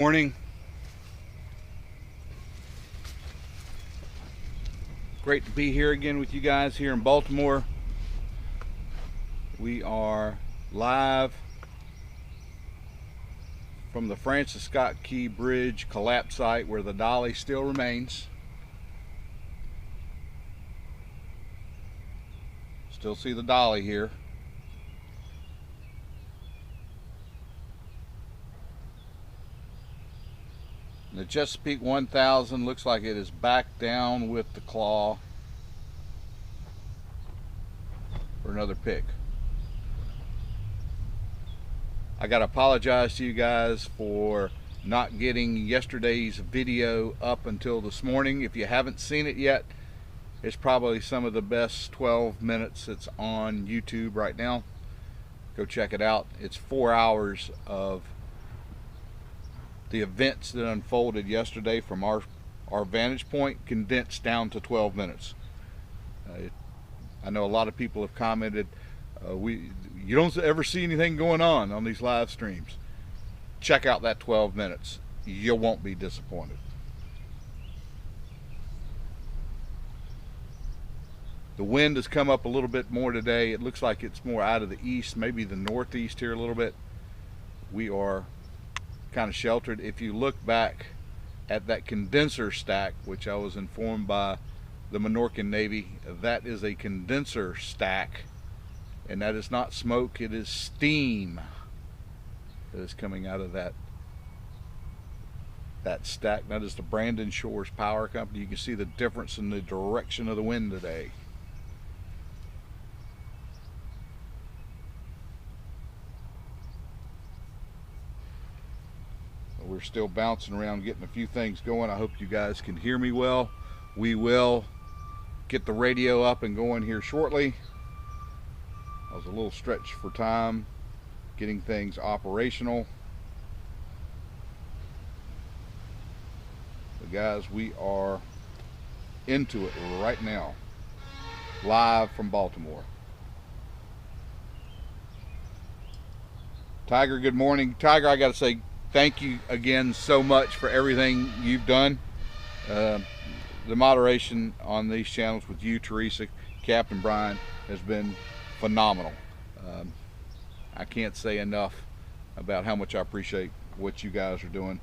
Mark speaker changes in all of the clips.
Speaker 1: Morning. Great to be here again with you guys here in Baltimore. We are live from the Francis Scott Key Bridge collapse site where the dolly still remains. Still see the dolly here. The Chesapeake 1000 looks like it is back down with the claw for another pick. I gotta apologize to you guys for not getting yesterday's video up until this morning. If you haven't seen it yet, it's probably some of the best 12 minutes that's on YouTube right now. Go check it out. It's 4 hours of the events that unfolded yesterday from our vantage point, condensed down to 12 minutes. I know a lot of people have commented, you don't ever see anything going on these live streams. Check out that 12 minutes. You won't be disappointed. The wind has come up a little bit more today. It looks like it's more out of the east, maybe the northeast here a little bit. We are kind of sheltered. If you look back at that condenser stack, which I was informed by the Minorcan Navy, that is a condenser stack, and that is not smoke, it is steam that is coming out of that stack. That is the Brandon Shores Power Company. You can see the difference in the direction of the wind today. We're still bouncing around, getting a few things going. I hope you guys can hear me well. We will get the radio up and going here shortly. I was a little stretched for time getting things operational. But guys, we are into it right now, live from Baltimore. Tiger, good morning. Tiger, I gotta say thank you again so much for everything you've done. The moderation on these channels with you, Teresa, Captain Brian, has been phenomenal. I can't say enough about how much I appreciate what you guys are doing.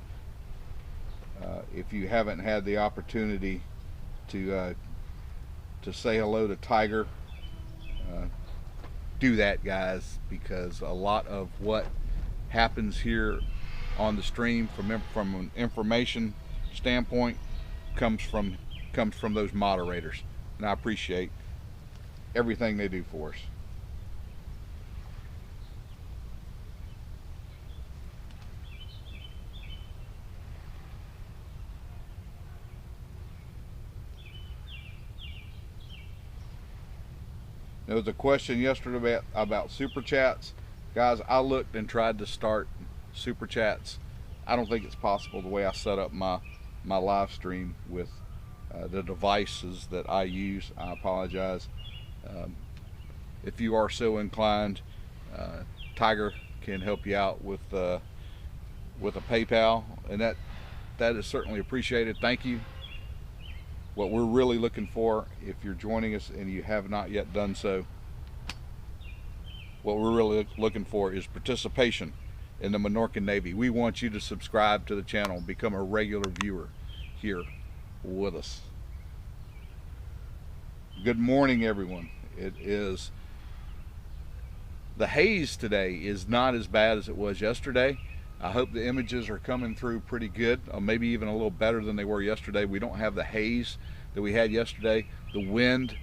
Speaker 1: If you haven't had the opportunity to say hello to Tiger, do that, guys, because a lot of what happens here on the stream from an information standpoint comes from those moderators, and I appreciate everything they do for us. There was a question yesterday about super chats. Guys, I looked and tried to start super chats. I don't think it's possible the way I set up my live stream with the devices that I use. I apologize. If you are so inclined, Tiger can help you out with a PayPal, and that is certainly appreciated. Thank you. What we're really looking for, if you're joining us and you have not yet done so, what we're really looking for is participation in the Minorcan Navy. We want you to subscribe to the channel, become a regular viewer here with us. Good morning, everyone. It is the haze today is not as bad as it was yesterday. I hope the images are coming through pretty good, or maybe even a little better than they were yesterday. We don't have the haze that we had yesterday. The wind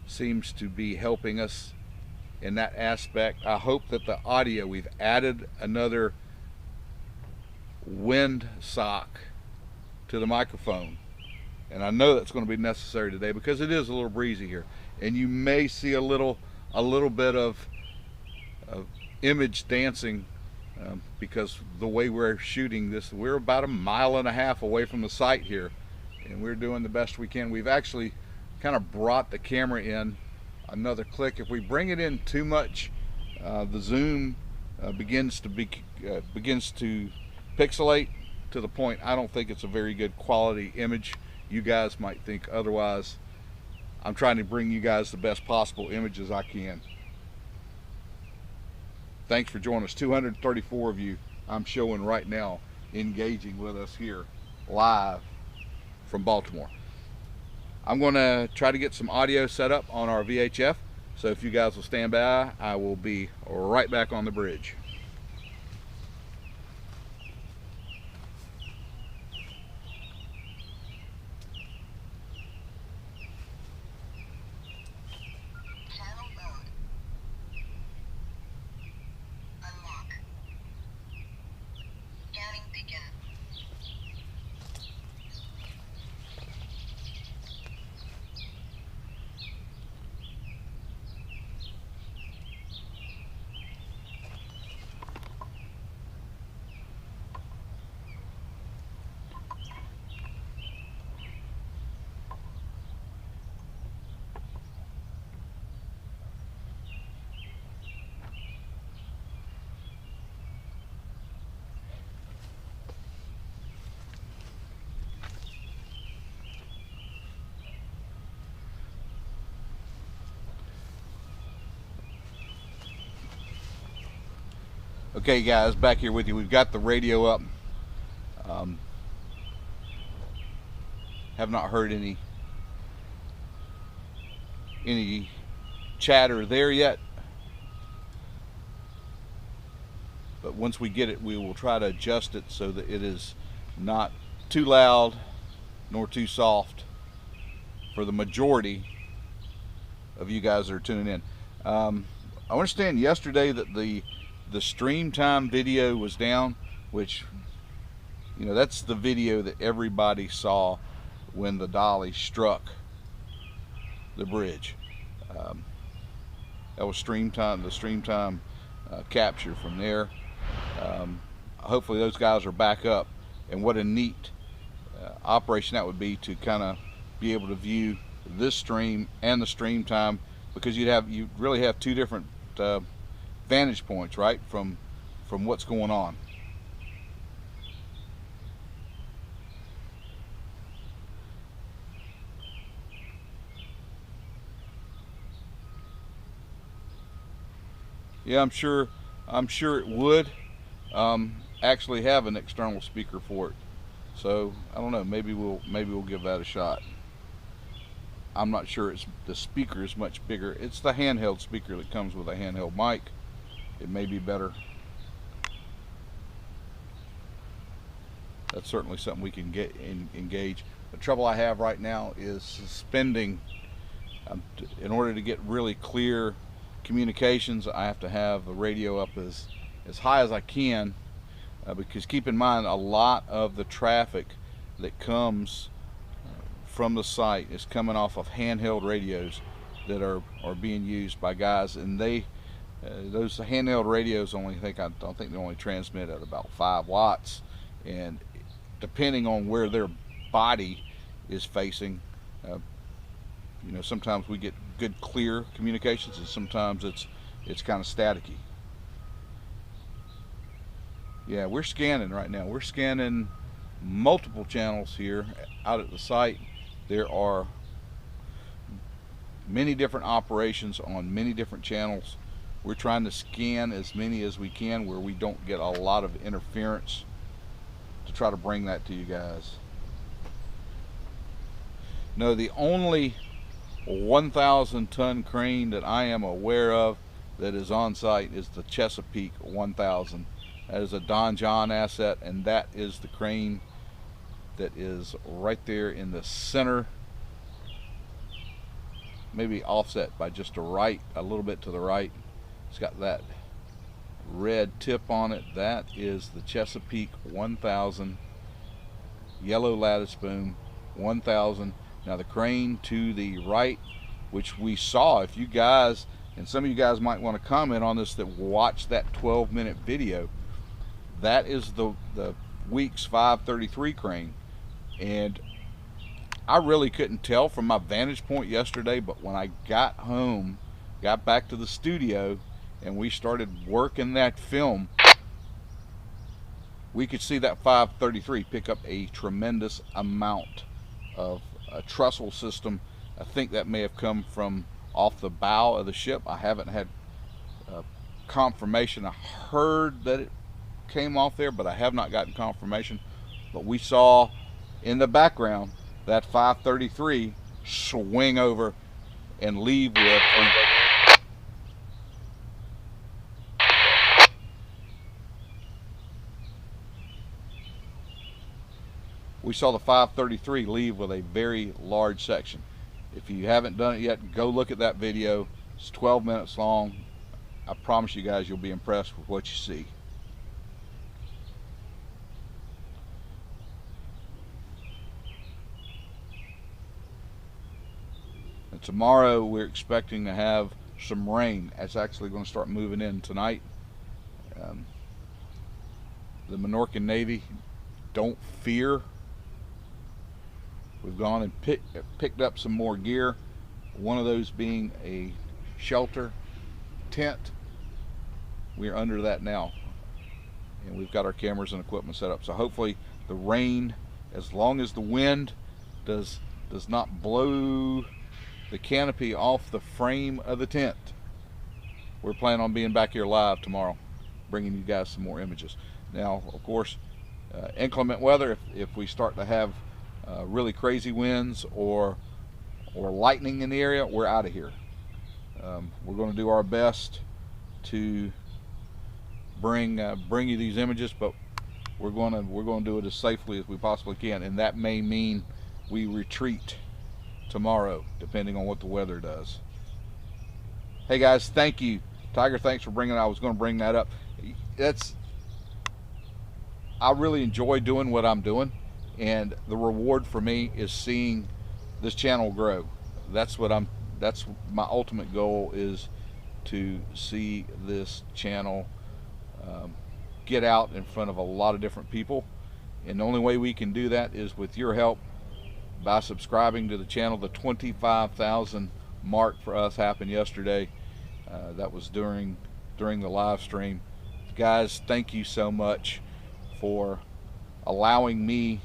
Speaker 1: seems to be helping us in that aspect. I hope that the audio, we've added another wind sock to the microphone, and I know that's going to be necessary today because it is a little breezy here, and you may see a little bit of image dancing because the way we're shooting this, we're about 1.5 miles away from the site here, and we're doing the best we can. We've actually kind of brought the camera in another click. If we bring it in too much, the zoom begins to pixelate to the point I don't think it's a very good quality image. You guys might think otherwise. I'm trying to bring you guys the best possible images I can. Thanks for joining us. 234 of you I'm showing right now engaging with us here live from Baltimore. I'm going to try to get some audio set up on our VHF, so if you guys will stand by, I will be right back on the bridge. Okay guys, back here with you. We've got the radio up. Have not heard any chatter there yet, but once we get it, we will try to adjust it so that it is not too loud nor too soft for the majority of you guys that are tuning in. I understand yesterday that the stream time video was down, which, you know, that's the video that everybody saw when the dolly struck the bridge. That was stream time, the stream time capture from there. Hopefully those guys are back up, and what a neat operation that would be to kind of be able to view this stream and the stream time, because you really have two different vantage points, right, from what's going on. Yeah, I'm sure it would actually have an external speaker for it. So I don't know, maybe we'll give that a shot. I'm not sure the speaker is much bigger. It's the handheld speaker that comes with a handheld mic. It may be better. That's certainly something we can engage. The trouble I have right now is suspending. In order to get really clear communications, I have to have the radio up as high as I can, because keep in mind, a lot of the traffic that comes from the site is coming off of handheld radios that are being used by guys, and those handheld radios I don't think they only transmit at about 5 watts, and depending on where their body is facing, you know, sometimes we get good clear communications, and sometimes it's kind of staticky. Yeah, we're scanning right now. We're scanning multiple channels here out at the site. There are many different operations on many different channels. We're trying to scan as many as we can where we don't get a lot of interference, to try to bring that to you guys. No, the only 1,000 ton crane that I am aware of that is on site is the Chesapeake 1000. That is a Don John asset, and that is the crane that is right there in the center, maybe offset by just a little bit to the right. It's got that red tip on it. That is the Chesapeake 1000, yellow lattice boom 1000. Now the crane to the right, which we saw, if you guys, and some of you guys might want to comment on this that watch that 12-minute video, that is the Weeks 533 crane. And I really couldn't tell from my vantage point yesterday, but when I got home, got back to the studio, and we started working that film, we could see that 533 pick up a tremendous amount of a trestle system. I think that may have come from off the bow of the ship. I haven't had confirmation. I heard that it came off there, but I have not gotten confirmation. But we saw in the background that 533 swing over and leave with we saw the 533 leave with a very large section. If you haven't done it yet, go look at that video. It's 12 minutes long. I promise you guys you'll be impressed with what you see. And tomorrow we're expecting to have some rain. It's actually going to start moving in tonight. The Minorcan Navy, don't fear. We've gone and picked up some more gear. One of those being a shelter tent. We're under that now, and we've got our cameras and equipment set up. So hopefully the rain, as long as the wind does not blow the canopy off the frame of the tent, we're planning on being back here live tomorrow, bringing you guys some more images. Now, of course, inclement weather, if we start to have really crazy winds or lightning in the area, we're out of here. We're going to do our best to bring you these images, but we're going to do it as safely as we possibly can, and that may mean we retreat tomorrow, depending on what the weather does. Hey guys, thank you, Tiger. Thanks for bringing it. I was going to bring that up. I really enjoy doing what I'm doing, and the reward for me is seeing this channel grow. That's my ultimate goal, is to see this channel get out in front of a lot of different people, and the only way we can do that is with your help by subscribing to the channel. The 25,000 mark for us happened yesterday. That was during the live stream. Guys, thank you so much for allowing me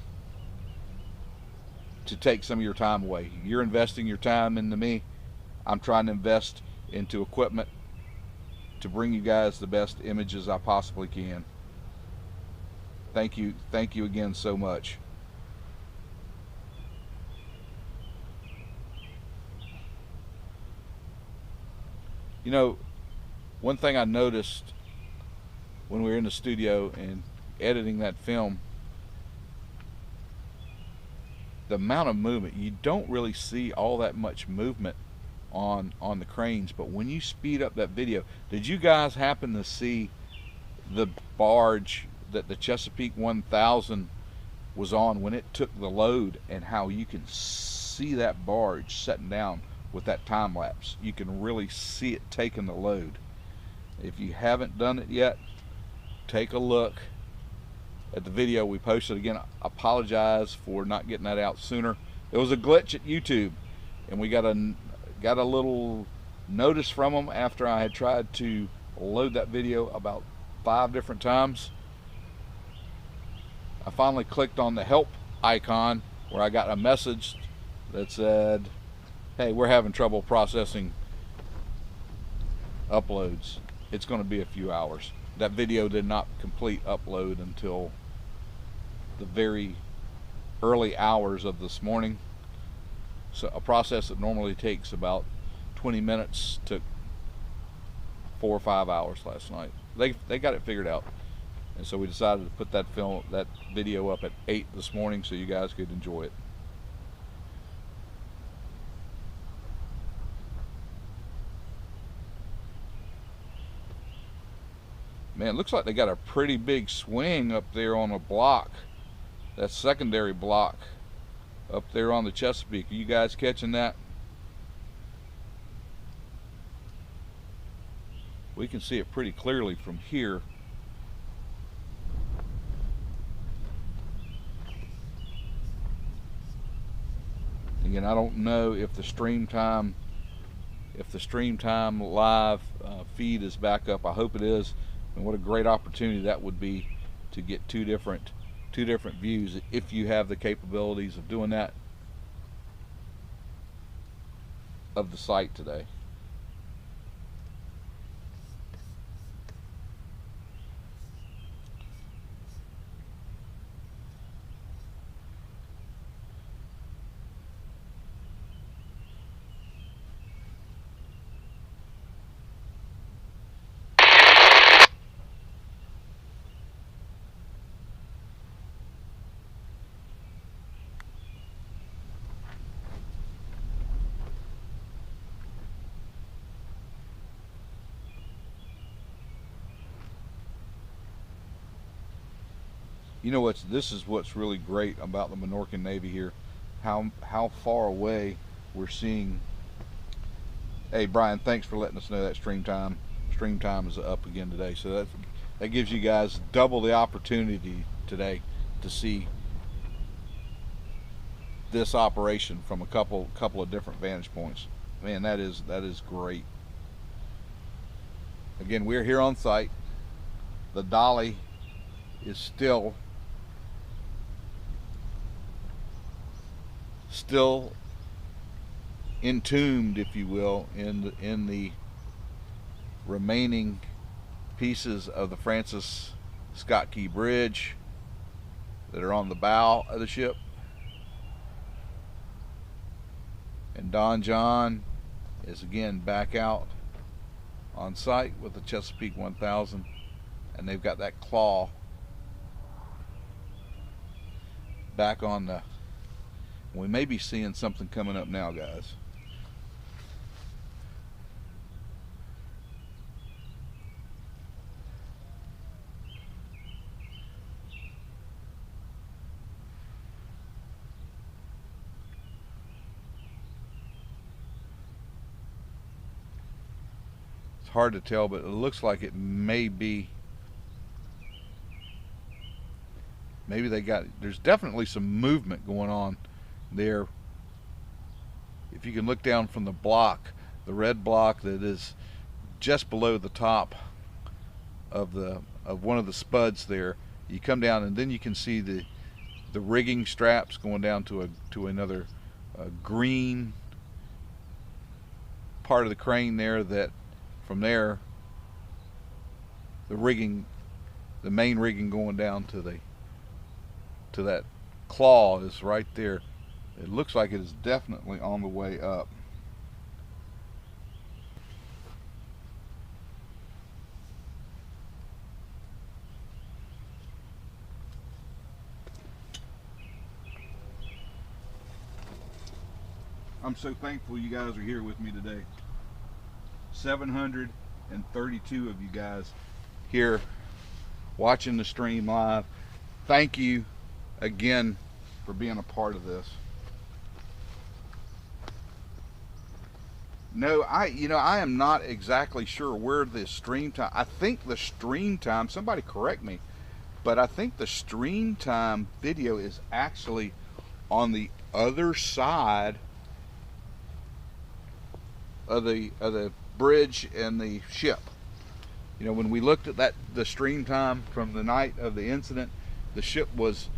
Speaker 1: to take some of your time away. You're investing your time into me. I'm trying to invest into equipment to bring you guys the best images I possibly can. Thank you again so much. You know, one thing I noticed when we were in the studio and editing that film, the amount of movement, you don't really see all that much movement on the cranes, but when you speed up that video, did you guys happen to see the barge that the Chesapeake 1000 was on when it took the load, and how you can see that barge setting down with that time lapse? You can really see it taking the load. If you haven't done it yet, take a look at the video we posted. Again, I apologize for not getting that out sooner. There was a glitch at YouTube, and we got a little notice from them after I had tried to load that video about 5 different times. I finally clicked on the help icon, where I got a message that said, hey, we're having trouble processing uploads. It's going to be a few hours. That video did not complete upload until the very early hours of this morning. So a process that normally takes about 20 minutes took 4 or 5 hours last night. They got it figured out, and so we decided to put that video up at 8 this morning so you guys could enjoy it. Man, it looks like they got a pretty big swing up there on a block, that secondary block up there on the Chesapeake. Are you guys catching that? We can see it pretty clearly from here. Again, I don't know if the stream time live feed is back up. I hope it is, and what a great opportunity that would be to get two different views if you have the capabilities of doing that of the site today. You know this is what's really great about the Minorcan Navy here, how far away we're seeing. Hey Brian, thanks for letting us know that stream time is up again today. So that gives you guys double the opportunity today to see this operation from a couple of different vantage points. Man, that is great. Again, we're here on site. The dolly is still entombed, if you will, in the remaining pieces of the Francis Scott Key Bridge that are on the bow of the ship. And Don John is again back out on site with the Chesapeake 1000, and they've got that claw back on the. We may be seeing something coming up now, guys. It's hard to tell, but it looks like it may be. Maybe there's definitely some movement going on there. If you can look down from the block, the red block that is just below the top of one of the spuds there, you come down and then you can see the rigging straps going down to another green part of the crane there. That from there, the main rigging going down to that claw is right there. It looks like it is definitely on the way up. I'm so thankful you guys are here with me today. 732 of you guys here watching the stream live. Thank you again for being a part of this. No, I am not exactly sure where the stream time. I think the stream time, somebody correct me, but I think the stream time video is actually on the other side of the bridge and the ship. You know, when we looked at the stream time from the night of the incident, the ship was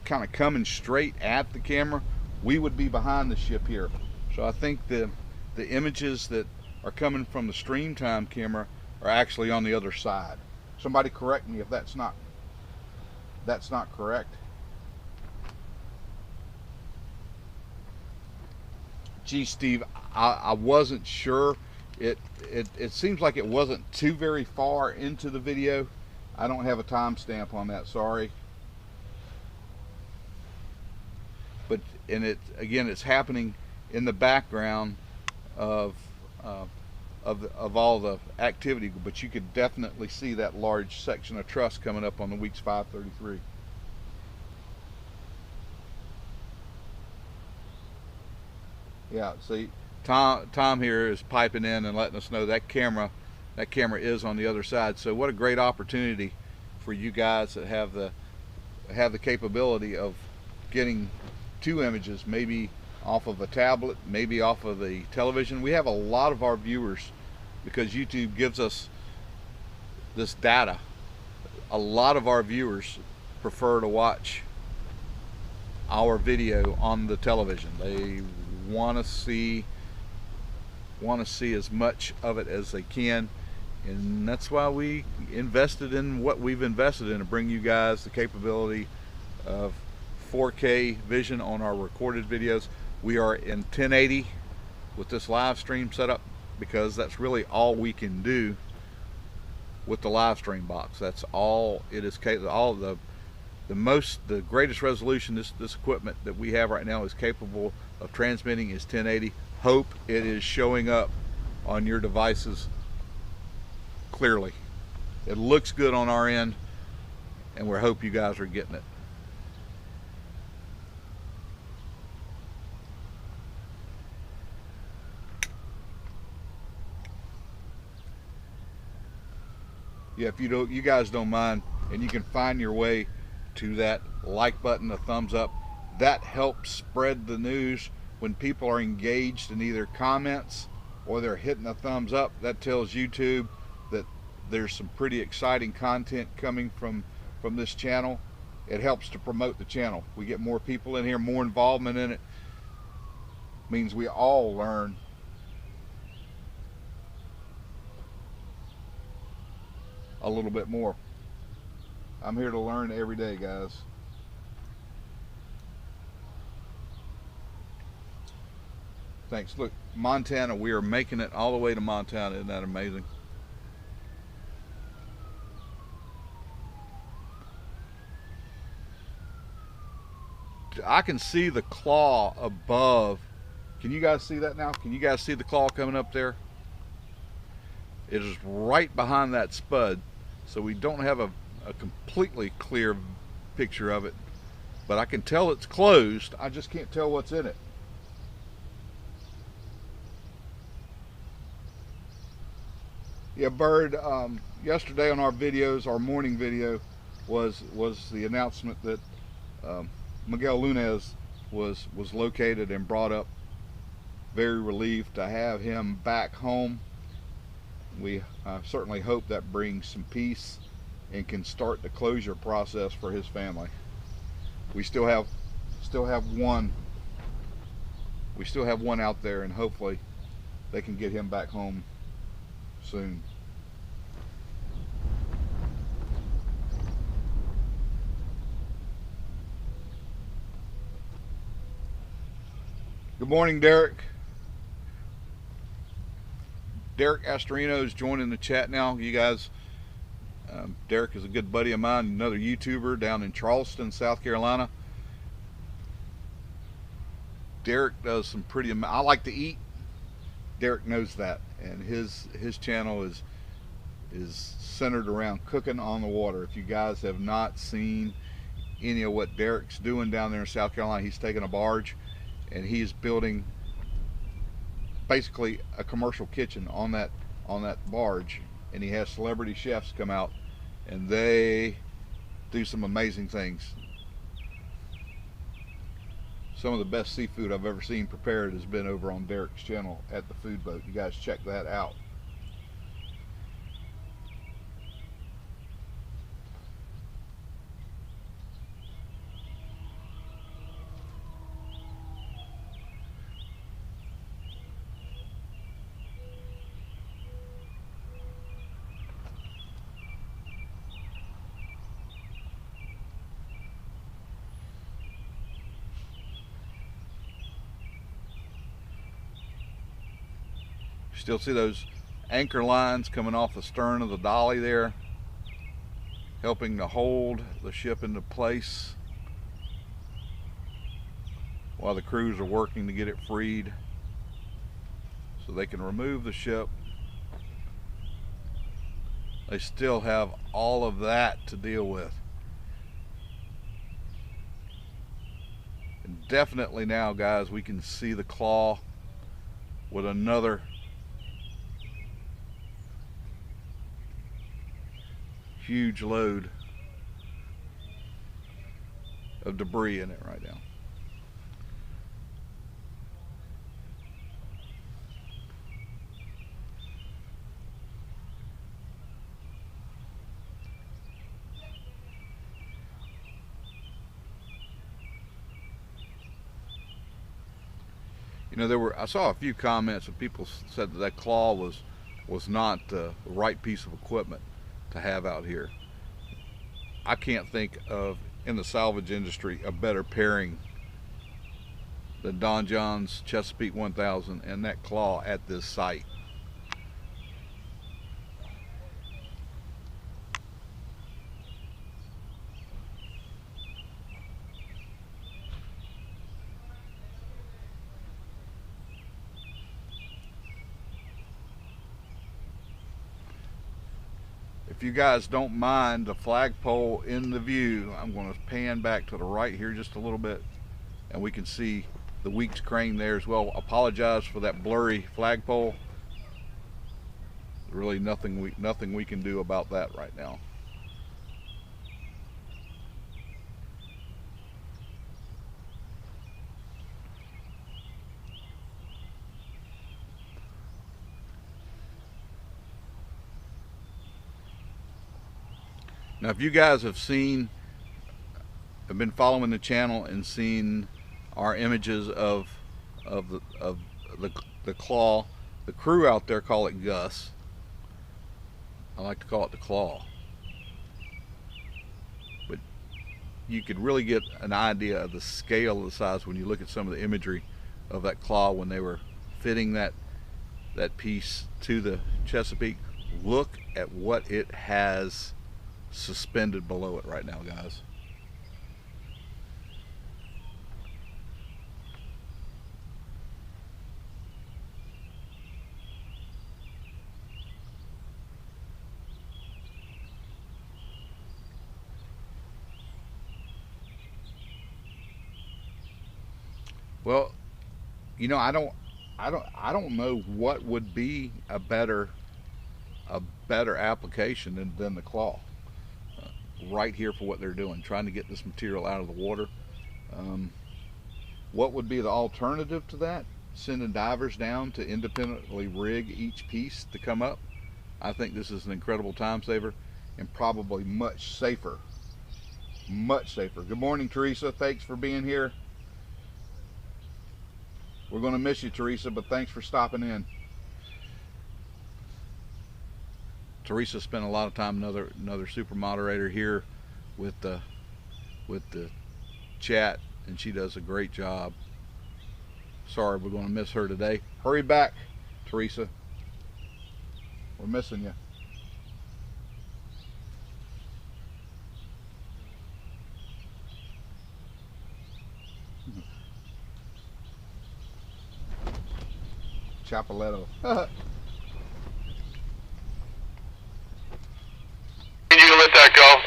Speaker 1: kind of coming straight at the camera. We would be behind the ship here. So I think the images that are coming from the stream time camera are actually on the other side. Somebody correct me if that's not correct. Gee, Steve, I wasn't sure. It seems like it wasn't too very far into the video. I don't have a timestamp on that, sorry. But it's happening in the background of all the activity, but you could definitely see that large section of truss coming up on the Weeks 533. Yeah, see, Tom here is piping in and letting us know that camera is on the other side. So what a great opportunity for you guys that have the capability of getting two images, maybe off of a tablet, maybe off of the television. We have a lot of our viewers, because YouTube gives us this data a lot of our viewers prefer to watch our video on the television. They want to see as much of it as they can, and that's why we invested in what we've invested in, to bring you guys the capability of 4K vision on our recorded videos. We are in 1080 with this live stream setup because that's really all we can do with the live stream box. That's all it is capable. All the greatest resolution this equipment that we have right now is capable of transmitting is 1080. Hope it is showing up on your devices clearly. It looks good on our end, and we hope you guys are getting it. Yeah, if you guys don't mind, and you can find your way to that like button, the thumbs up, that helps spread the news. When people are engaged in either comments or they're hitting a thumbs up, that tells YouTube that there's some pretty exciting content coming from this channel. It helps to promote the channel. We get more people in here, more involvement in it. Means we all learn a little bit more. I'm here to learn every day, guys. Thanks. Look, Montana, we are making it all the way to Montana. Isn't that amazing? I can see the claw above. Can you guys see that now? Can you guys see the claw coming up there? It is right behind that spud, so we don't have a completely clear picture of it, but I can tell it's closed. I just can't tell what's in it. Yeah, Bird, yesterday on our videos, our morning video was the announcement that Miguel Lunez was located and brought up. Very relieved to have him back home. We certainly hope that brings some peace and can start the closure process for his family. We still have one. We still have one out there, and hopefully they can get him back home soon. Good morning, Derek. Derek Astorino is joining the chat now. You guys, Derek is a good buddy of mine, another YouTuber down in Charleston, South Carolina. Derek does some pretty, I like to eat. Derek knows that, and his channel is centered around cooking on the water. If you guys have not seen any of what Derek's doing down there in South Carolina, he's taking a barge and he's building basically a commercial kitchen on that barge, and he has celebrity chefs come out and they do some amazing things. Some of the best seafood I've ever seen prepared has been over on Derek's channel at the Food Boat. You guys check that out. Still see those anchor lines coming off the stern of the dolly there, helping to hold the ship into place while the crews are working to get it freed so they can remove the ship. They still have all of that to deal with. And definitely now, guys, we can see the claw with another huge load of debris in it right now. You know, I saw a few comments of people said that that claw was not the right piece of equipment to have out here. I can't think of, in the salvage industry, a better pairing than Don John's Chesapeake 1000 and that claw at this site. If you guys don't mind the flagpole in the view, I'm going to pan back to the right here just a little bit, and we can see the Weeks crane there as well. Apologize for that blurry flagpole. Really nothing we can do about that right now. Now, if you guys have been following the channel and seen our images of the claw, the crew out there call it Gus. I like to call it the claw. But you could really get an idea of the scale of the size when you look at some of the imagery of that claw when they were fitting that piece to the Chesapeake. Look at what it has suspended below it right now, guys. Well, you know, I don't know what would be a better application than the claw. Right here for what they're doing, trying to get this material out of the water. What would be the alternative to that? Sending divers down to independently rig each piece to come up. I think this is an incredible time saver and probably much safer. Much safer. Good morning, Teresa. Thanks for being here. We're going to miss you, Teresa, but thanks for stopping in. Teresa spent a lot of time, another super moderator here with the chat, and she does a great job. Sorry, we're going to miss her today. Hurry back, Teresa. We're missing you. Chapoletto.
Speaker 2: You let that go.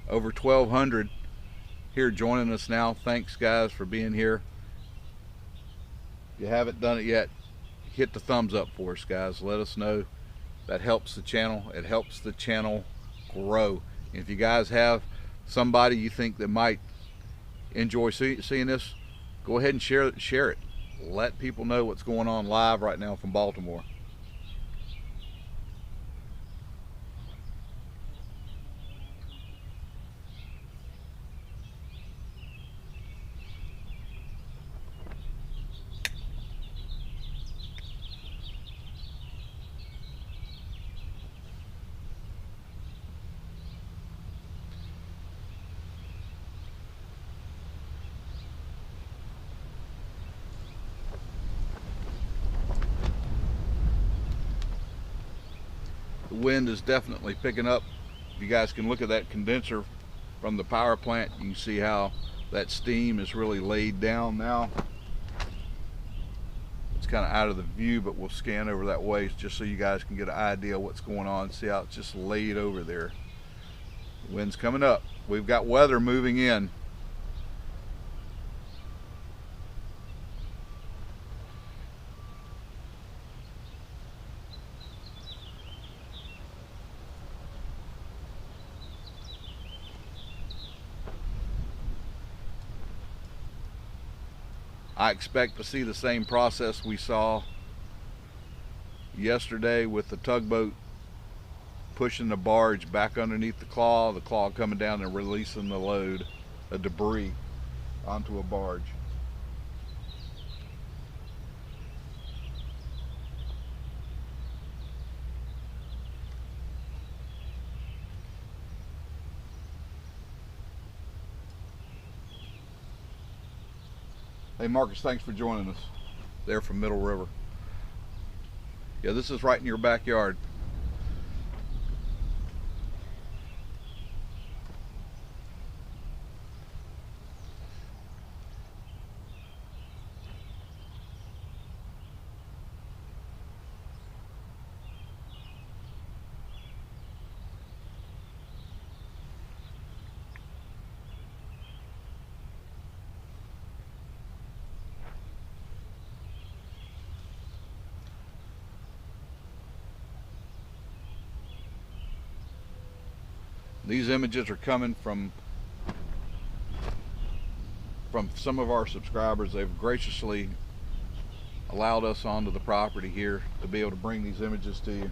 Speaker 1: Over 1,200 here joining us now. Thanks, guys, for being here. If you haven't done it yet, hit the thumbs up for us, guys. Let us know. That helps the channel. It helps the channel grow. And if you guys have somebody you think that might enjoy seeing this, go ahead and share it. Let people know what's going on live right now from Baltimore. The wind is definitely picking up. If you guys can look at that condenser from the power plant, you can see how that steam is really laid down now. It's kind of out of the view, but we'll scan over that way just so you guys can get an idea of what's going on. See how it's just laid over there. The wind's coming up. We've got weather moving in. I expect to see the same process we saw yesterday with the tugboat pushing the barge back underneath the claw coming down and releasing the load of debris onto a barge. Hey Marcus, thanks for joining us there from Middle River. Yeah, this is right in your backyard. These images are coming from some of our subscribers. They've graciously allowed us onto the property here to be able to bring these images to you.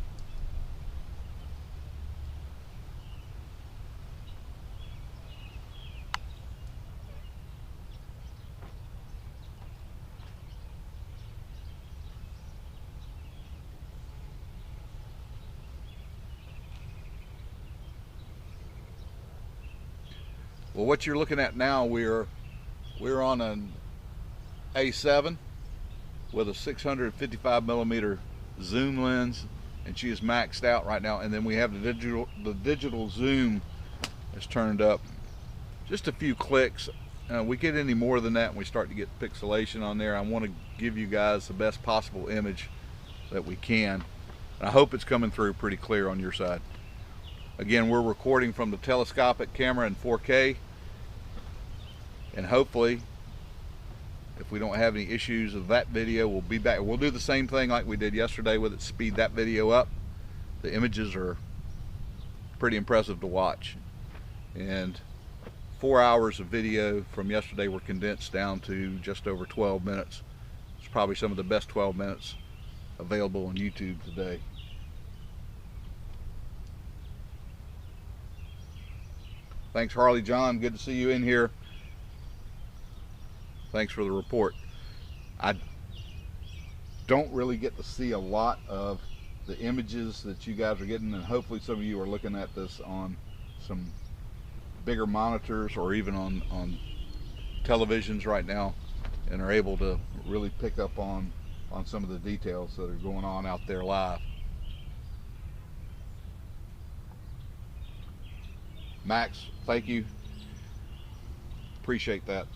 Speaker 1: Well, what you're looking at now, we're on an A7 with a 655 millimeter zoom lens, and she is maxed out right now. And then we have the digital zoom is turned up just a few clicks. We get any more than that and we start to get pixelation on there. I want to give you guys the best possible image that we can, and I hope it's coming through pretty clear on your side. Again, we're recording from the telescopic camera in 4K, and hopefully, if we don't have any issues with that video, we'll be back. We'll do the same thing like we did yesterday with it, speed that video up. The images are pretty impressive to watch, and 4 hours of video from yesterday were condensed down to just over 12 minutes. It's probably some of the best 12 minutes available on YouTube today. Thanks, Harley John. Good to see you in here. Thanks for the report. I don't really get to see a lot of the images that you guys are getting, and hopefully some of you are looking at this on some bigger monitors or even on televisions right now and are able to really pick up on some of the details that are going on out there live. Max, thank you. Appreciate that.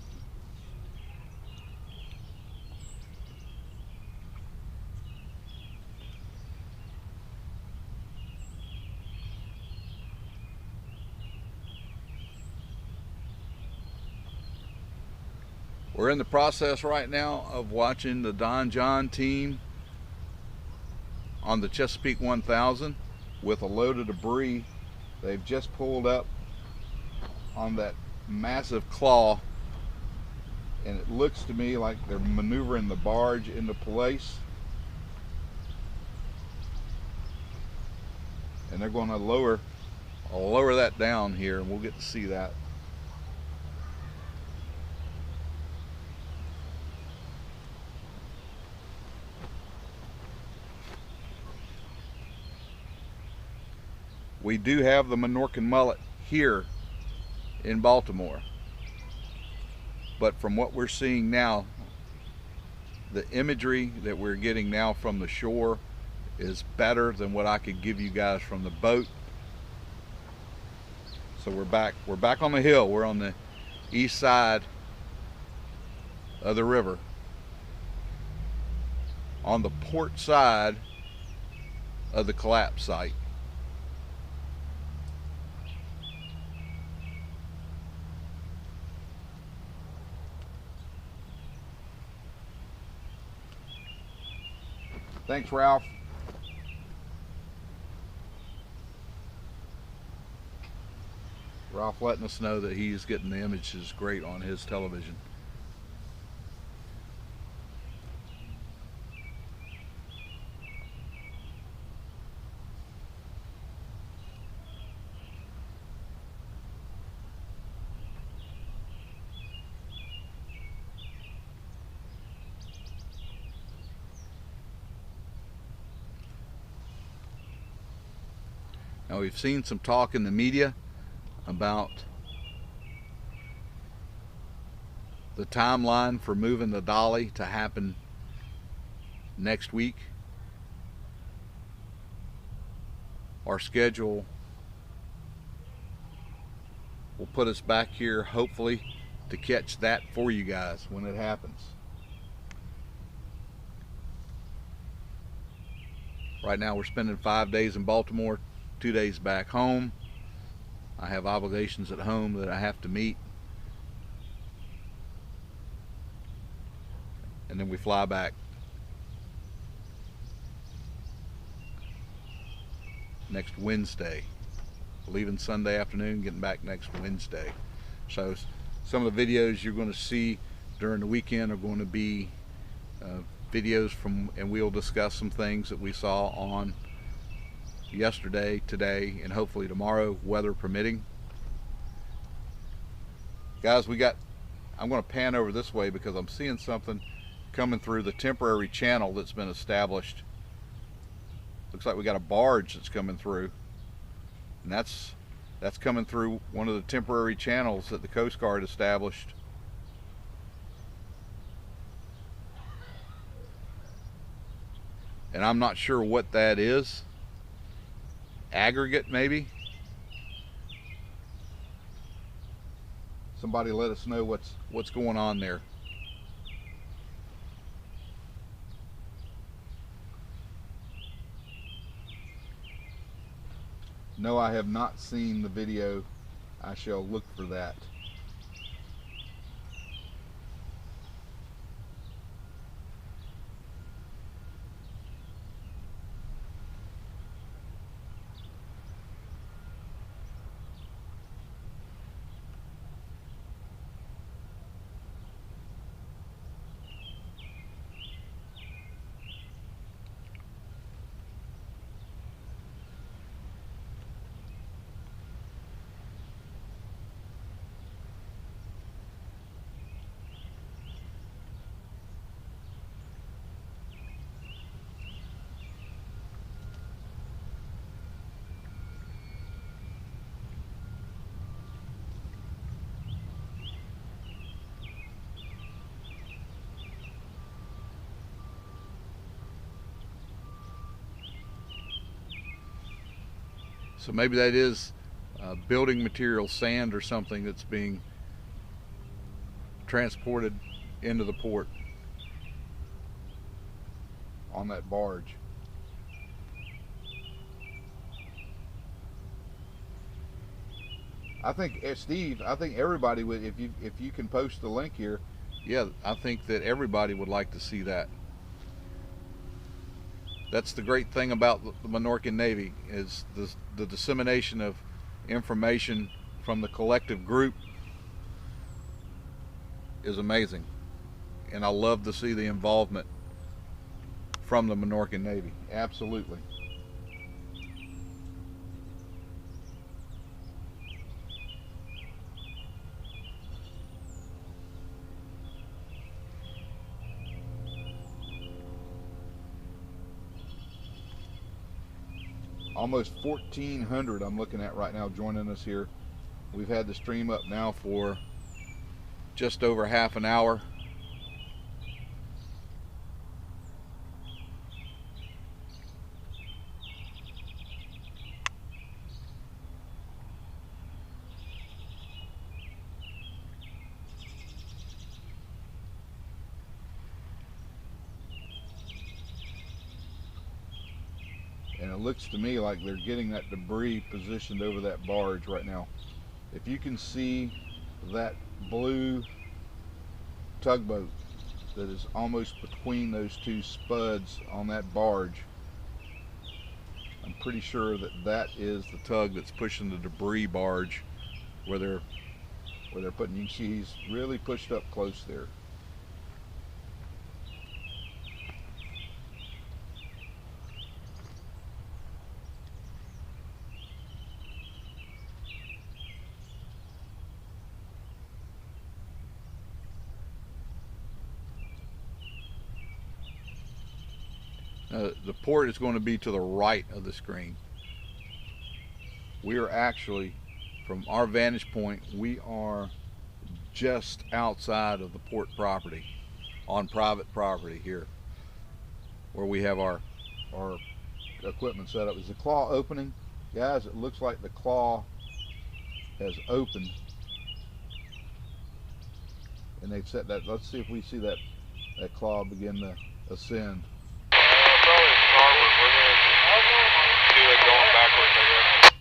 Speaker 1: We're in the process right now of watching the Don John team on the Chesapeake 1000 with a load of debris. They've just pulled up on that massive claw, and it looks to me like they're maneuvering the barge into place, and they're going to lower that down here, and we'll get to see that. We do have the Minorcan mullet here in Baltimore, but from what we're seeing now, the imagery that we're getting now from the shore is better than what I could give you guys from the boat. So we're back on the hill. We're on the east side of the river, on the port side of the collapse site. Thanks, Ralph. Ralph letting us know that he's getting the images great on his television. Now, we've seen some talk in the media about the timeline for moving the dolly to happen next week. Our schedule will put us back here, hopefully, to catch that for you guys when it happens. Right now we're spending 5 days in Baltimore, 2 days back home. I have obligations at home that I have to meet. And then we fly back next Wednesday. Leaving Sunday afternoon, getting back next Wednesday. So some of the videos you're going to see during the weekend are going to be videos from, and we'll discuss some things that we saw on yesterday, today, and hopefully tomorrow, weather permitting. Guys, I'm going to pan over this way because I'm seeing something coming through the temporary channel that's been established. Looks like we got a barge that's coming through, and that's coming through one of the temporary channels that the Coast Guard established. And I'm not sure what that is. Aggregate, maybe? Somebody let us know what's going on there. No, I have not seen the video. I shall look for that. So maybe that is building material, sand or something that's being transported into the port on that barge. I think, Steve, I think everybody would, if you can post the link here, yeah, I think that everybody would like to see that. That's the great thing about the Minorcan Navy, is the dissemination of information from the collective group is amazing. And I love to see the involvement from the Minorcan Navy. Absolutely. Almost 1,400 I'm looking at right now joining us here. We've had the stream up now for just over half an hour. And it looks to me like they're getting that debris positioned over that barge right now. If you can see that blue tugboat that is almost between those two spuds on that barge, I'm pretty sure that that is the tug that's pushing the debris barge where they're putting. You can see he's really pushed up close there. The port is going to be to the right of the screen. We are actually, from our vantage point, we are just outside of the port property, on private property here, where we have our equipment set up. Is the claw opening? Guys, it looks like the claw has opened, and they've set that. Let's see if we see that claw begin to ascend.
Speaker 2: Probably starboard. We're going to see that going backwards, I guess.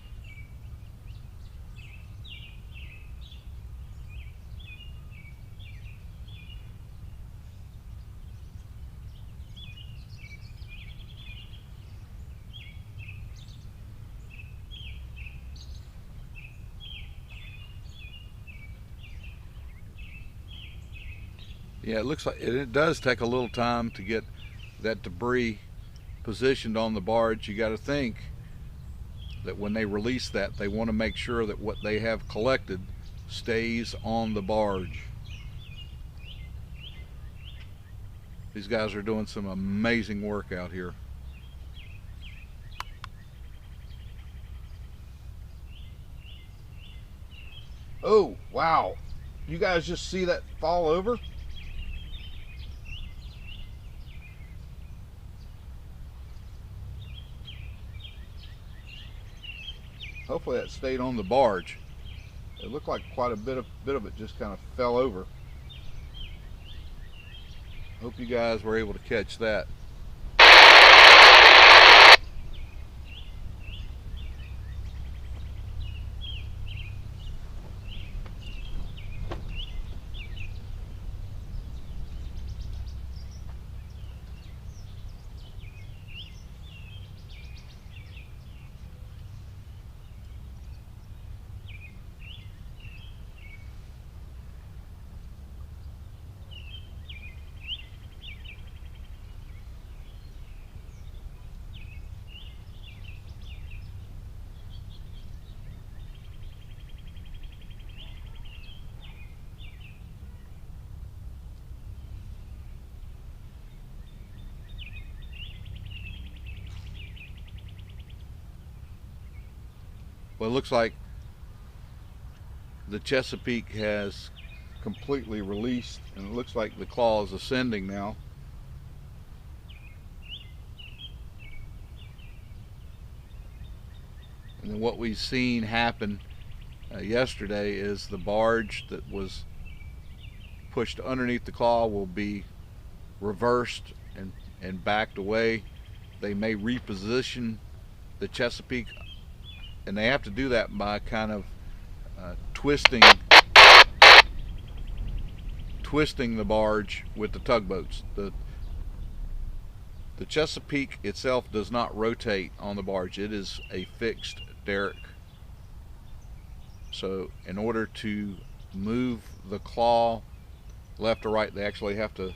Speaker 1: Yeah, it looks like it does take a little time to get that debris positioned on the barge. You got to think that when they release that, they want to make sure that what they have collected stays on the barge. These guys are doing some amazing work out here. Oh, wow. You guys just see that fall over? Hopefully that stayed on the barge. It looked like quite a bit of it just kind of fell over. Hope you guys were able to catch that. Well, it looks like the Chesapeake has completely released, and it looks like the claw is ascending now. And then what we've seen happen yesterday is the barge that was pushed underneath the claw will be reversed and backed away. They may reposition the Chesapeake, and they have to do that by kind of twisting the barge with the tugboats. The Chesapeake itself does not rotate on the barge. It is a fixed derrick. So in order to move the claw left or right, they actually have to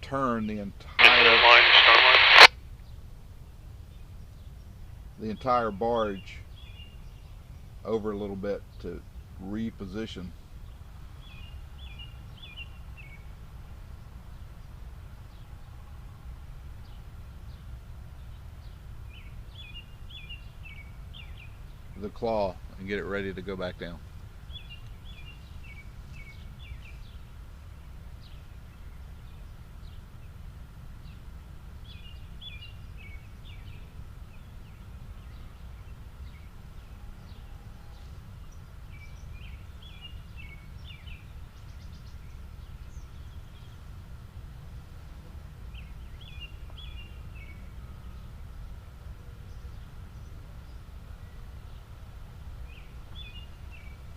Speaker 1: turn the entire barge over a little bit to reposition. The claw and get it ready to go back down.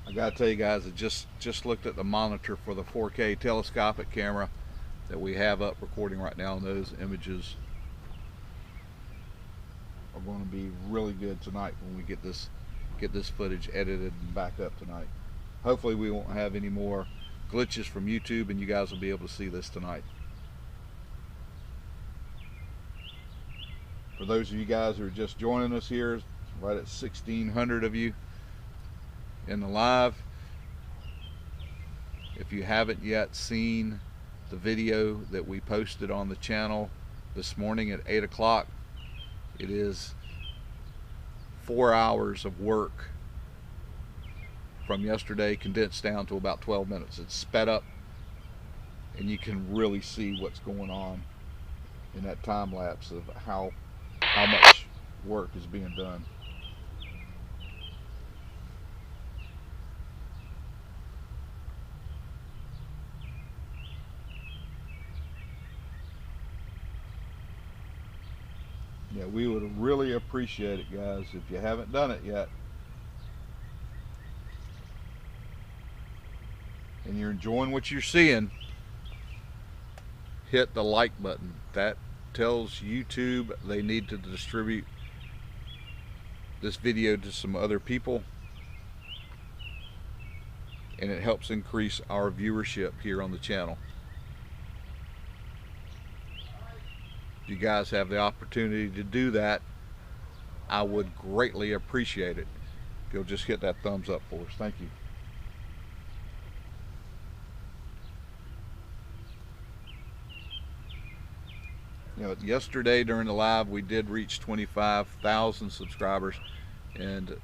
Speaker 1: I gotta tell you guys, I just looked at the monitor for the 4K telescopic camera that we have up recording right now, and those images are going to be really good tonight when we get this footage edited and back up tonight. Hopefully we won't have any more glitches from YouTube, and you guys will be able to see this tonight. For those of you guys who are just joining us here, right at 1,600 of you in the live, if you haven't yet seen the video that we posted on the channel this morning at 8 o'clock, it is 4 hours of work from yesterday condensed down to about 12 minutes. It's sped up, and you can really see what's going on in that time lapse of how much work is being done. Yeah, we would really appreciate it, guys, if you haven't done it yet and you're enjoying what you're seeing, hit the like button. That tells YouTube they need to distribute this video to some other people, and it helps increase our viewership here on the channel. If you guys have the opportunity to do that, I would greatly appreciate it if you'll just hit that thumbs up for us. Thank you. You know, yesterday during the live we did reach 25,000 subscribers, and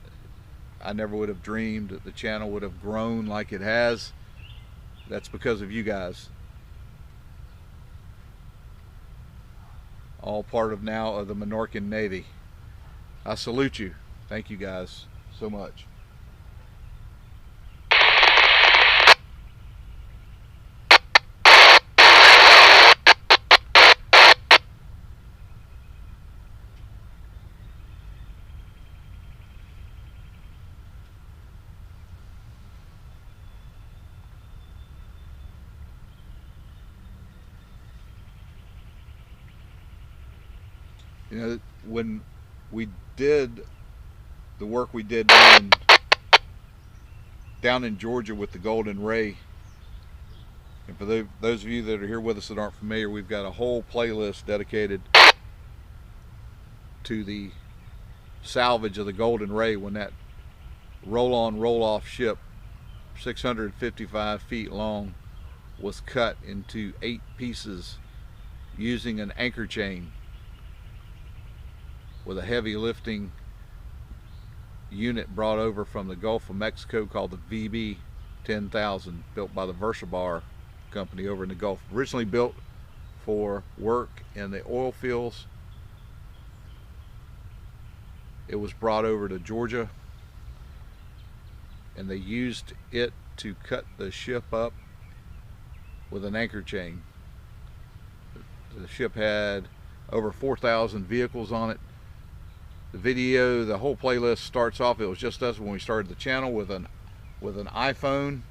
Speaker 1: I never would have dreamed that the channel would have grown like it has. That's because of you guys. All part of now of the Minorcan Navy. I salute you. Thank you guys so much. You know, when we did the work we did down in Georgia with the Golden Ray, and for those of you that are here with us that aren't familiar, we've got a whole playlist dedicated to the salvage of the Golden Ray when that roll-on, roll-off ship, 655 feet long, was cut into 8 pieces using an anchor chain with a heavy lifting unit brought over from the Gulf of Mexico called the VB 10,000, built by the Versabar company over in the Gulf. Originally built for work in the oil fields. It was brought over to Georgia, and they used it to cut the ship up with an anchor chain. The ship had over 4,000 vehicles on it. The video, the whole playlist starts off, it was just us when we started the channel, with an iPhone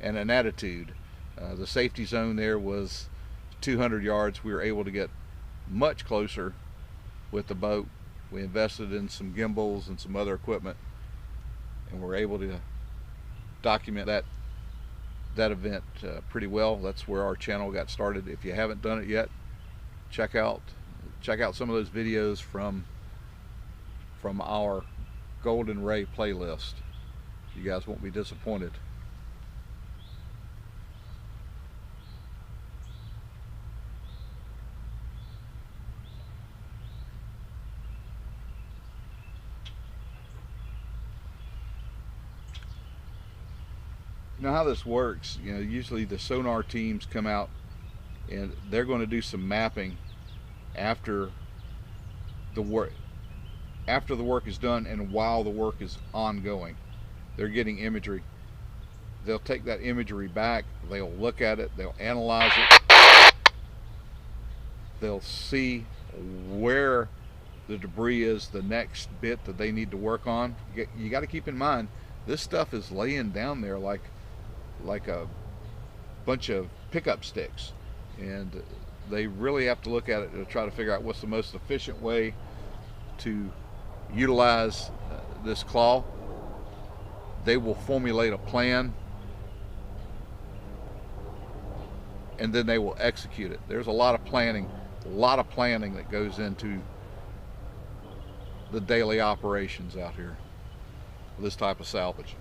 Speaker 1: and an attitude. The safety zone there was 200 yards. We were able to get much closer with the boat. We invested in some gimbals and some other equipment, and we're able to document that event pretty well. That's where our channel got started. If you haven't done it yet, check out some of those videos from our Golden Ray playlist. You guys won't be disappointed. You know how this works. You know, usually the sonar teams come out and they're going to do some mapping after the work is done and while the work is ongoing. They're getting imagery. They'll take that imagery back, they'll look at it, they'll analyze it, they'll see where the debris is, the next bit that they need to work on. You got to keep in mind, this stuff is laying down there like a bunch of pickup sticks, and they really have to look at it to try to figure out what's the most efficient way to utilize this claw. They will formulate a plan, and then they will execute it. There's a lot of planning that goes into the daily operations out here with this type of salvage.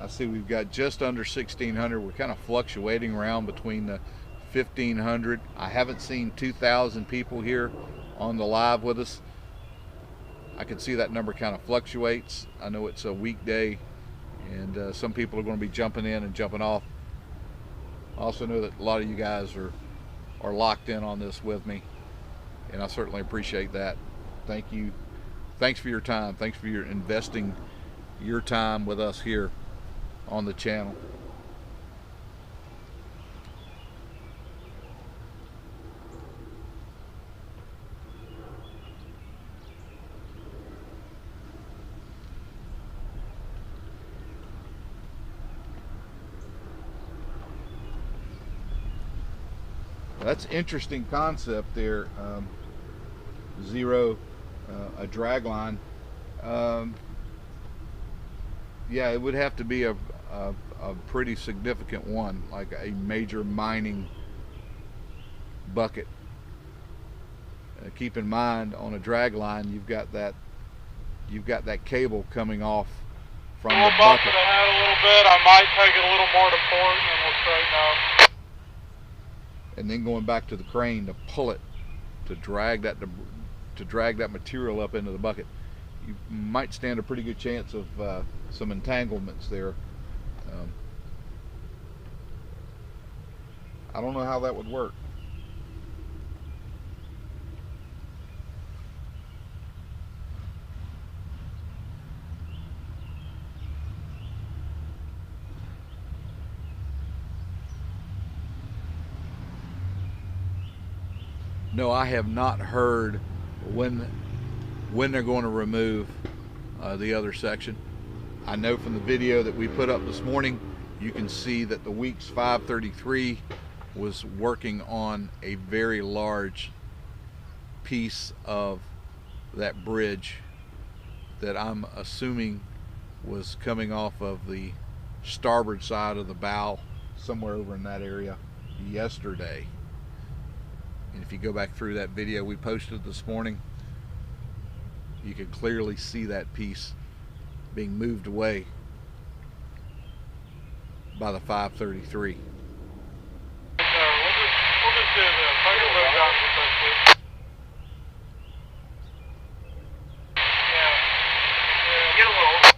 Speaker 1: I see we've got just under 1,600. We're kind of fluctuating around between the 1,500. I haven't seen 2,000 people here on the live with us. I can see that number kind of fluctuates. I know it's a weekday, and some people are going to be jumping in and jumping off. I also know that a lot of you guys are locked in on this with me, and I certainly appreciate that. Thank you. Thanks for your time. Thanks for your investing your time with us here on the channel. That's interesting concept there, Zero, a drag line. Yeah, it would have to be a pretty significant one, like a major mining bucket. Keep in mind, on a drag line, you've got that cable coming off from the bucket.
Speaker 2: We'll bump it ahead a little bit. I might take it a little more to port, and we'll straighten up.
Speaker 1: And then going back to the crane to pull it, to drag that material up into the bucket. You might stand a pretty good chance of some entanglements there. I don't know how that would work. No, I have not heard when they're going to remove the other section. I know from the video that we put up this morning, you can see that the Weeks 533 was working on a very large piece of that bridge that I'm assuming was coming off of the starboard side of the bow, somewhere over in that area, yesterday. And if you go back through that video we posted this morning, you can clearly see that piece being moved away by the 533.
Speaker 2: We'll just do this. Take a look down to this, please. Yeah. Get a little.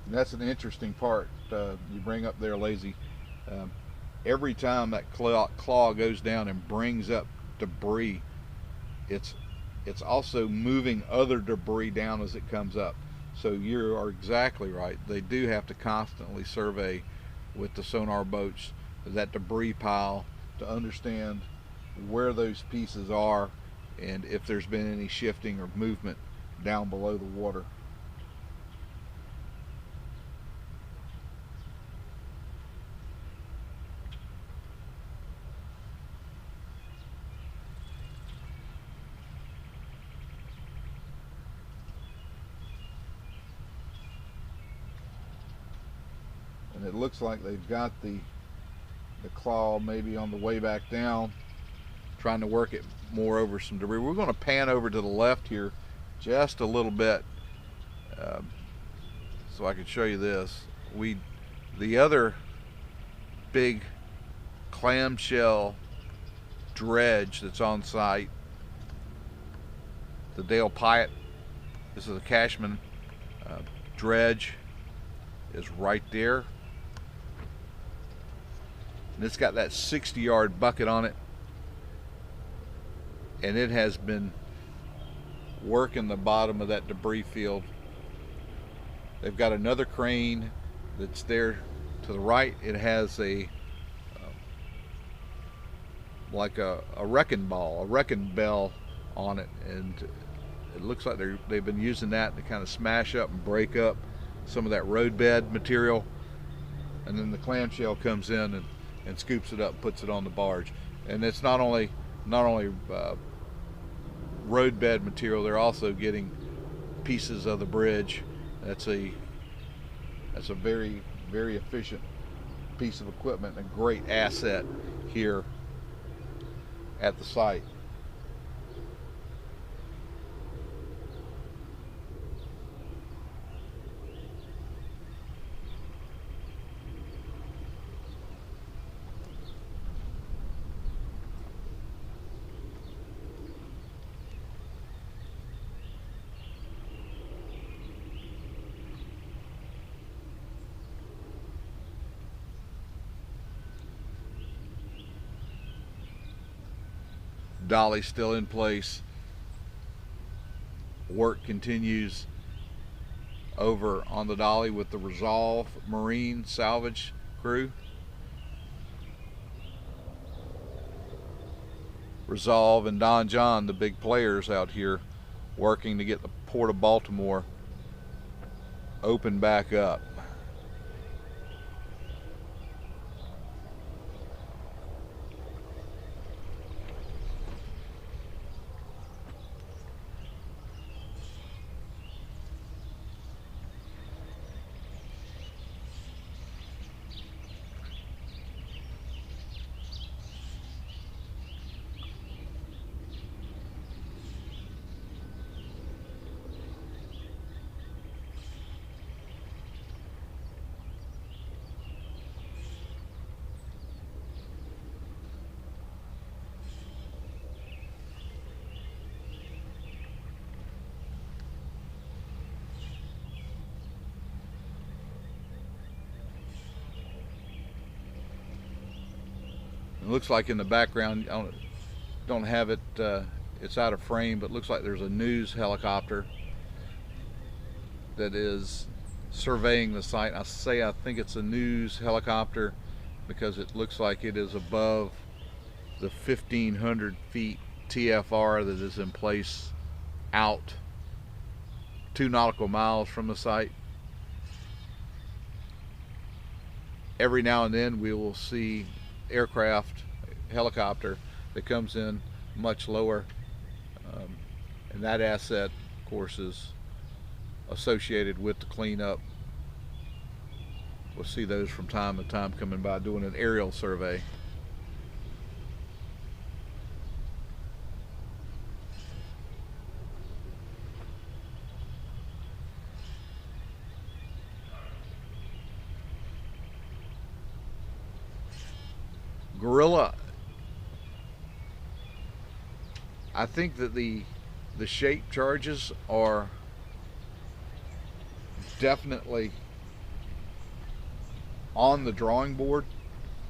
Speaker 1: That's an interesting part you bring up there, Lazy. Every time that claw goes down and brings up debris, it's also moving other debris down as it comes up. So you are exactly right. They do have to constantly survey with the sonar boats that debris pile to understand where those pieces are and if there's been any shifting or movement down below the water. And it looks like they've got the claw maybe on the way back down, trying to work it more over some debris. We're going to pan over to the left here just a little bit so I can show you this. The other big clamshell dredge that's on site, the Dale Pyatt, this is a Cashman dredge, is right there. And it's got that 60-yard bucket on it, and it has been working the bottom of that debris field. They've got another crane that's there to the right. It has a like a wrecking bell on it, and it looks like they've been using that to kind of smash up and break up some of that roadbed material, and then the clamshell comes in and scoops it up and puts it on the barge. And it's not only roadbed material, they're also getting pieces of the bridge That's a very, very efficient piece of equipment and a great asset here at the site. Dolly still in place. Work continues over on the dolly with the Resolve Marine salvage crew. Resolve and Don John, the big players out here, working to get the Port of Baltimore open back up. It looks like in the background, I don't have it, it's out of frame, but it looks like there's a news helicopter that is surveying the site. I think it's a news helicopter because it looks like it is above the 1,500 feet TFR that is in place out 2 nautical miles from the site. Every now and then we will see aircraft, helicopter that comes in much lower, and that asset, of course, is associated with the cleanup. We'll see those from time to time coming by doing an aerial survey. Gorilla, I think that the shape charges are definitely on the drawing board,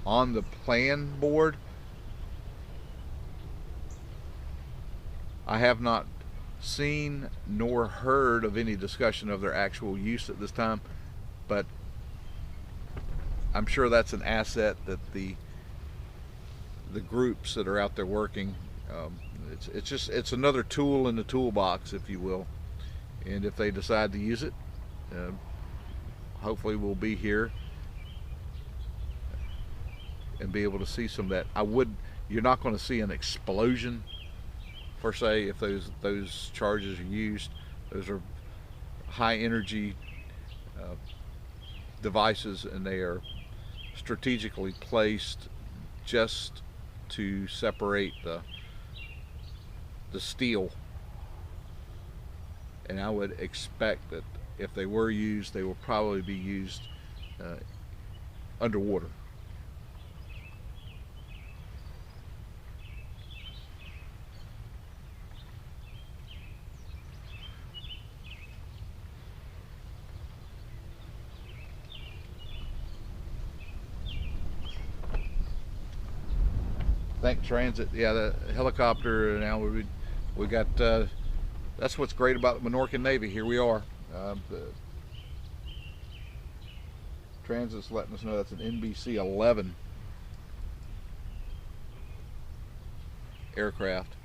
Speaker 1: on the plan board. I have not seen nor heard of any discussion of their actual use at this time, but I'm sure that's an asset that the groups that are out there working, it's another tool in the toolbox, if you will. And if they decide to use it, hopefully we'll be here and be able to see some of that. You're not going to see an explosion per se if those charges are used. Those are high energy devices, and they are strategically placed just to separate the steel. And I would expect that if they were used, they will probably be used underwater. Think transit, yeah, the helicopter. Now we got. That's what's great about the Minorcan Navy. Here we are. The transit's letting us know that's an NBC 11 aircraft.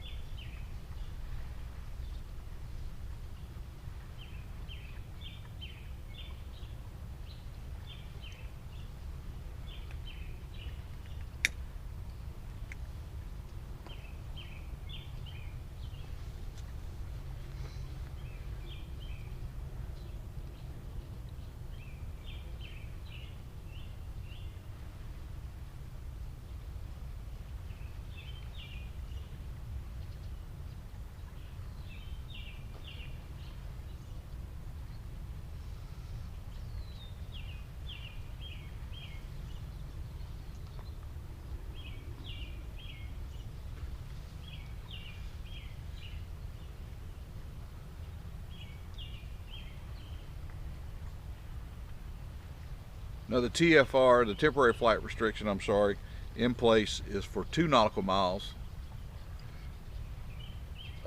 Speaker 1: No, the TFR, the temporary flight restriction, I'm sorry, in place is for 2 nautical miles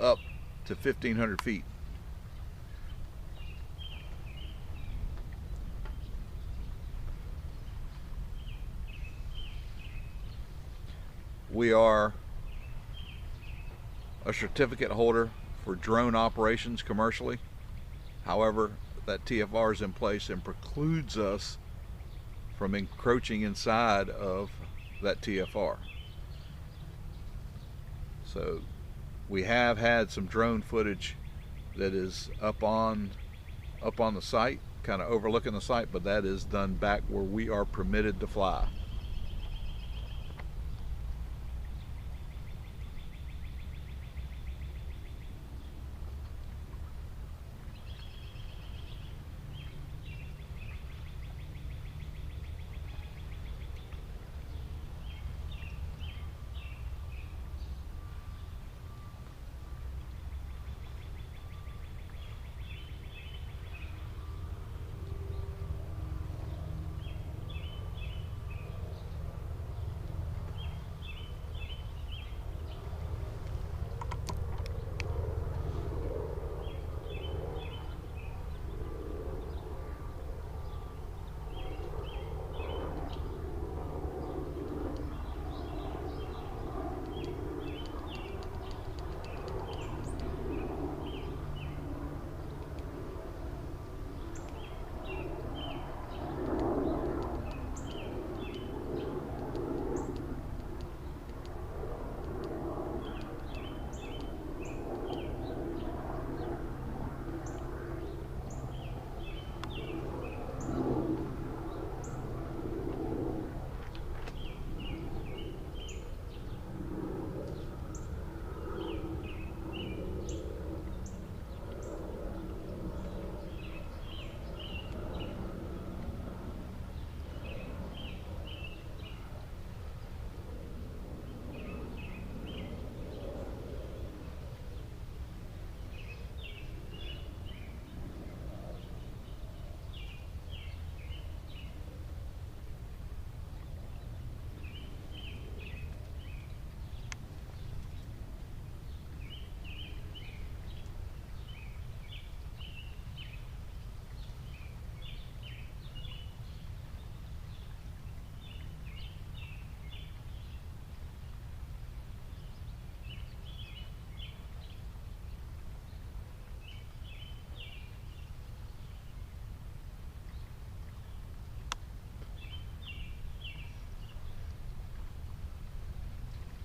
Speaker 1: up to 1,500 feet. We are a certificate holder for drone operations commercially. However, that TFR is in place and precludes us from encroaching inside of that TFR. So we have had some drone footage that is up on the site, kind of overlooking the site, but that is done back where we are permitted to fly.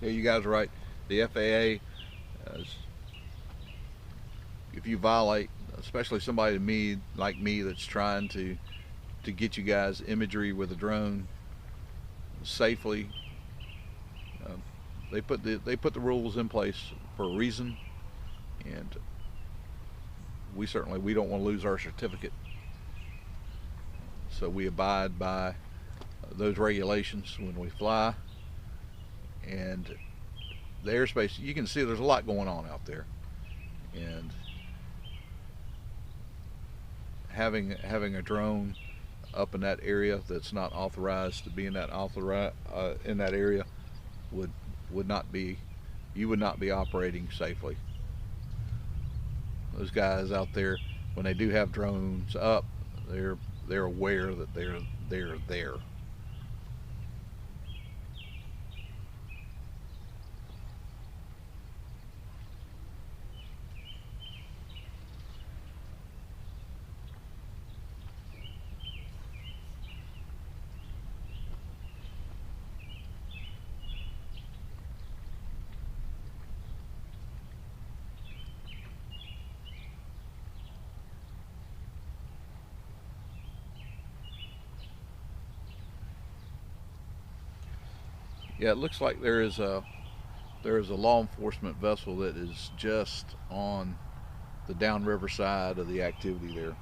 Speaker 1: Yeah, you guys are right. The FAA, if you violate, especially somebody like me that's trying to get you guys imagery with a drone safely, they put the rules in place for a reason, and we don't want to lose our certificate, so we abide by those regulations when we fly. And the airspace, you can see there's a lot going on out there, and having a drone up in that area that's not authorized to be in that area would not be, you would not be operating safely. Those guys out there, when they do have drones up, they're aware that they're there. Yeah, it looks like there is a law enforcement vessel that is just on the downriver side of the activity there.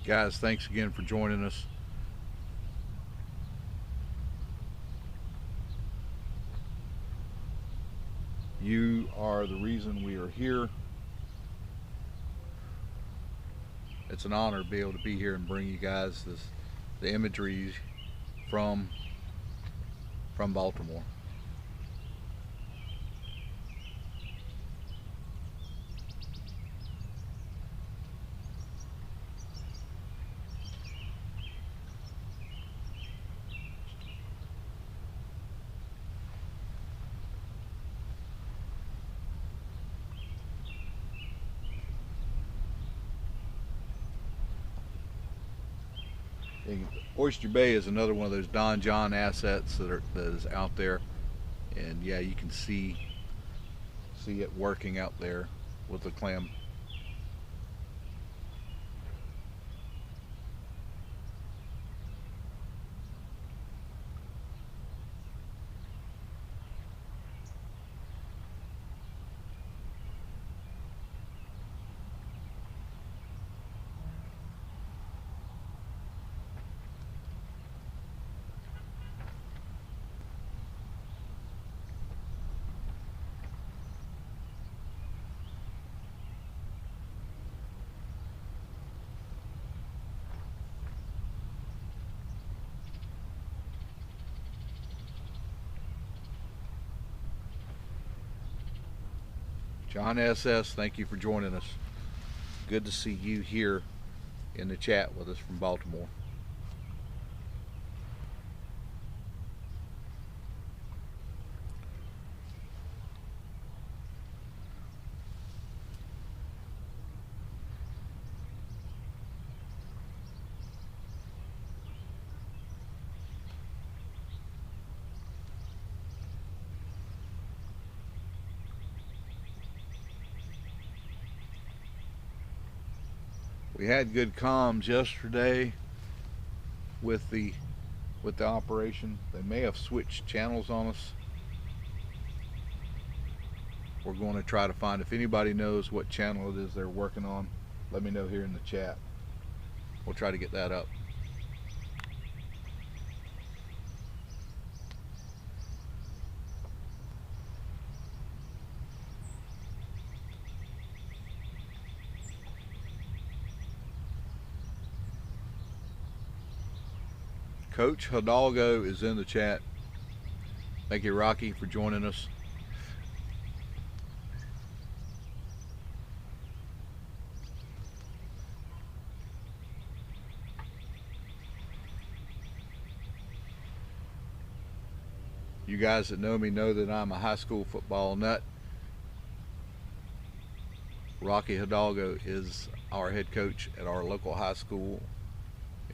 Speaker 1: Guys, thanks again for joining us. You are the reason we are here. It's an honor to be able to be here and bring you guys the imagery from Baltimore. Oyster Bay is another one of those Don John assets that is out there, and yeah, you can see it working out there with the clam. John SS, thank you for joining us. Good to see you here in the chat with us from Baltimore. We had good comms yesterday with the operation. They may have switched channels on us. We're going to try to find, if anybody knows what channel it is they're working on, let me know here in the chat. We'll try to get that up. Coach Hidalgo is in the chat. Thank you, Rocky, for joining us. You guys that know me know that I'm a high school football nut. Rocky Hidalgo is our head coach at our local high school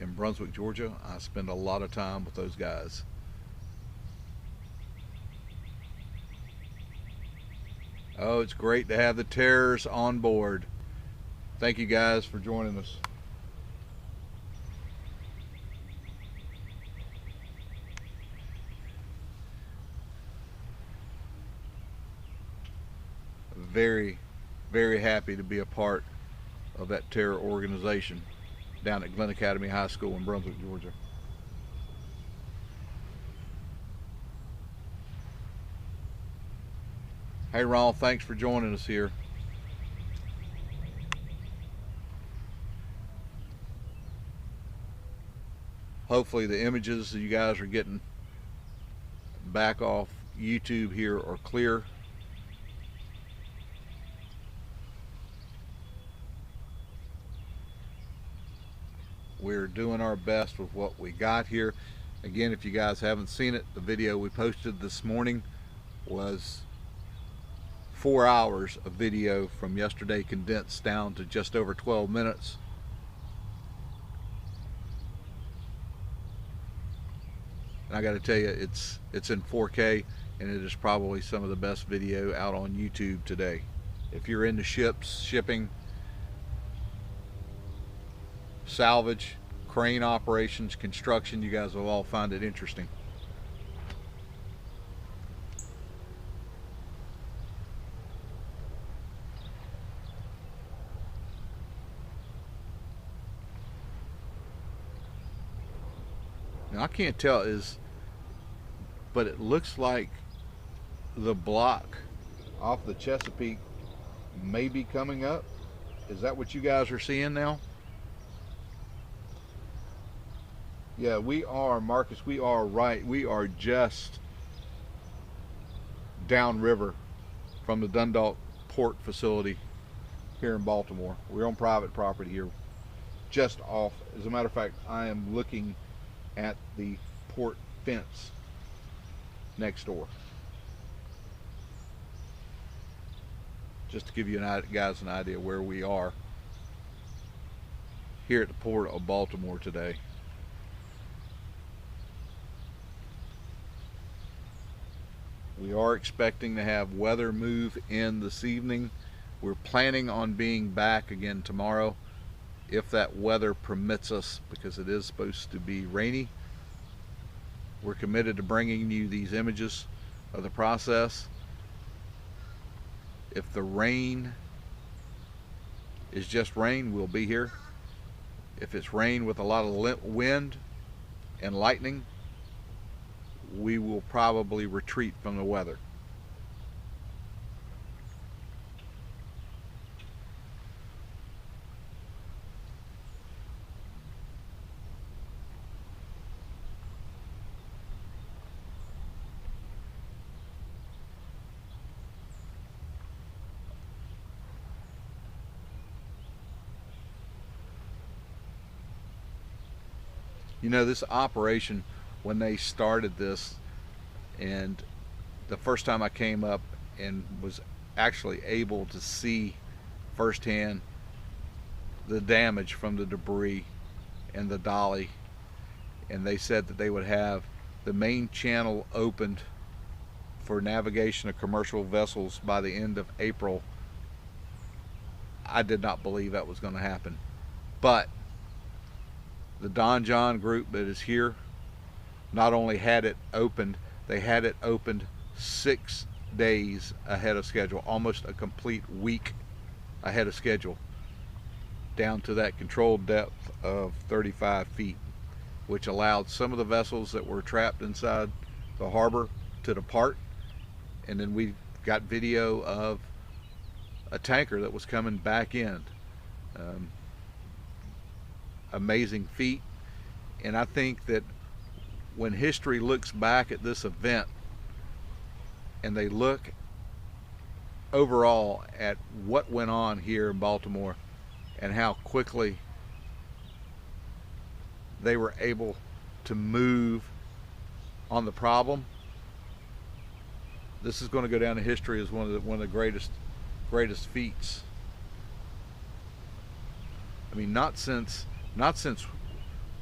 Speaker 1: in Brunswick, Georgia. I spend a lot of time with those guys. Oh, it's great to have the Terrors on board. Thank you guys for joining us. Very, very happy to be a part of that Terror organization down at Glen Academy High School in Brunswick, Georgia. Hey Ron, thanks for joining us here. Hopefully the images that you guys are getting back off YouTube here are clear. We're doing our best with what we got here. Again, if you guys haven't seen it, the video we posted this morning was 4 hours of video from yesterday, condensed down to just over 12 minutes. And I got to tell you, it's in 4K, and it is probably some of the best video out on YouTube today. If you're into shipping, salvage, crane operations, construction, you guys will all find it interesting. Now I can't tell but it looks like the block off the Chesapeake may be coming up. Is that what you guys are seeing now? Yeah, we are, Marcus, we are right. We are just downriver from the Dundalk Port facility here in Baltimore. We're on private property here, just off. As a matter of fact, I am looking at the port fence next door. Just to give you guys an idea where we are here at the port of Baltimore today. We are expecting to have weather move in this evening. We're planning on being back again tomorrow if that weather permits us, because it is supposed to be rainy. We're committed to bringing you these images of the process. If the rain is just rain, we'll be here. If it's rain with a lot of wind and lightning, we will probably retreat from the weather. You know, this operation, when they started this, and the first time I came up and was actually able to see firsthand the damage from the debris and the dolly, and they said that they would have the main channel opened for navigation of commercial vessels by the end of April, I did not believe that was going to happen. But the Don John group that is here not only had it opened, they had it opened 6 days ahead of schedule, almost a complete week ahead of schedule, down to that controlled depth of 35 feet, which allowed some of the vessels that were trapped inside the harbor to depart. And then we got video of a tanker that was coming back in. Amazing feat. And I think that when history looks back at this event and they look overall at what went on here in Baltimore and how quickly they were able to move on the problem, this is going to go down in history as one of the greatest feats. I mean, not since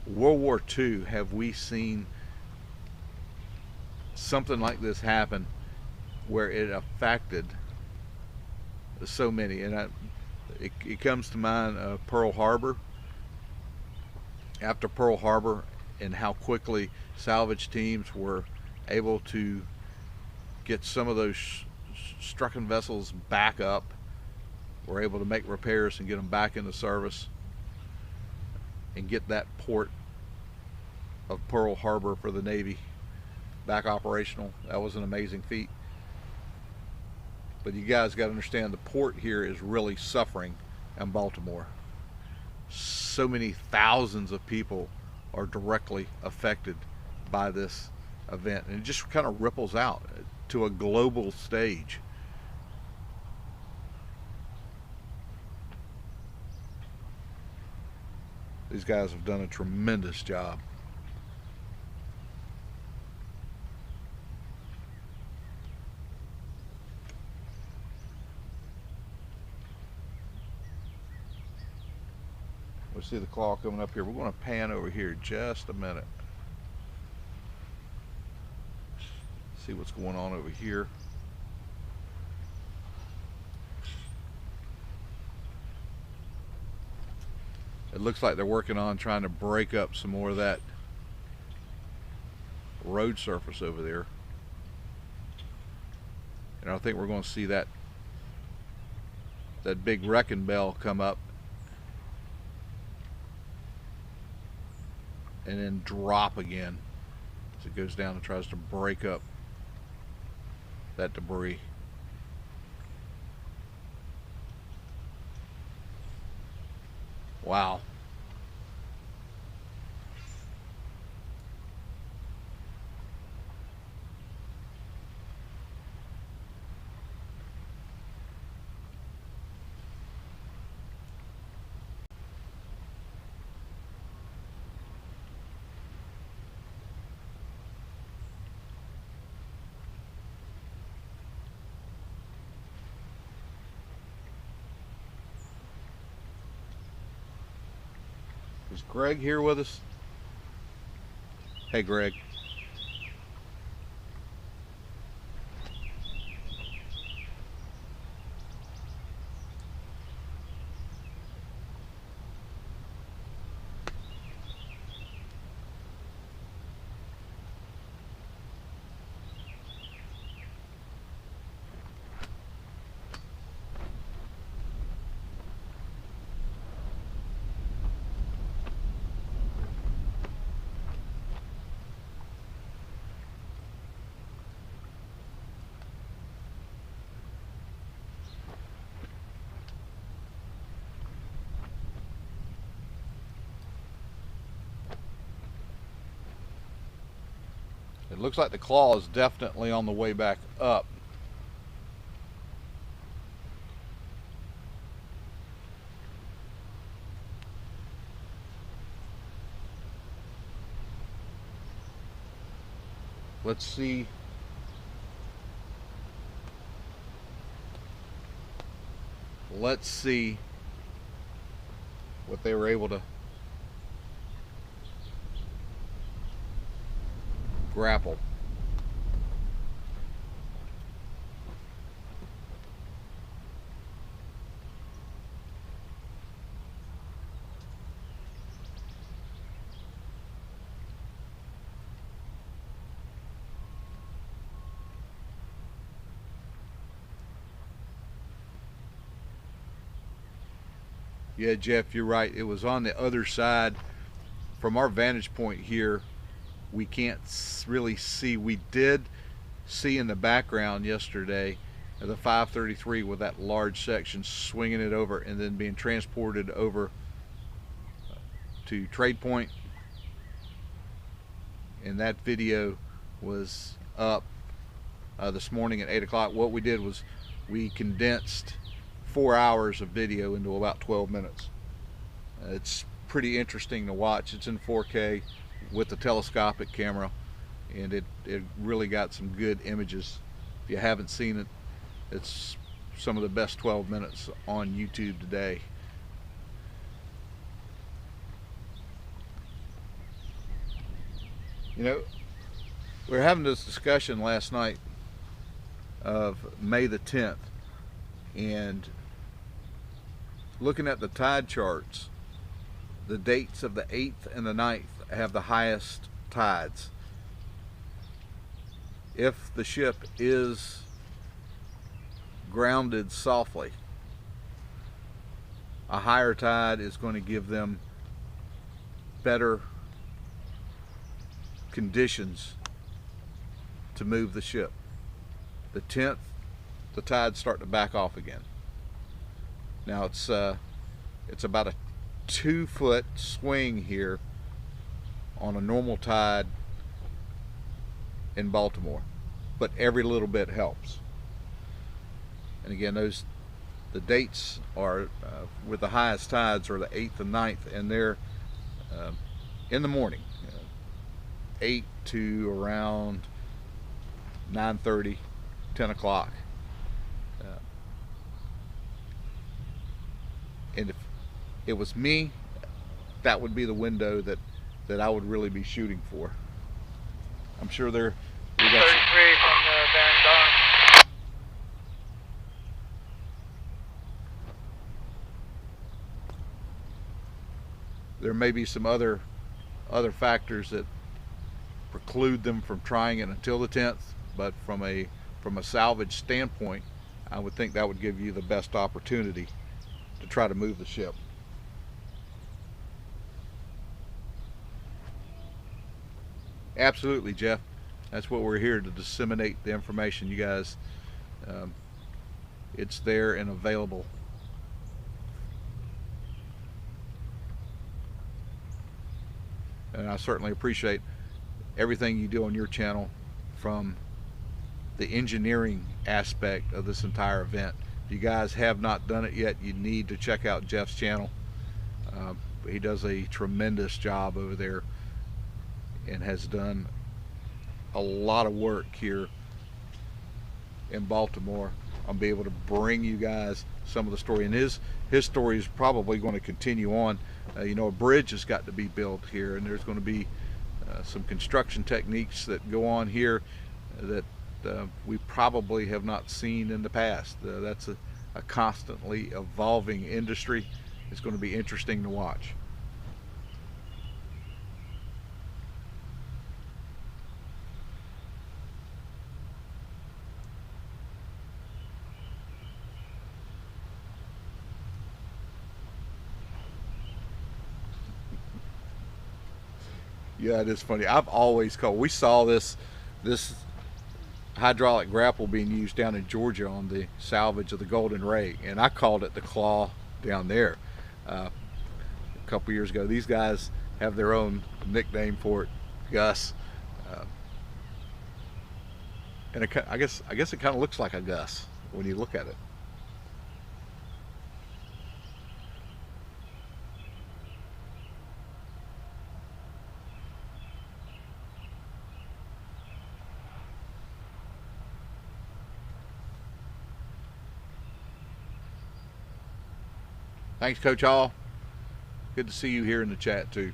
Speaker 1: World War II have we seen something like this happen where it affected so many. And it comes to mind Pearl Harbor. After Pearl Harbor, and how quickly salvage teams were able to get some of those stricken vessels back up, were able to make repairs and get them back into service, and get that port of Pearl Harbor for the Navy back operational. That was an amazing feat. But you guys got to understand, the port here is really suffering in Baltimore. So many thousands of people are directly affected by this event, and it just kind of ripples out to a global stage. These guys have done a tremendous job. We'll see the claw coming up here. We're going to pan over here just a minute. See what's going on over here. It looks like they're working on trying to break up some more of that road surface over there. And I think we're going to see that big wrecking bell come up and then drop again as it goes down and tries to break up that debris. Wow. Is Greg here with us? Hey, Greg. It looks like the claw is definitely on the way back up. Let's see. Let's see what they were able to grapple. Yeah, Jeff, you're right. It was on the other side. From our vantage point here, we can't really see. We did see in the background yesterday the 533 with that large section swinging it over and then being transported over to Trade Point. And that video was up this morning at 8 o'clock. What we did was we condensed 4 hours of video into about 12 minutes. It's pretty interesting to watch. It's in 4K with the telescopic camera, and it really got some good images. If you haven't seen it, it's some of the best 12 minutes on YouTube today. You know, we were having this discussion last night of May the 10th, and looking at the tide charts, the dates of the 8th and the 9th have the highest tides. If the ship is grounded softly, a higher tide is going to give them better conditions to move the ship. The 10th, the tides start to back off again. Now it's about a 2-foot swing here on a normal tide in Baltimore, but every little bit helps. And again, the dates are with the highest tides are the 8th and 9th, and they're in the morning, 8 to around 9:30, 10 o'clock. And if it was me, that would be the window that I would really be shooting for. I'm sure we got
Speaker 2: 33 from the Baron Dawn.
Speaker 1: there may be some other factors that preclude them from trying it until the 10th, but from a salvage standpoint, I would think that would give you the best opportunity to try to move the ship. Absolutely, Jeff. That's what we're here to disseminate the information, you guys. Um, it's there and available. And I certainly appreciate everything you do on your channel, from the engineering aspect of this entire event. If you guys have not done it yet, you need to check out Jeff's channel. He does a tremendous job over there and has done a lot of work here in Baltimore on being able to bring you guys some of the story. And his story is probably going to continue on. You know, a bridge has got to be built here, and there's going to be some construction techniques that go on here that we probably have not seen in the past. That's a constantly evolving industry. It's going to be interesting to watch. Yeah, it is funny. I've always called. We saw this hydraulic grapple being used down in Georgia on the Salvage of the Golden Ray, and I called it the claw down there a couple years ago. These guys have their own nickname for it, Gus, and I guess it kind of looks like a Gus when you look at it. Thanks, Coach Hall. Good to see you here in the chat too.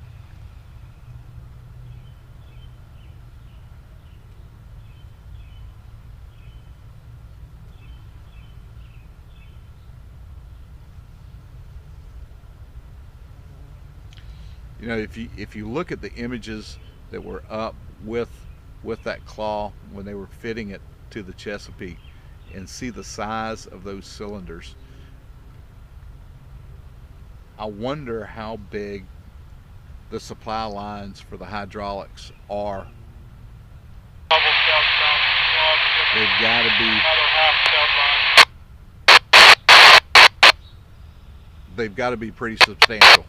Speaker 1: You know, if you look at the images that were up with that claw when they were fitting it to the Chesapeake, and see the size of those cylinders, I wonder how big the supply lines for the hydraulics are. They've got to be pretty substantial.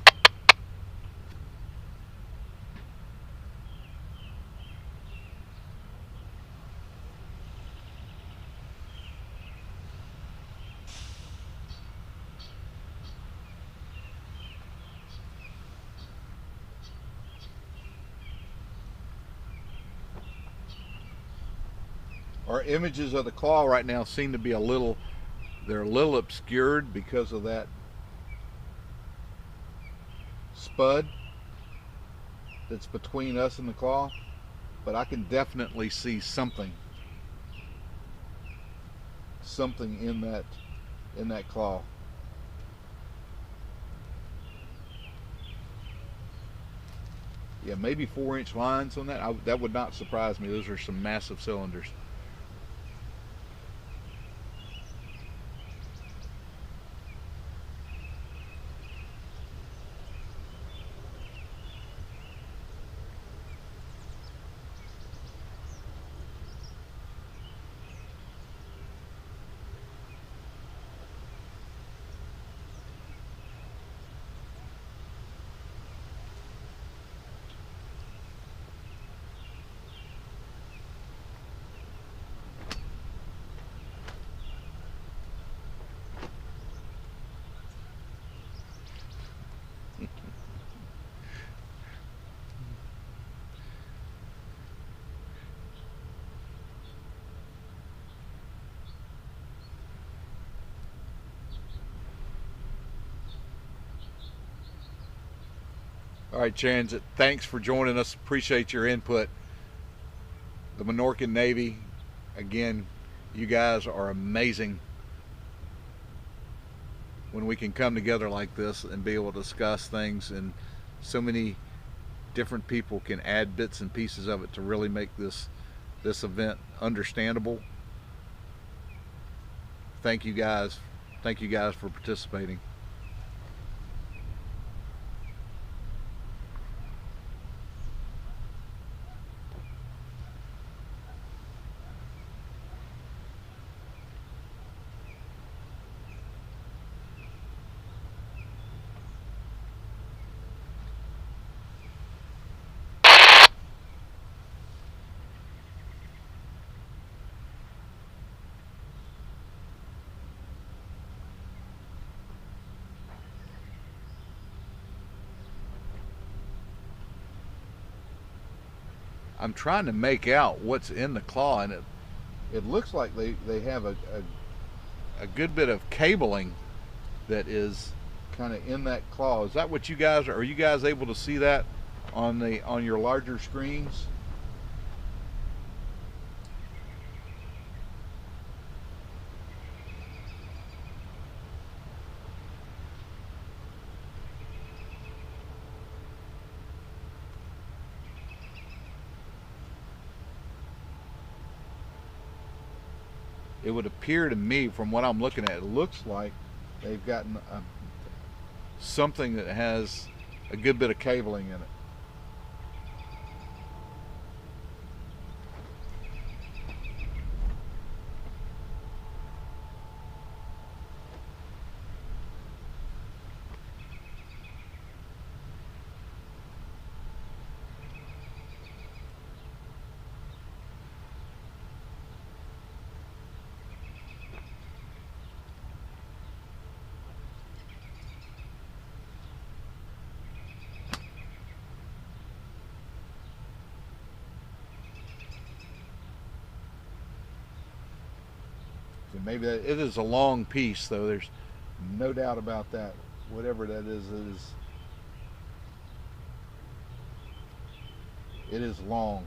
Speaker 1: Our images of the claw right now seem to be they're a little obscured because of that spud that's between us and the claw, but I can definitely see something in that claw. Yeah, maybe 4-inch lines on that. That would not surprise me. Those are some massive cylinders. All right, Transit, thanks for joining us. Appreciate your input. The Minorcan Navy, again, you guys are amazing when we can come together like this and be able to discuss things, and so many different people can add bits and pieces of it to really make this event understandable. Thank you guys. Thank you guys for participating. I'm trying to make out what's in the claw, and it looks like they have a good bit of cabling that is kind of in that claw. Is that what you guys are you guys able to see that on your larger screens? It would appear to me, from what I'm looking at, it looks like they've gotten something that has a good bit of cabling in it. Maybe it is a long piece, though. There's no doubt about that. Whatever that is, it is long.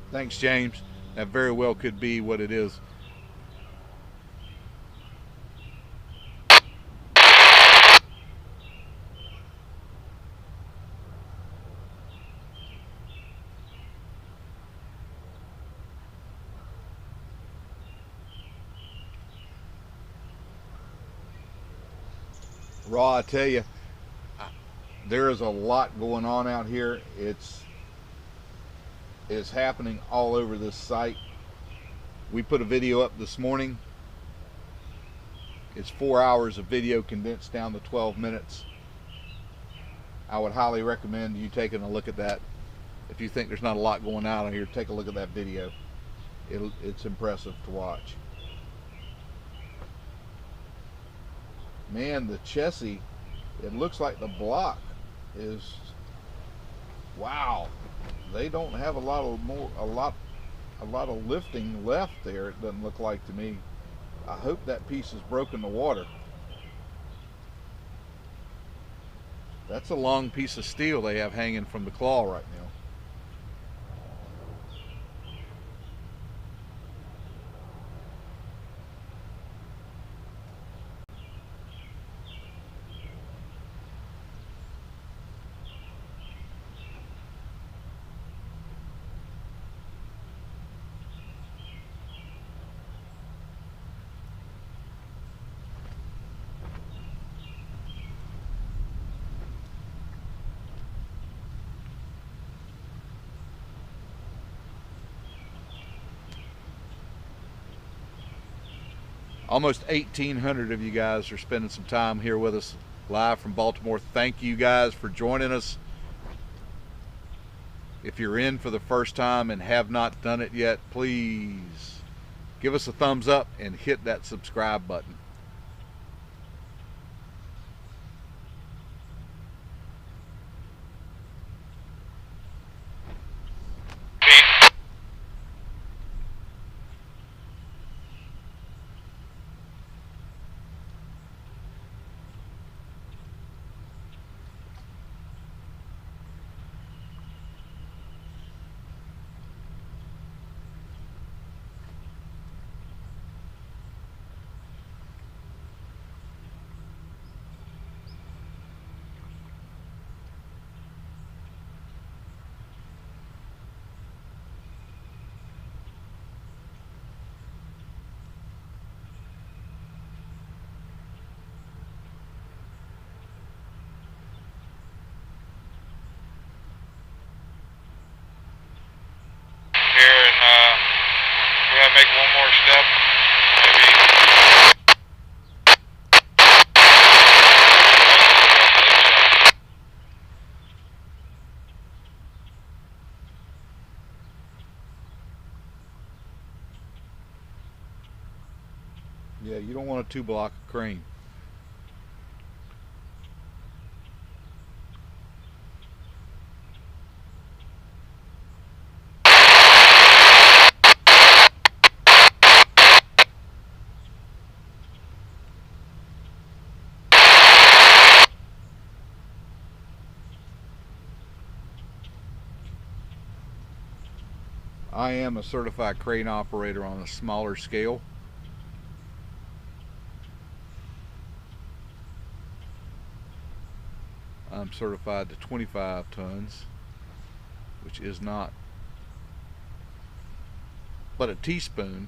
Speaker 1: Thanks, James. That very well could be what it is. Raw, I tell you, there is a lot going on out here. It's happening all over this site. We put a video up this morning. It's 4 hours of video condensed down to 12 minutes. I would highly recommend you taking a look at that. If you think there's not a lot going on out here, take a look at that video. It's impressive to watch. Man, the chassis, it looks like the block is, wow. They don't have a lot of lifting left there, it doesn't look like to me. I hope that piece is broken the water. That's a long piece of steel they have hanging from the claw right now. Almost 1,800 of you guys are spending some time here with us live from Baltimore. Thank you guys for joining us. If you're in for the first time and have not done it yet, please give us a thumbs up and hit that subscribe button. Yeah, you don't want a 2-block crane. I am a certified crane operator on a smaller scale. I'm certified to 25 tons, which is not but a teaspoon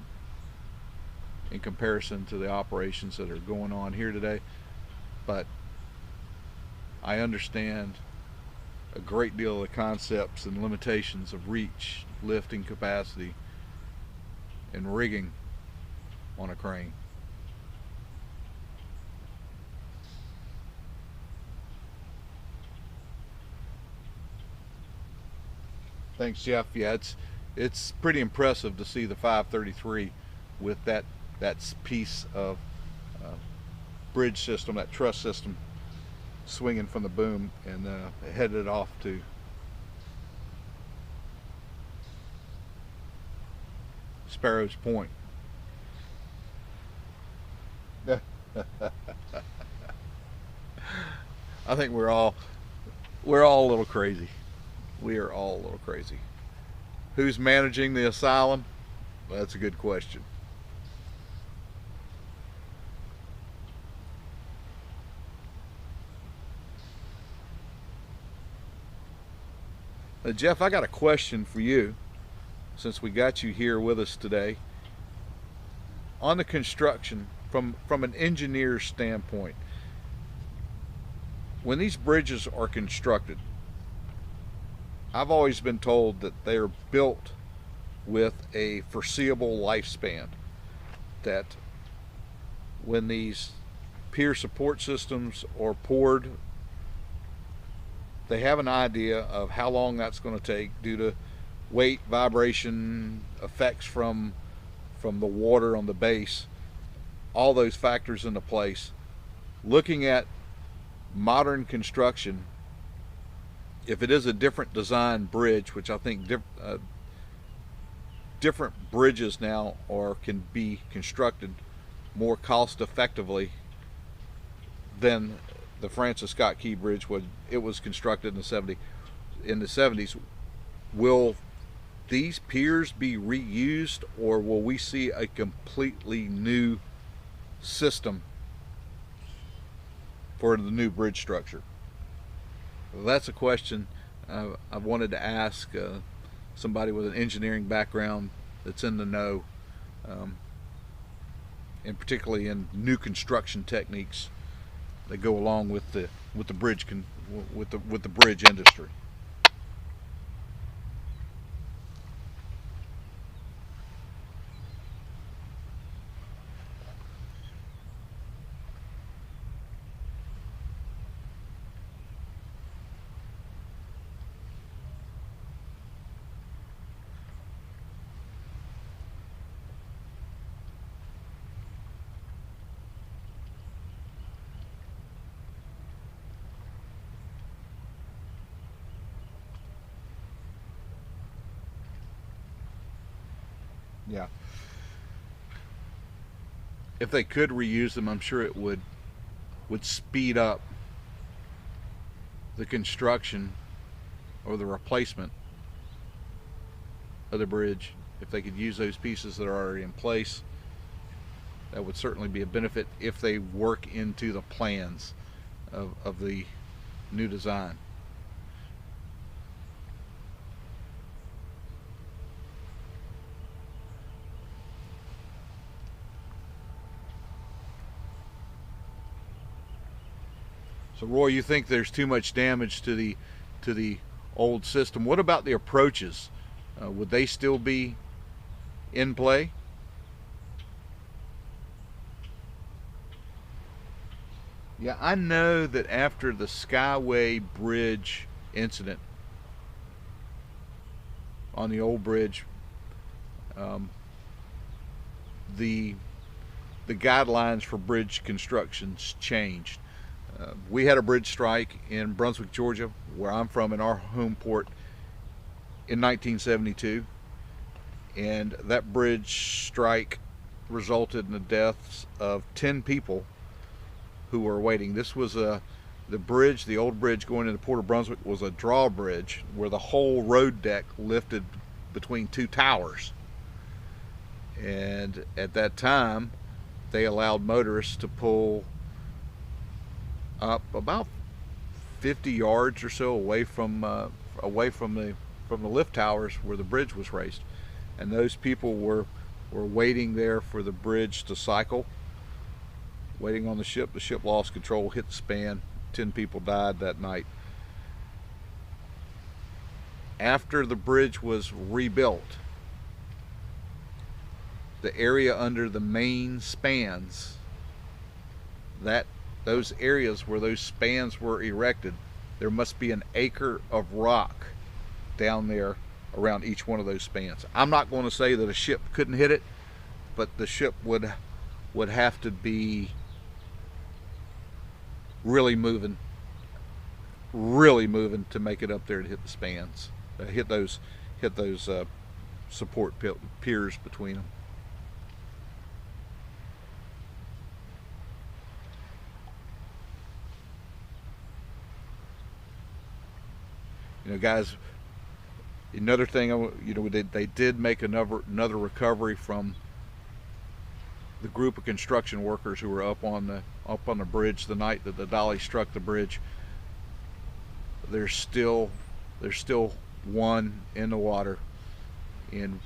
Speaker 1: in comparison to the operations that are going on here today. But I understand a great deal of the concepts and limitations of reach, lifting capacity, and rigging on a crane. Thanks, Jeff. Yeah, it's pretty impressive to see the 533 with that piece of uh, bridge system, that truss system, swinging from the boom and headed off to Sparrow's Point. I think we're all a little crazy. We are all a little crazy. Who's managing the asylum? Well, that's a good question. Jeff, I got a question for you since we got you here with us today. On the construction, from an engineer's standpoint, when these bridges are constructed, I've always been told that they are built with a foreseeable lifespan. That when these pier support systems are poured, they have an idea of how long that's going to take due to weight, vibration, effects from the water on the base, all those factors into place. Looking at modern construction, if it is a different design bridge, which I think different bridges now can be constructed more cost effectively than the Francis Scott Key Bridge when it was constructed in the 70s. Will these piers be reused, or will we see a completely new system for the new bridge structure? Well, that's a question I've wanted to ask somebody with an engineering background that's in the know, and particularly in new construction techniques that go along with the bridge with the bridge industry. Yeah. If they could reuse them, I'm sure it would speed up the construction or the replacement of the bridge. If they could use those pieces that are already in place, that would certainly be a benefit if they work into the plans of the new design. So Roy, you think there's too much damage to the old system? What about the approaches? Would they still be in play? Yeah, I know that after the Skyway Bridge incident on the old bridge, um, the the guidelines for bridge constructions changed. We had a bridge strike in Brunswick, Georgia, where I'm from, in our home port, in 1972, and that bridge strike resulted in the deaths of 10 people who were waiting. This was the bridge, the old bridge going into Port of Brunswick, was a drawbridge where the whole road deck lifted between two towers. And at that time, they allowed motorists to pull up about 50 yards or so away from the lift towers where the bridge was raised. And those people were waiting there for the bridge to cycle, waiting on the ship. The ship lost control, hit the span. 10 people died that night. After the bridge was rebuilt, the area under the main spans, those areas where those spans were erected, there must be an acre of rock down there around each one of those spans. I'm not going to say that a ship couldn't hit it, but the ship would have to be really moving to make it up there to hit the spans, hit those support piers between them. You know, guys, another thing, you know, they did make another recovery from the group of construction workers who were up on the bridge the night that the dolly struck the bridge. There's still one in the water, and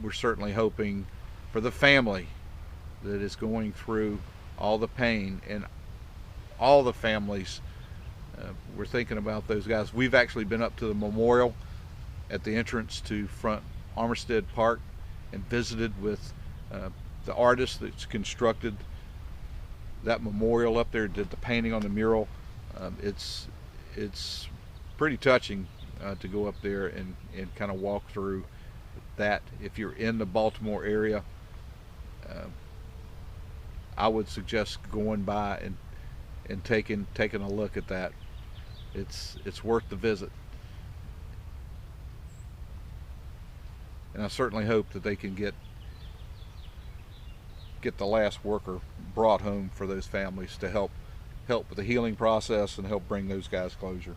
Speaker 1: we're certainly hoping for the family that is going through all the pain, and all the families. We're thinking about those guys. We've actually been up to the memorial at the entrance to Front Armistead Park and visited with the artist that's constructed that memorial up there, did the painting on the mural. It's pretty touching to go up there and kind of walk through that. If you're in the Baltimore area, I would suggest going by and taking a look at that. It's worth the visit, and I certainly hope that they can get the last worker brought home for those families to help with the healing process and help bring those guys closure.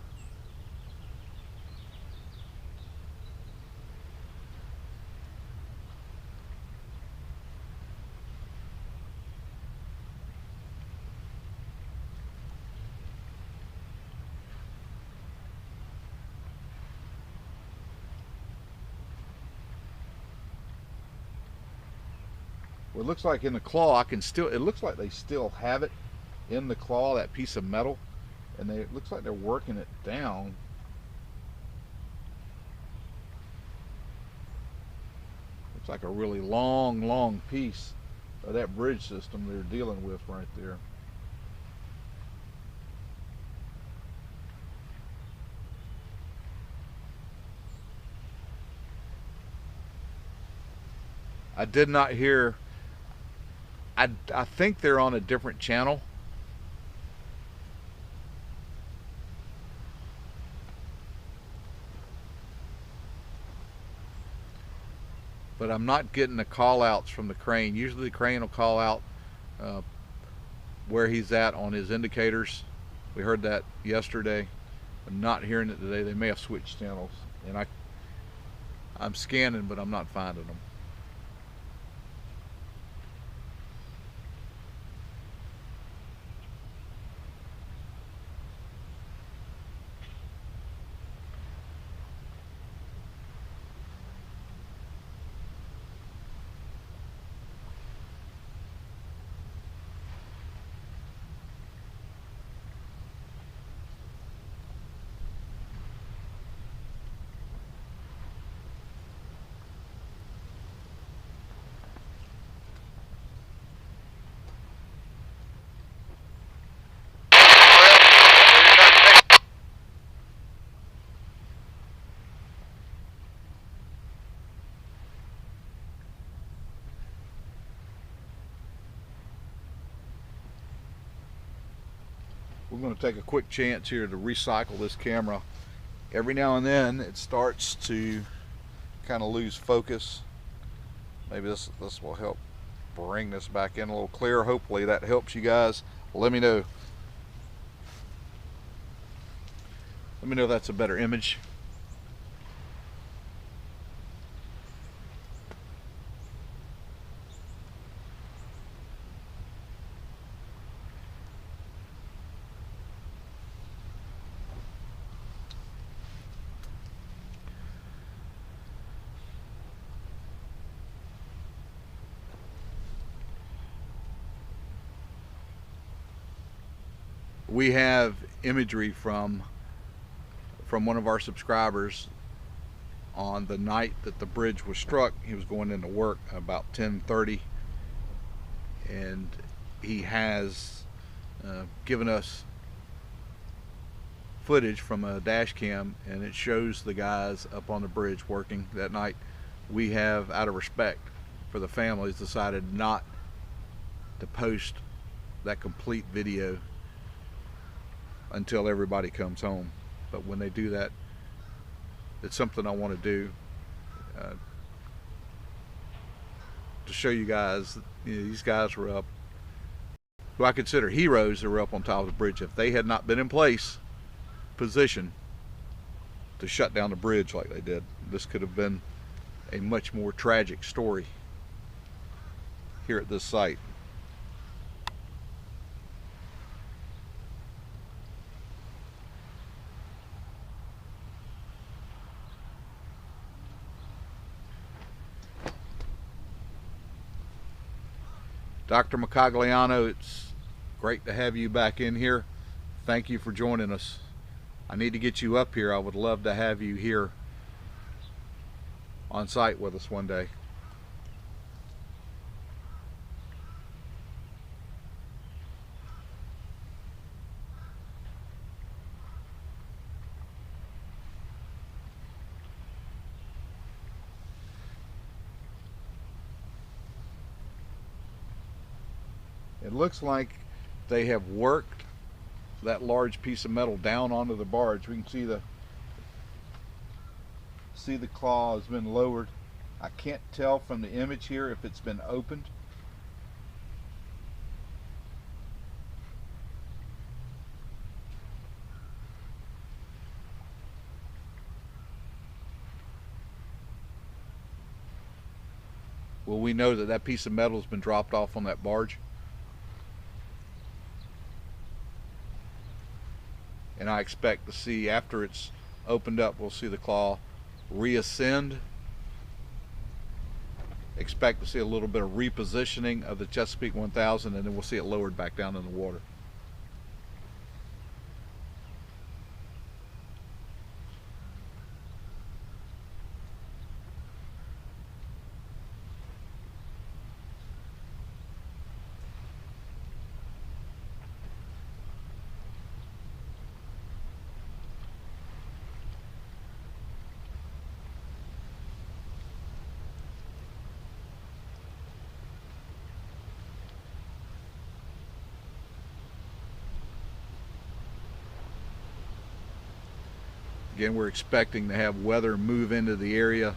Speaker 1: Well, it looks like in the claw, it looks like they still have it in the claw, that piece of metal, and it looks like they're working it down. Looks like a really long piece of that bridge system they're dealing with right there. I did not hear. I think they're on a different channel. But I'm not getting the call outs from the crane. Usually the crane will call out where he's at on his indicators. We heard that yesterday. I'm not hearing it today. They may have switched channels, and I'm scanning, but I'm not finding them. We're going to take a quick chance here to recycle this camera. Every now and then it starts to kind of lose focus. Maybe this will help bring this back in a little clearer. Hopefully that helps you guys. Let me know. Let me know if that's a better image. We have imagery from one of our subscribers on the night that the bridge was struck. He was going into work about 10:30, and he has given us footage from a dash cam, and it shows the guys up on the bridge working that night. We have, out of respect for the families, decided not to post that complete video until everybody comes home. But when they do that, it's something I want to do to show you guys. These guys were up, who I consider heroes, that were up on top of the bridge. If they had not been in place, position to shut down the bridge like they did, this could have been a much more tragic story here at this site. Dr. Macagliano, it's great to have you back in here. Thank you for joining us. I need to get you up here. I would love to have you here on site with us one day. It looks like they have worked that large piece of metal down onto the barge. We can see the claw has been lowered. I can't tell from the image here if it's been opened. Well, we know that that piece of metal has been dropped off on that barge. And I expect to see, after it's opened up, we'll see the claw reascend. Expect to see a little bit of repositioning of the Chesapeake 1000, and then we'll see it lowered back down in the water. Again, we're expecting to have weather move into the area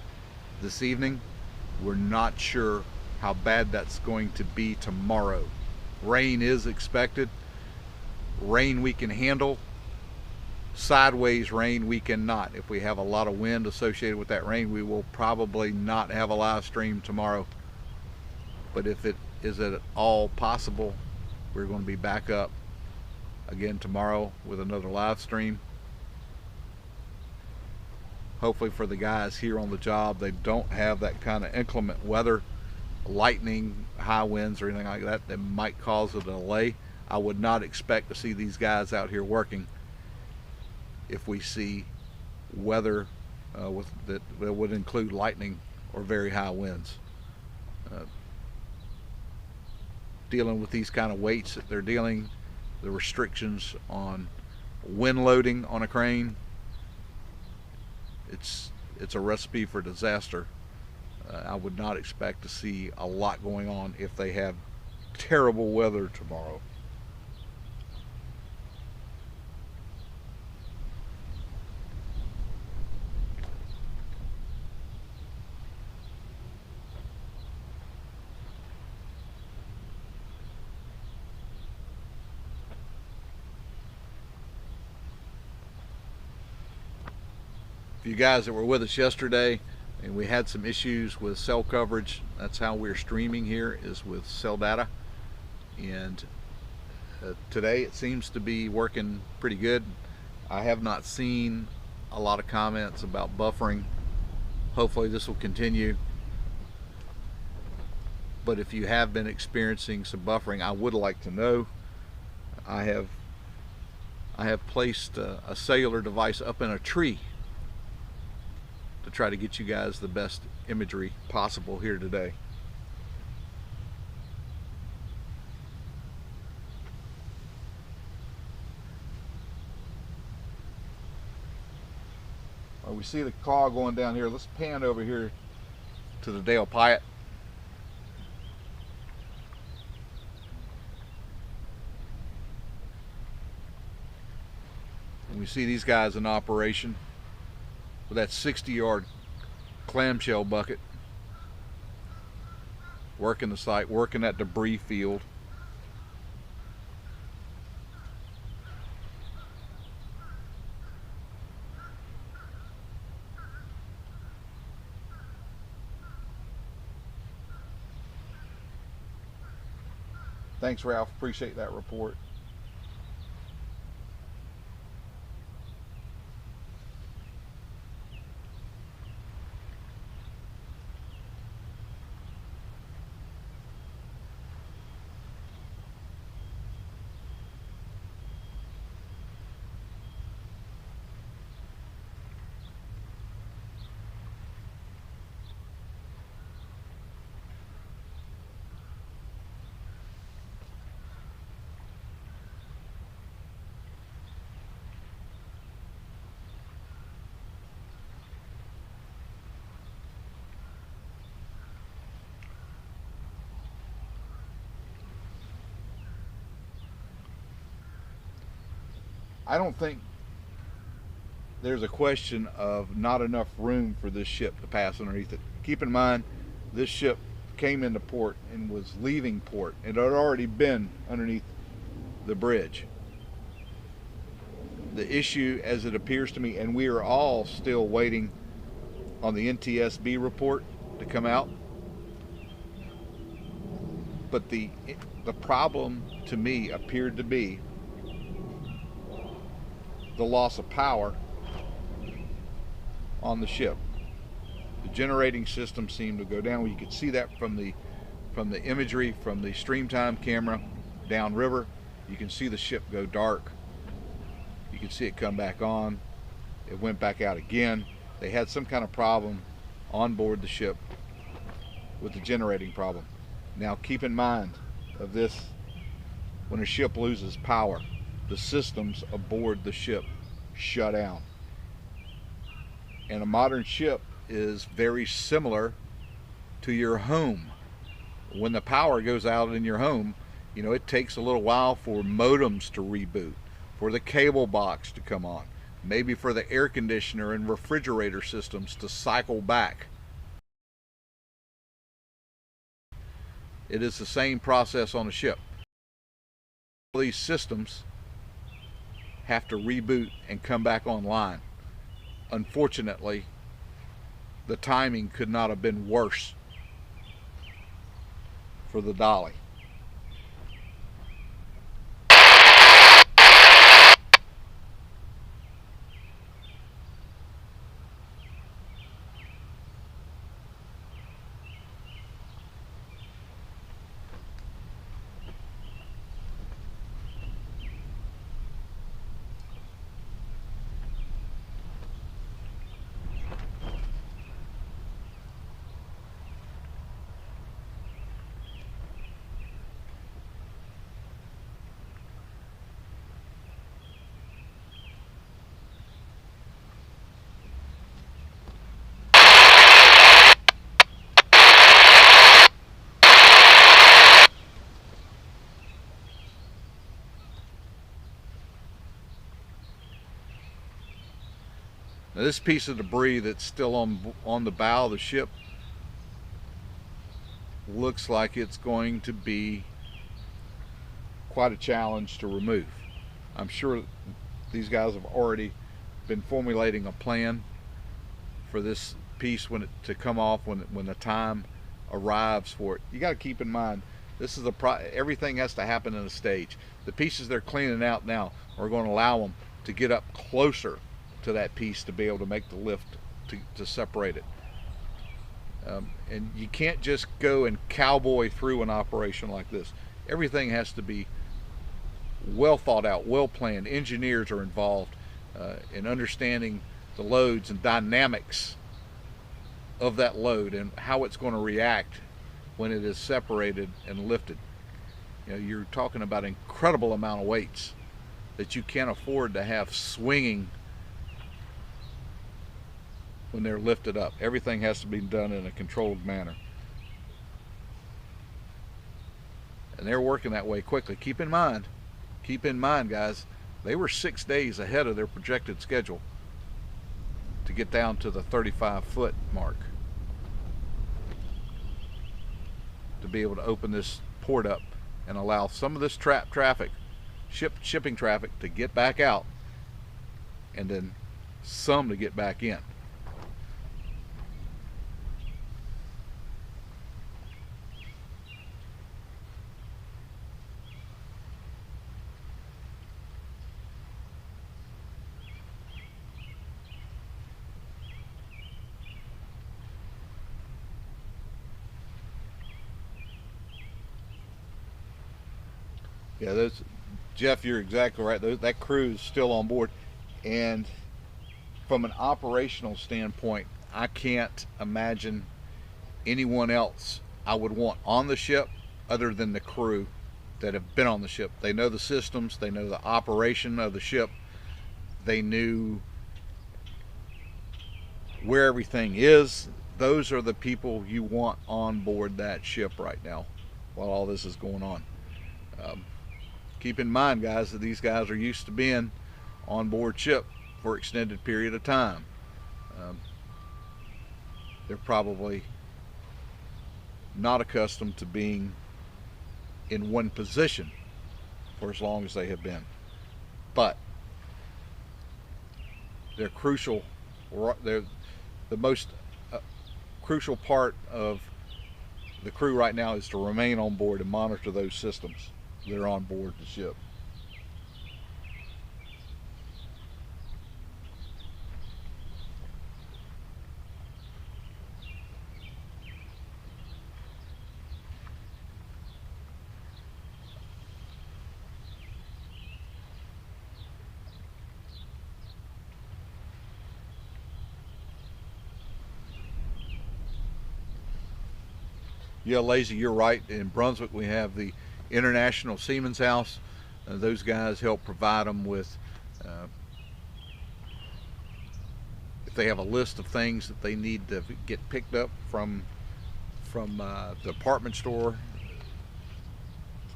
Speaker 1: this evening. We're not sure how bad that's going to be tomorrow. Rain is expected. Rain we can handle. Sideways rain we cannot. If we have a lot of wind associated with that rain, we will probably not have a live stream tomorrow. But if it is at all possible, we're going to be back up again tomorrow with another live stream. Hopefully for the guys here on the job, they don't have that kind of inclement weather, lightning, high winds, or anything like that that might cause a delay. I would not expect to see these guys out here working if we see weather that would include lightning or very high winds. Dealing with these kind of weights that they're dealing, the restrictions on wind loading on a crane, it's a recipe for disaster. I would not expect to see a lot going on if they have terrible weather tomorrow. For you guys that were with us yesterday, and we had some issues with cell coverage, that's how we're streaming here, is with cell data. And today it seems to be working pretty good. I have not seen a lot of comments about buffering. Hopefully this will continue. But if you have been experiencing some buffering, I would like to know. I have placed a cellular device up in a tree to try to get you guys the best imagery possible here today. Well, we see the call going down here. Let's pan over here to the Dale Piat. And we see these guys in operation with that 60-yard clamshell bucket, working the site, working that debris field. Thanks, Ralph. Appreciate that report. I don't think there's a question of not enough room for this ship to pass underneath it. Keep in mind, this ship came into port and was leaving port. It had already been underneath the bridge. The issue, as it appears to me, and we are all still waiting on the NTSB report to come out, but the problem to me appeared to be the loss of power on the ship. The generating system seemed to go down. You could see that from the imagery from the stream time camera downriver. You can see the ship go dark. You can see it come back on. It went back out again. They had some kind of problem on board the ship with the generating problem. Now keep in mind of this, when a ship loses power, the systems aboard the ship shut down. And a modern ship is very similar to your home. When the power goes out in your home, you know, it takes a little while for modems to reboot, for the cable box to come on, maybe for the air conditioner and refrigerator systems to cycle back. It is the same process on a ship. All these systems have to reboot and come back online. Unfortunately, the timing could not have been worse for the Dolly. Now this piece of debris that's still on the bow of the ship looks like it's going to be quite a challenge to remove. I'm sure these guys have already been formulating a plan for this piece to come off when the time arrives for it. You got to keep in mind, this is everything has to happen in a stage. The pieces they're cleaning out now are going to allow them to get up closer to that piece to be able to make the lift to separate it. And you can't just go and cowboy through an operation like this. Everything has to be well thought out, well planned. Engineers are involved in understanding the loads and dynamics of that load and how it's going to react when it is separated and lifted. You know, you're talking about an incredible amount of weights that you can't afford to have swinging when they're lifted up. Everything has to be done in a controlled manner. And they're working that way quickly. Keep in mind guys, they were 6 days ahead of their projected schedule to get down to the 35-foot mark, to be able to open this port up and allow some of this shipping traffic to get back out, and then some to get back in. Yeah, Jeff, you're exactly right. That crew is still on board, and from an operational standpoint, I can't imagine anyone else I would want on the ship other than the crew that have been on the ship. They know the systems, they know the operation of the ship, they knew where everything is. Those are the people you want on board that ship right now while all this is going on. Keep in mind, guys, that these guys are used to being on board ship for an extended period of time. They're probably not accustomed to being in one position for as long as they have been, but they're crucial. They're the most crucial part of the crew right now is to remain on board and monitor those systems that are on board the ship. Yeah, Lazy, you're right. In Brunswick, we have the International Seamen's House. Those guys help provide them with, if they have a list of things that they need to get picked up from the department store,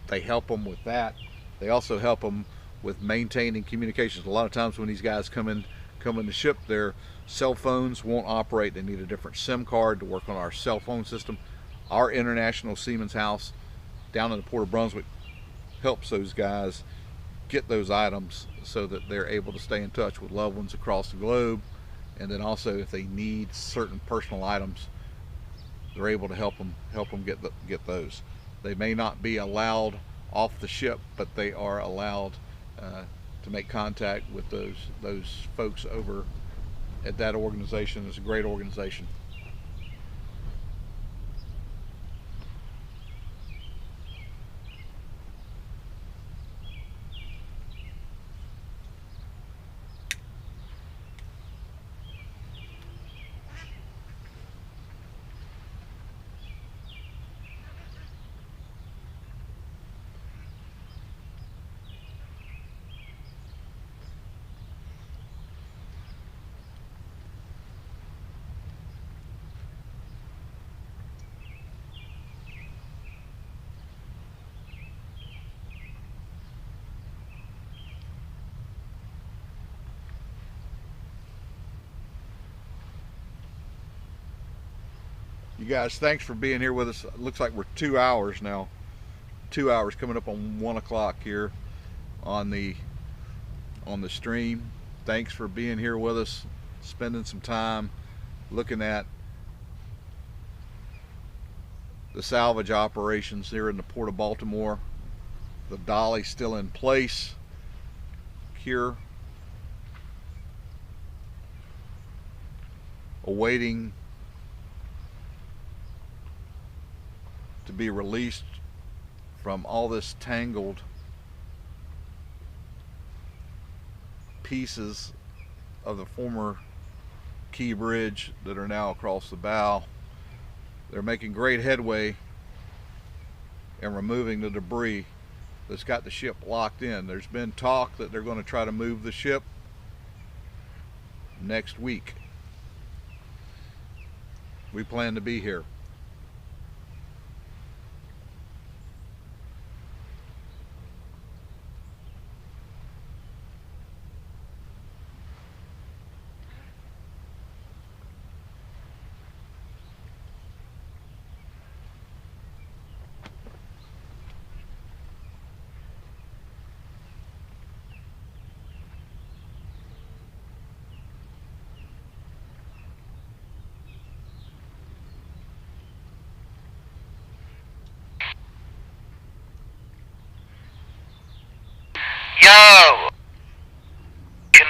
Speaker 1: they help them with that. They also help them with maintaining communications. A lot of times when these guys come in the ship, their cell phones won't operate. They need a different SIM card to work on our cell phone system. Our International Seamen's House down in the Port of Brunswick helps those guys get those items so that they're able to stay in touch with loved ones across the globe. And then also, if they need certain personal items, they're able to help them get those. They may not be allowed off the ship, but they are allowed to make contact with those folks over at that organization. It's a great organization. You guys, thanks for being here with us. It looks like we're 2 hours now. 2 hours, coming up on 1 o'clock here on the stream. Thanks for being here with us, spending some time looking at the salvage operations here in the Port of Baltimore. The dolly still in place, cure, awaiting to be released from all this tangled pieces of the former key bridge that are now across the bow. They're making great headway in removing the debris that's got the ship locked in. There's been talk that they're going to try to move the ship next week. We plan to be here.
Speaker 3: Yeah, if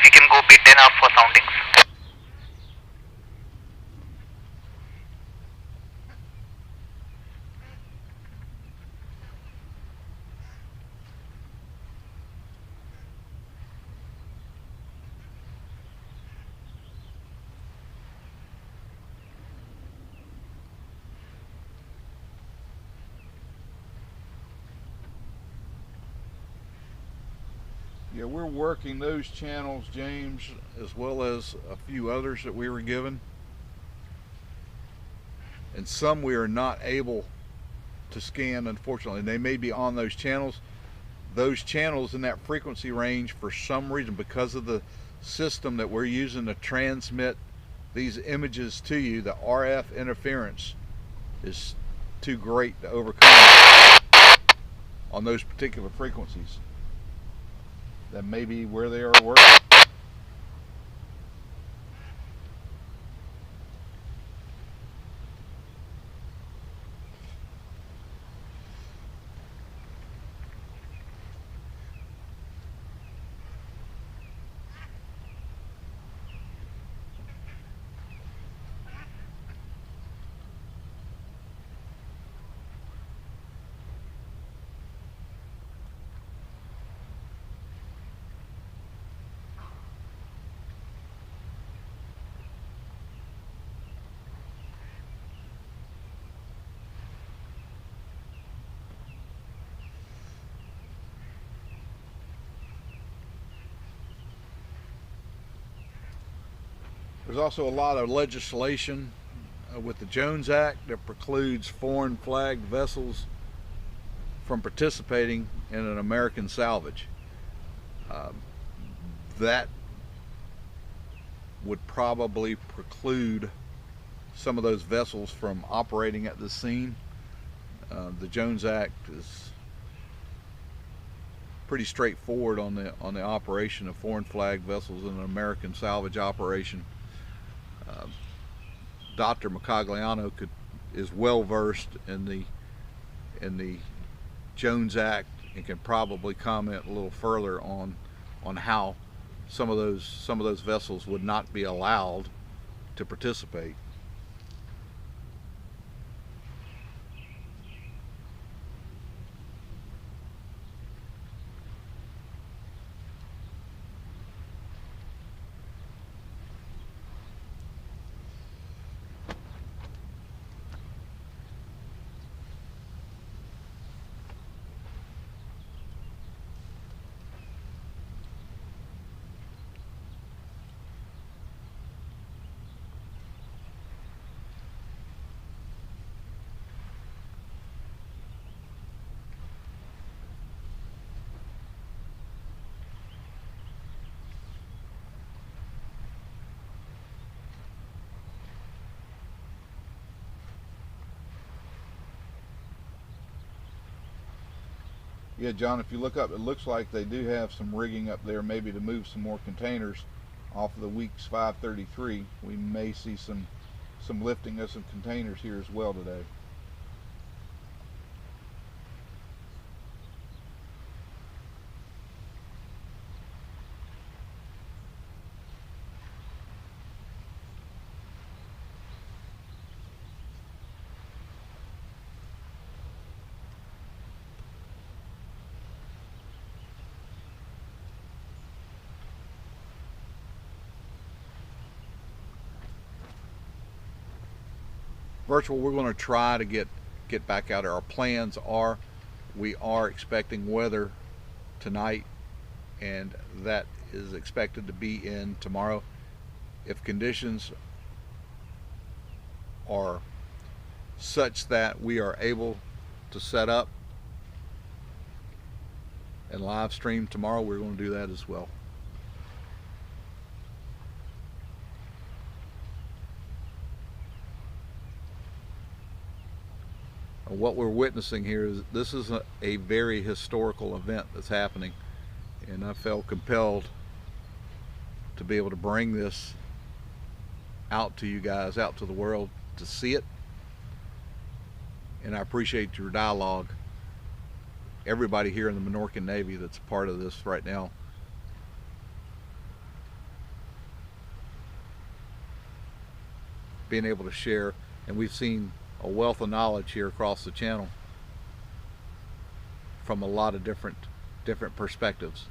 Speaker 3: we can go bit enough for soundings.
Speaker 1: Yeah, we're working those channels, James, as well as a few others that we were given. And some we are not able to scan, unfortunately. They may be on those channels. Those channels in that frequency range, for some reason, because of the system that we're using to transmit these images to you, the RF interference is too great to overcome on those particular frequencies. That may be where they are working. There's also a lot of legislation with the Jones Act that precludes foreign flagged vessels from participating in an American salvage. That would probably preclude some of those vessels from operating at the scene. The Jones Act is pretty straightforward on the operation of foreign flagged vessels in an American salvage operation. Dr. Macagliano is well versed in the Jones Act and can probably comment a little further on how some of those vessels would not be allowed to participate. Yeah, John, if you look up, it looks like they do have some rigging up there, maybe to move some more containers off of the week's 533, we may see some lifting of some containers here as well today. Virtual, we're going to try to get back out there. Our plans are, we are expecting weather tonight, and that is expected to be in tomorrow. If conditions are such that we are able to set up and live stream tomorrow, we're going to do that as well. What we're witnessing here is this is a very historical event that's happening, and I felt compelled to be able to bring this out to you guys, out to the world to see it. And I appreciate your dialogue, everybody here in the Minorcan Navy that's part of this right now. Being able to share, and we've seen a wealth of knowledge here across the channel from a lot of different perspectives,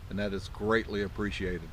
Speaker 1: and that is greatly appreciated.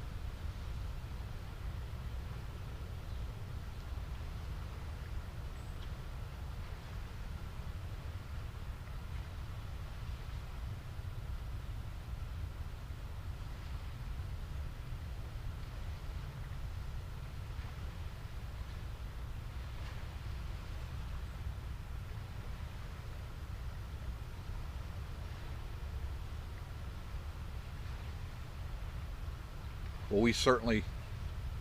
Speaker 1: Well, we certainly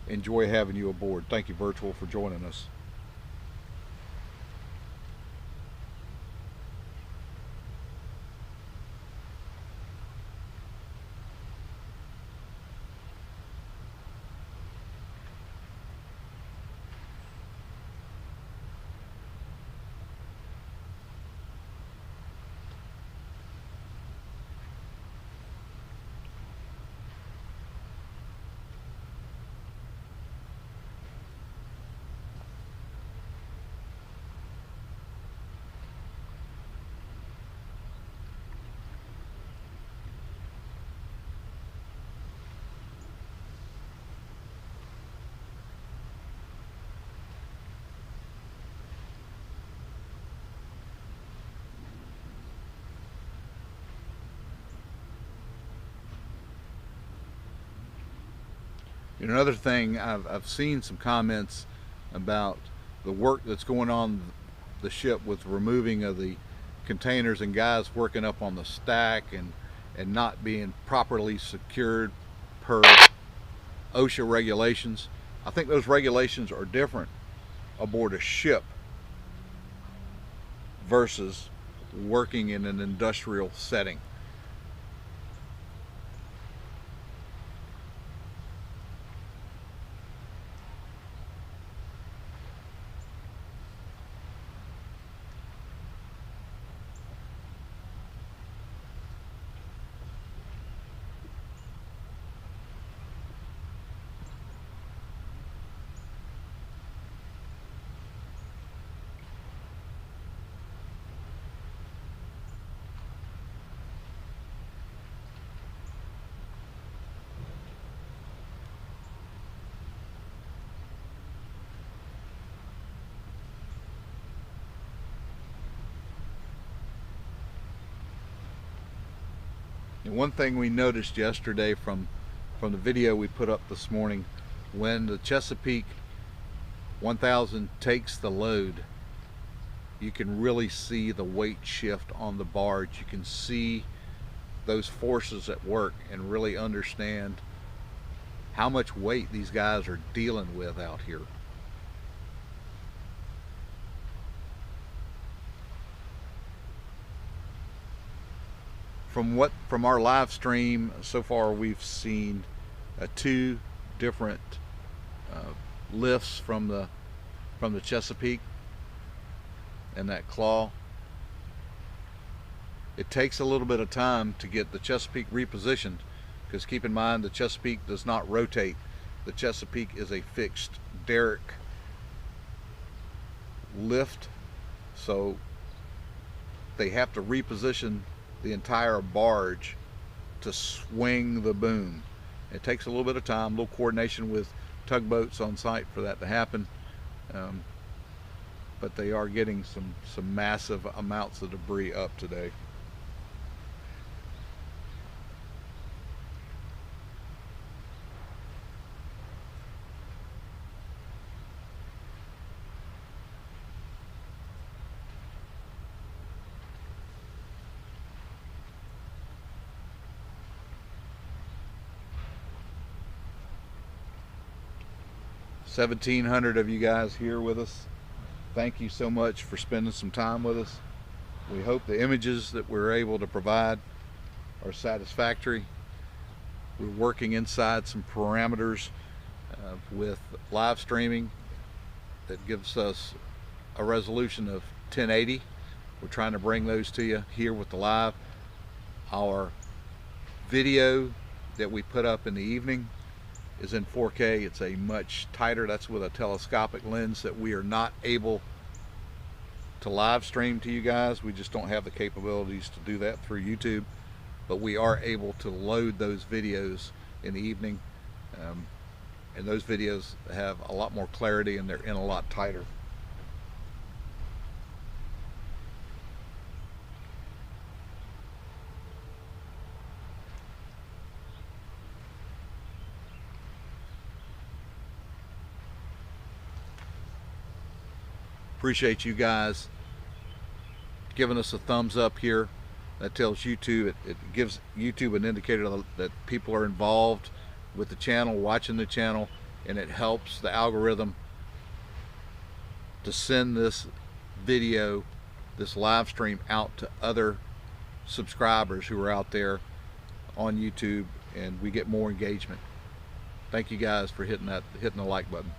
Speaker 1: enjoy having you aboard. Thank you, Virtual, for joining us. And another thing, I've seen some comments about the work that's going on the ship with removing of the containers and guys working up on the stack and not being properly secured per OSHA regulations. I think those regulations are different aboard a ship versus working in an industrial setting. And one thing we noticed yesterday from the video we put up this morning, when the Chesapeake 1000 takes the load, you can really see the weight shift on the barge. You can see those forces at work and really understand how much weight these guys are dealing with out here. From our live stream so far, we've seen 2 different lifts from the Chesapeake and that claw. It takes a little bit of time to get the Chesapeake repositioned, because keep in mind the Chesapeake does not rotate. The Chesapeake is a fixed derrick lift, so they have to reposition the entire barge to swing the boom. It takes a little bit of time, a little coordination with tugboats on site for that to happen, but they are getting some massive amounts of debris up today. $1,700 of you guys here with us. Thank you so much for spending some time with us. We hope the images that we're able to provide are satisfactory. We're working inside some parameters with live streaming that gives us a resolution of 1080. We're trying to bring those to you here with the live. Our video that we put up in the evening is in 4K. It's a much tighter, that's with a telescopic lens that we are not able to live stream to you guys. We just don't have the capabilities to do that through YouTube, but we are able to load those videos in the evening, and those videos have a lot more clarity and they're in a lot tighter. Appreciate you guys giving us a thumbs up here. That tells YouTube, it gives YouTube an indicator that people are involved with the channel, watching the channel, and it helps the algorithm to send this video, this live stream, out to other subscribers who are out there on YouTube, and we get more engagement. Thank you guys for hitting the like button.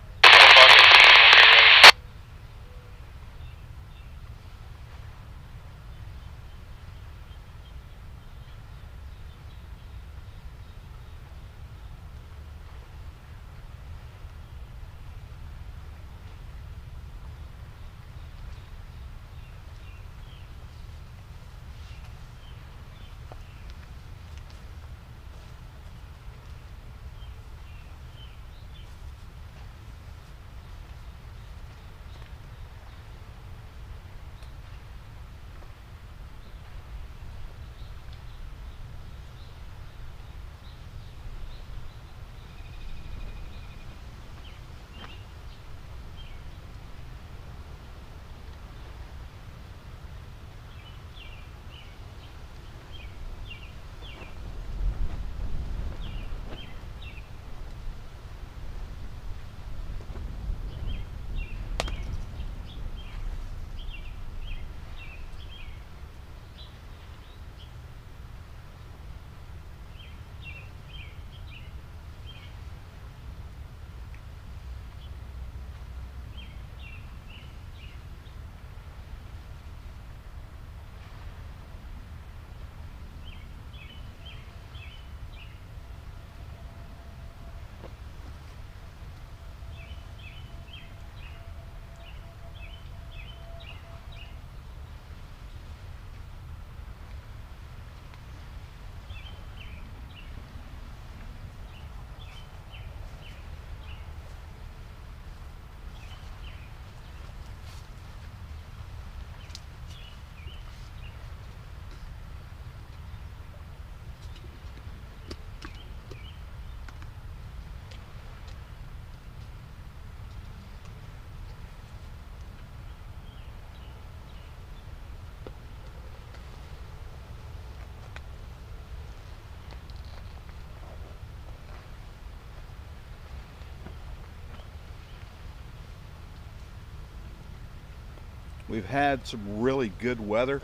Speaker 1: We've had some really good weather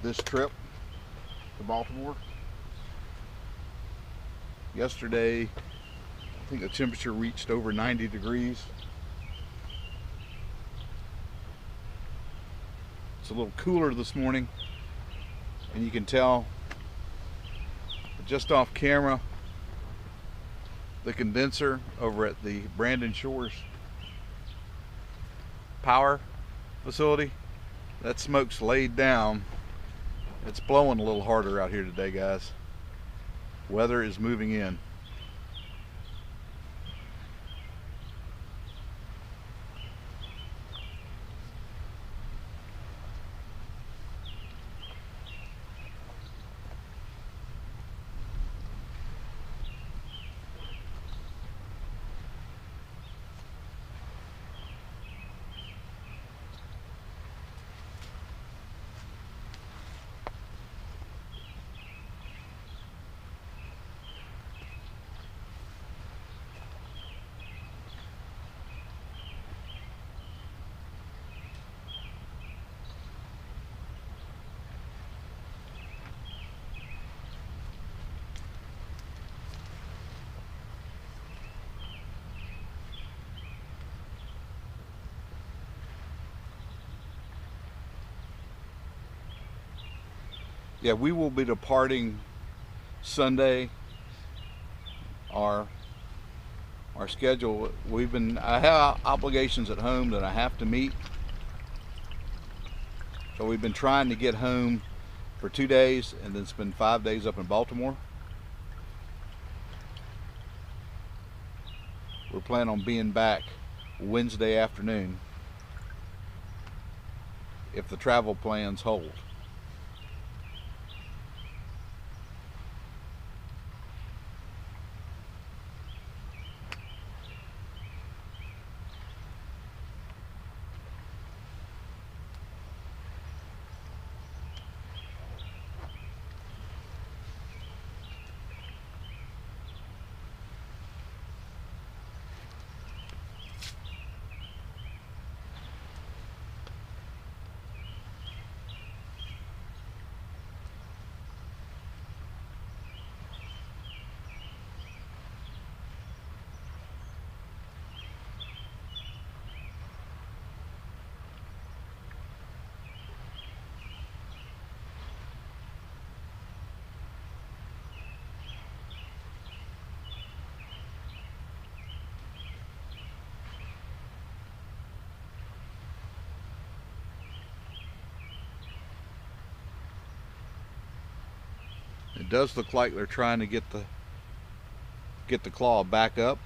Speaker 1: this trip to Baltimore. Yesterday think the temperature reached over 90 degrees. It's a little cooler this morning, and you can tell just off camera the condenser over at the Brandon Shores power facility, that smoke's laid down. It's blowing a little harder out here today, guys. Weather is moving in. Yeah, we will be departing Sunday. Our schedule, I have obligations at home that I have to meet. So we've been trying to get home for 2 days and then spend 5 days up in Baltimore. We're planning on being back Wednesday afternoon if the travel plans hold. It does look like they're trying to get the claw back up.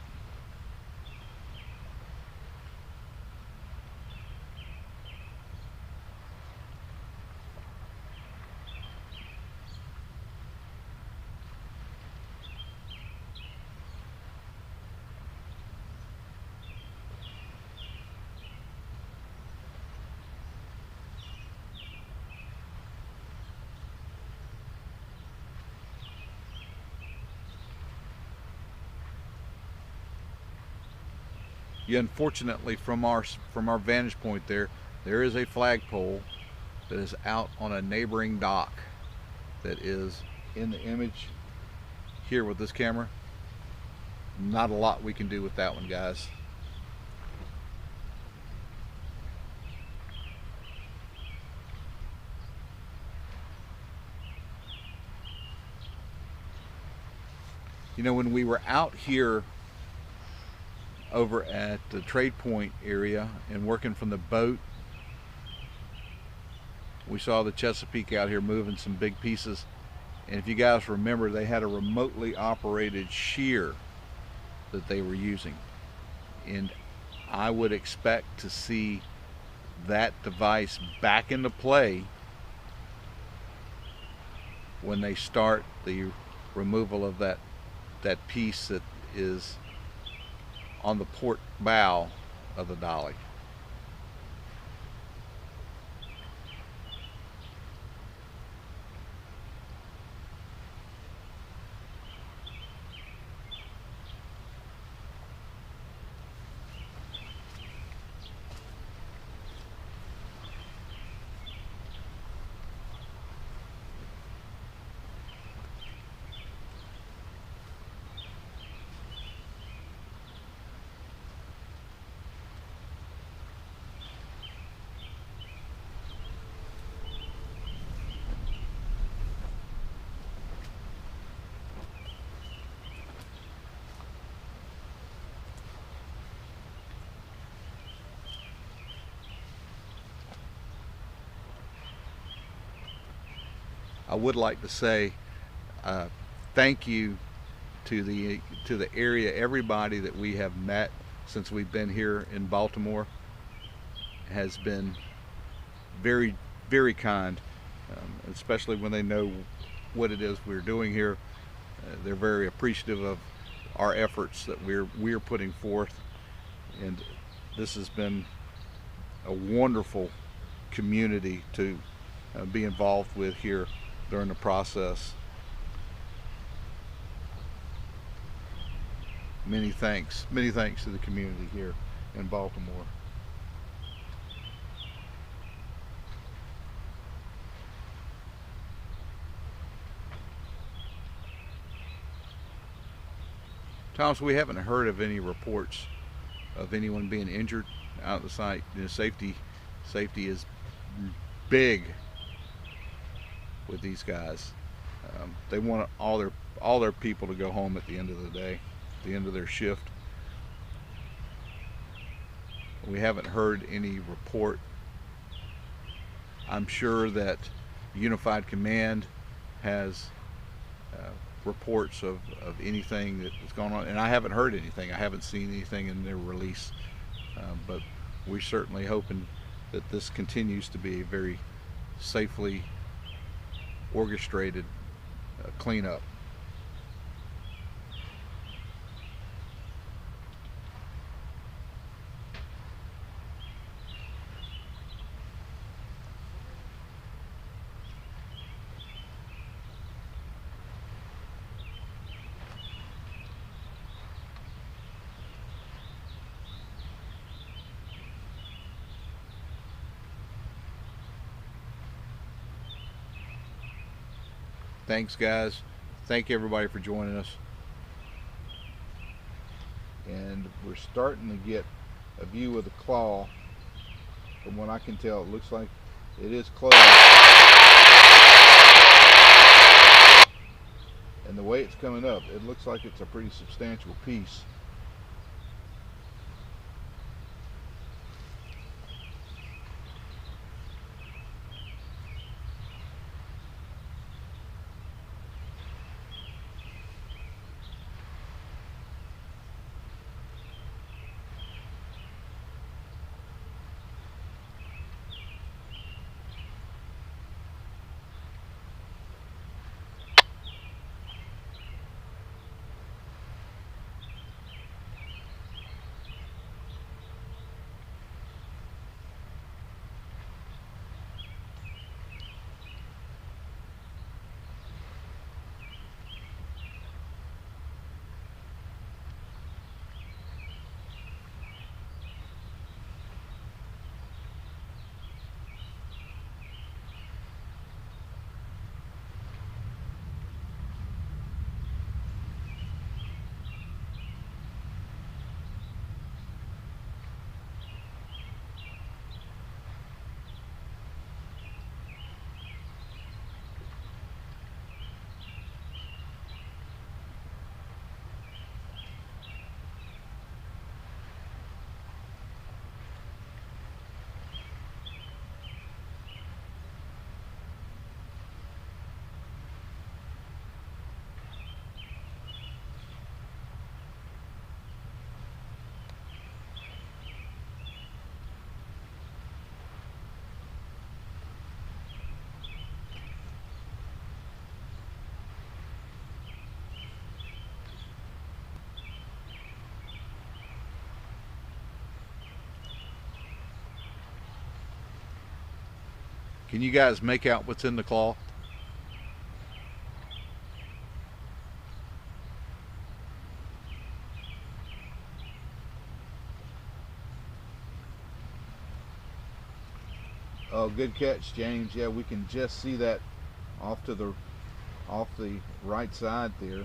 Speaker 1: Yeah, unfortunately, from our vantage point there is a flagpole that is out on a neighboring dock that is in the image here with this camera. Not a lot we can do with that one, guys. You know, when we were out here over at the Trade Point area and working from the boat, we saw the Chesapeake out here moving some big pieces, and if you guys remember, they had a remotely operated shear that they were using, and I would expect to see that device back into play when they start the removal of that piece that is on the port bow of the dolly. I would like to say thank you to the area, everybody that we have met since we've been here in Baltimore has been very, very kind, especially when they know what it is we're doing here. They're very appreciative of our efforts that we're putting forth, and this has been a wonderful community to be involved with here during the process. Many thanks to the community here in Baltimore. Thomas, we haven't heard of any reports of anyone being injured out at the site. You know, safety is big with these guys. They want all their people to go home at the end of the day, at the end of their shift. We haven't heard any report. I'm sure that Unified Command has reports of anything that's going on, and I haven't heard anything. I haven't seen anything in their release, but we're certainly hoping that this continues to be a very safely orchestrated cleanup. Thanks, guys. Thank everybody for joining us. And we're starting to get a view of the claw. From what I can tell, it looks like it is closed. And the way it's coming up, it looks like it's a pretty substantial piece. Can you guys make out what's in the claw? Oh, good catch, James. Yeah, we can just see that off the right side there.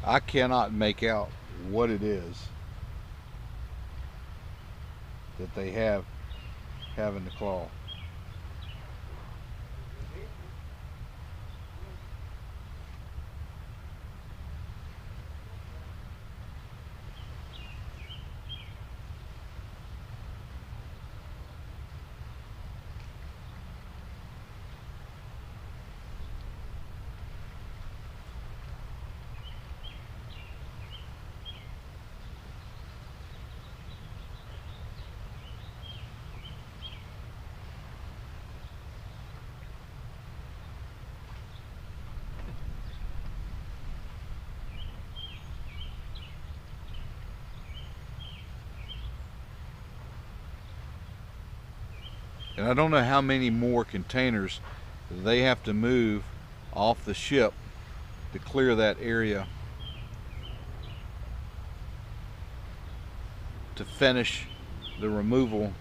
Speaker 1: I cannot make out what it is that they have in the claw. And I don't know how many more containers they have to move off the ship to clear that area to finish the removal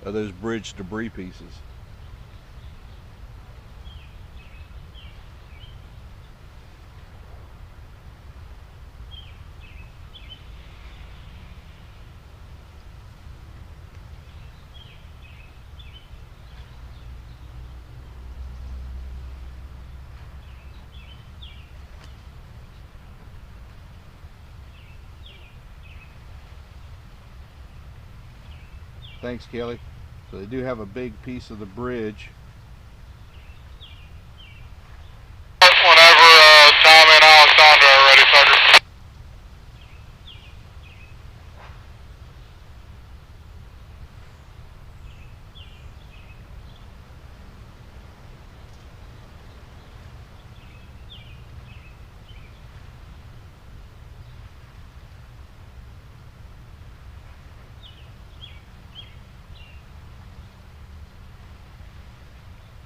Speaker 1: of those bridge debris pieces. Thanks, Kelly. So they do have a big piece of the bridge.
Speaker 2: Whenever Tom and Alessandra are ready, Tucker.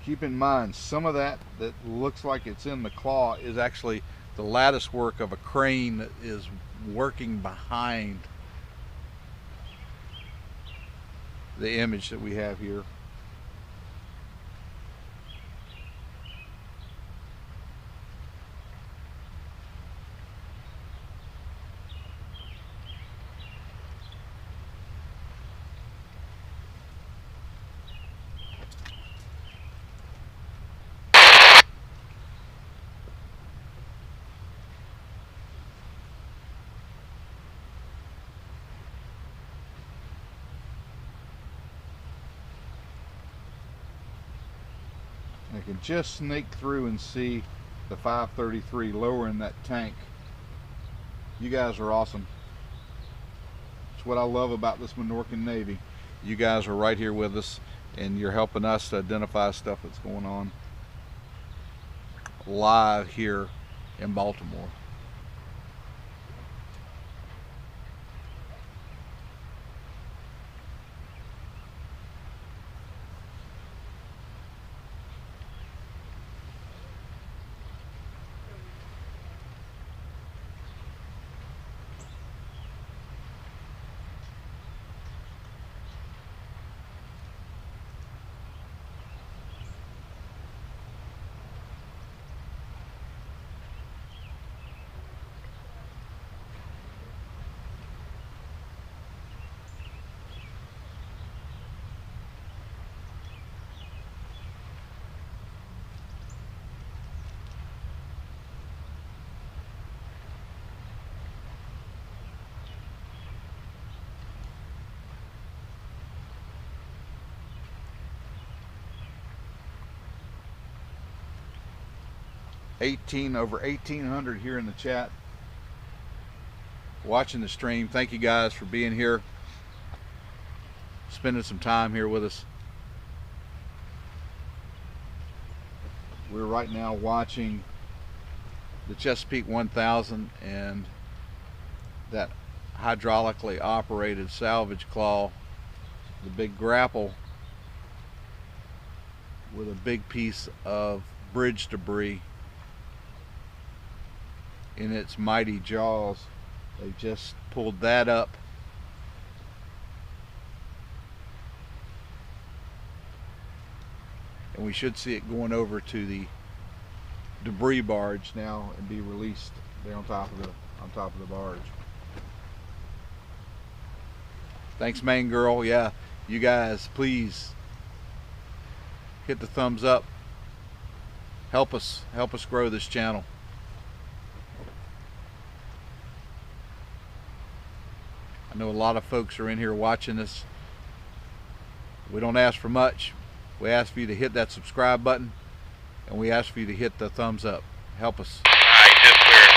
Speaker 1: Keep in mind, some of that looks like it's in the claw is actually the lattice work of a crane that is working behind the image that we have here. I can just snake through and see the 533 lower in that tank. You guys are awesome. It's what I love about this Minorcan Navy. You guys are right here with us, and you're helping us to identify stuff that's going on live here in Baltimore. Over 1,800 here in the chat watching the stream. Thank you guys for being here, spending some time here with us. We're right now watching the Chesapeake 1000 and that hydraulically operated salvage claw, the big grapple with a big piece of bridge debris in its mighty jaws. They just pulled that up. And we should see it going over to the debris barge now and be released there on top of the on top of the barge. Thanks, main girl. Yeah, you guys, please hit the thumbs up. Help us grow this channel. I know a lot of folks are in here watching this. We don't ask for much. We ask for you to hit that subscribe button, and we ask for you to hit the thumbs up. Help us.
Speaker 3: Alright, just clear it.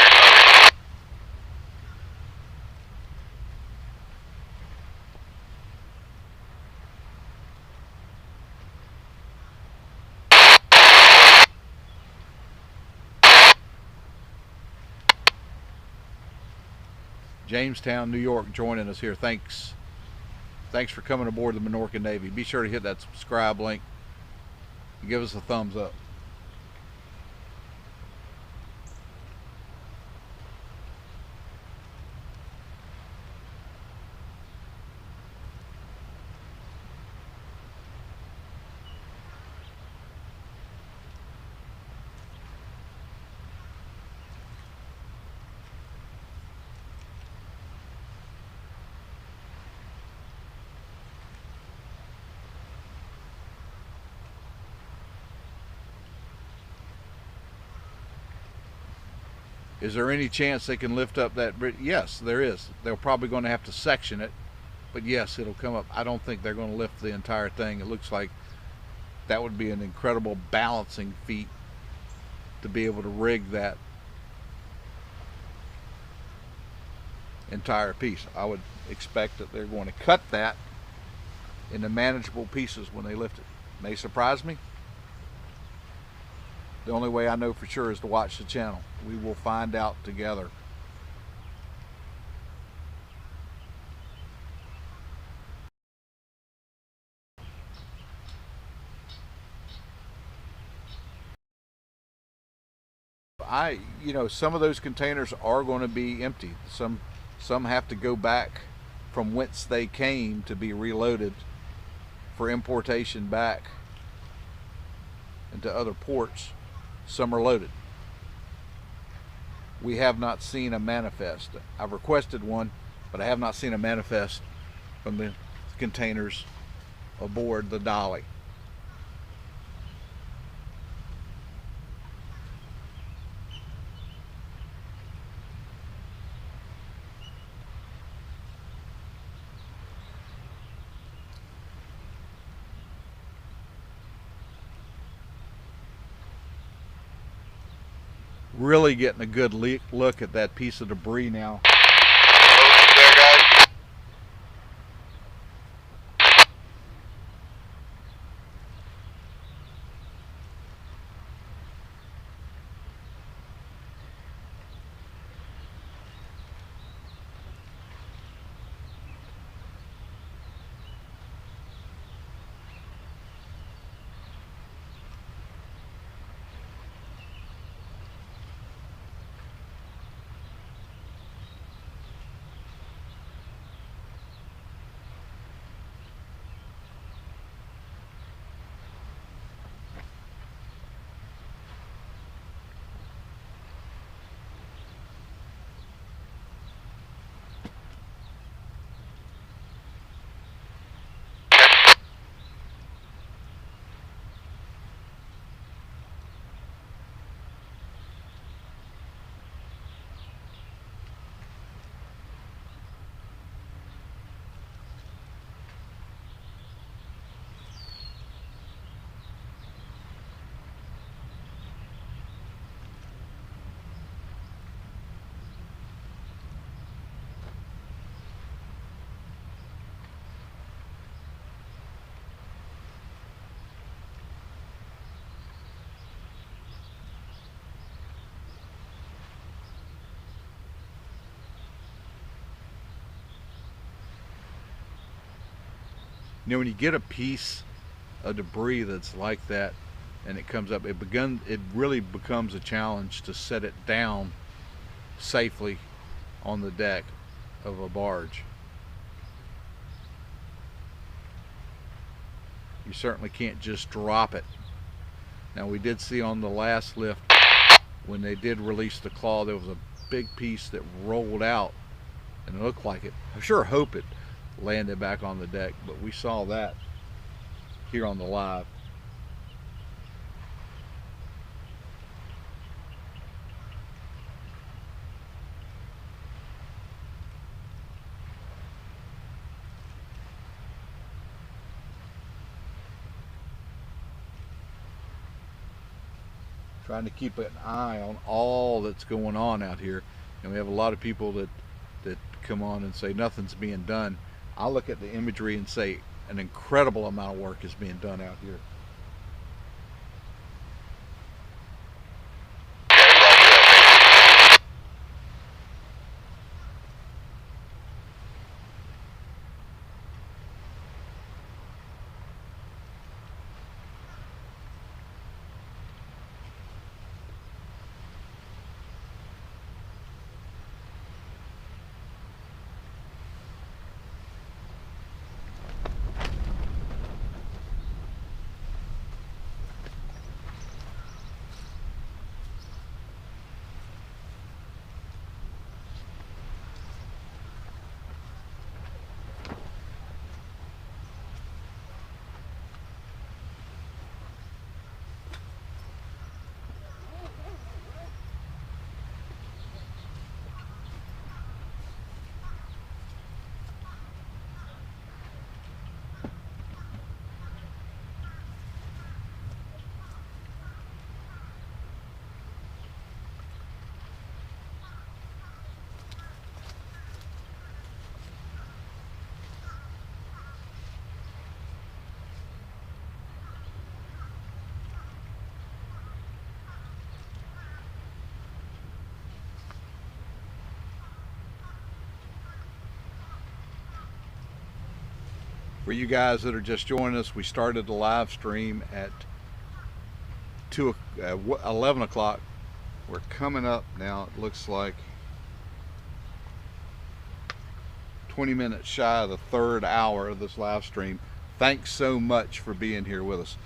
Speaker 1: Jamestown, New York, joining us here. Thanks for coming aboard the Minorcan Navy. Be sure to hit that subscribe link and give us a thumbs up. Is there any chance they can lift up that bridge? Yes, there is. They're probably going to have to section it, but yes, it'll come up. I don't think they're going to lift the entire thing. It looks like that would be an incredible balancing feat to be able to rig that entire piece. I would expect that they're going to cut that into manageable pieces when they lift it. May surprise me. The only way I know for sure is to watch the channel. We will find out together. Some of those containers are going to be empty. Some have to go back from whence they came to be reloaded for importation back into other ports. Some are loaded. We have not seen a manifest. I've requested one, but I have not seen a manifest from the containers aboard the Dolly. Really getting a good look at that piece of debris now.
Speaker 2: There, guys.
Speaker 1: When you get a piece of debris that's like that and it comes up, it really becomes a challenge to set it down safely on the deck of a barge. You certainly can't just drop it. Now, we did see on the last lift, when they did release the claw, there was a big piece that rolled out, and it looked like it. I sure hope it landed back on the deck, but we saw that here on the live. Trying to keep an eye on all that's going on out here, and we have a lot of people that come on and say nothing's being done. I look at the imagery and say an incredible amount of work is being done out here. For you guys that are just joining us, we started the live stream at 11 o'clock. We're coming up now, it looks like 20 minutes shy of the third hour of this live stream. Thanks so much for being here with us.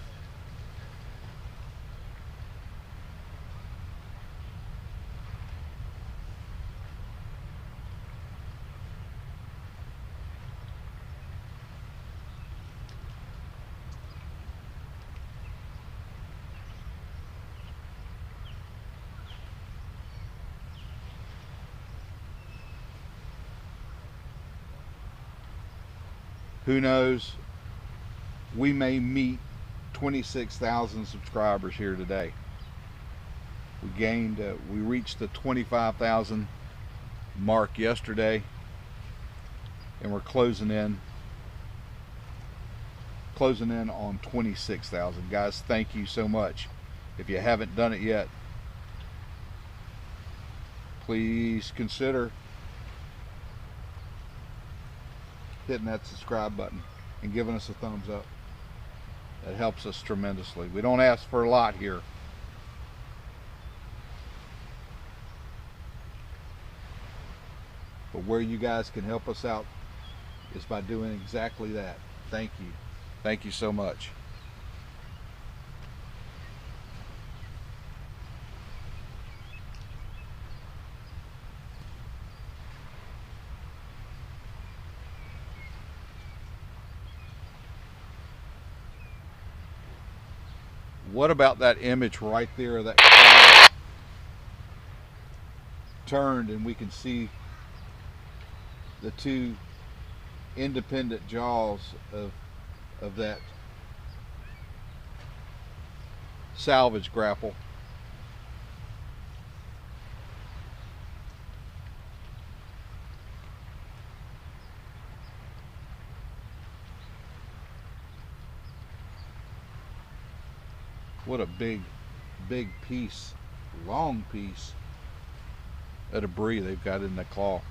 Speaker 1: Who knows, we may meet 26,000 subscribers here today. We reached the 25,000 mark yesterday, and we're closing in on 26,000. Guys, thank you so much. If you haven't done it yet, please consider hitting that subscribe button and giving us a thumbs up. That helps us tremendously. We don't ask for a lot here. But where you guys can help us out is by doing exactly that. Thank you. Thank you so much. What about that image right there? That car turned, and we can see the two independent jaws of that salvage grapple. What a big piece, long piece of debris they've got in the claw.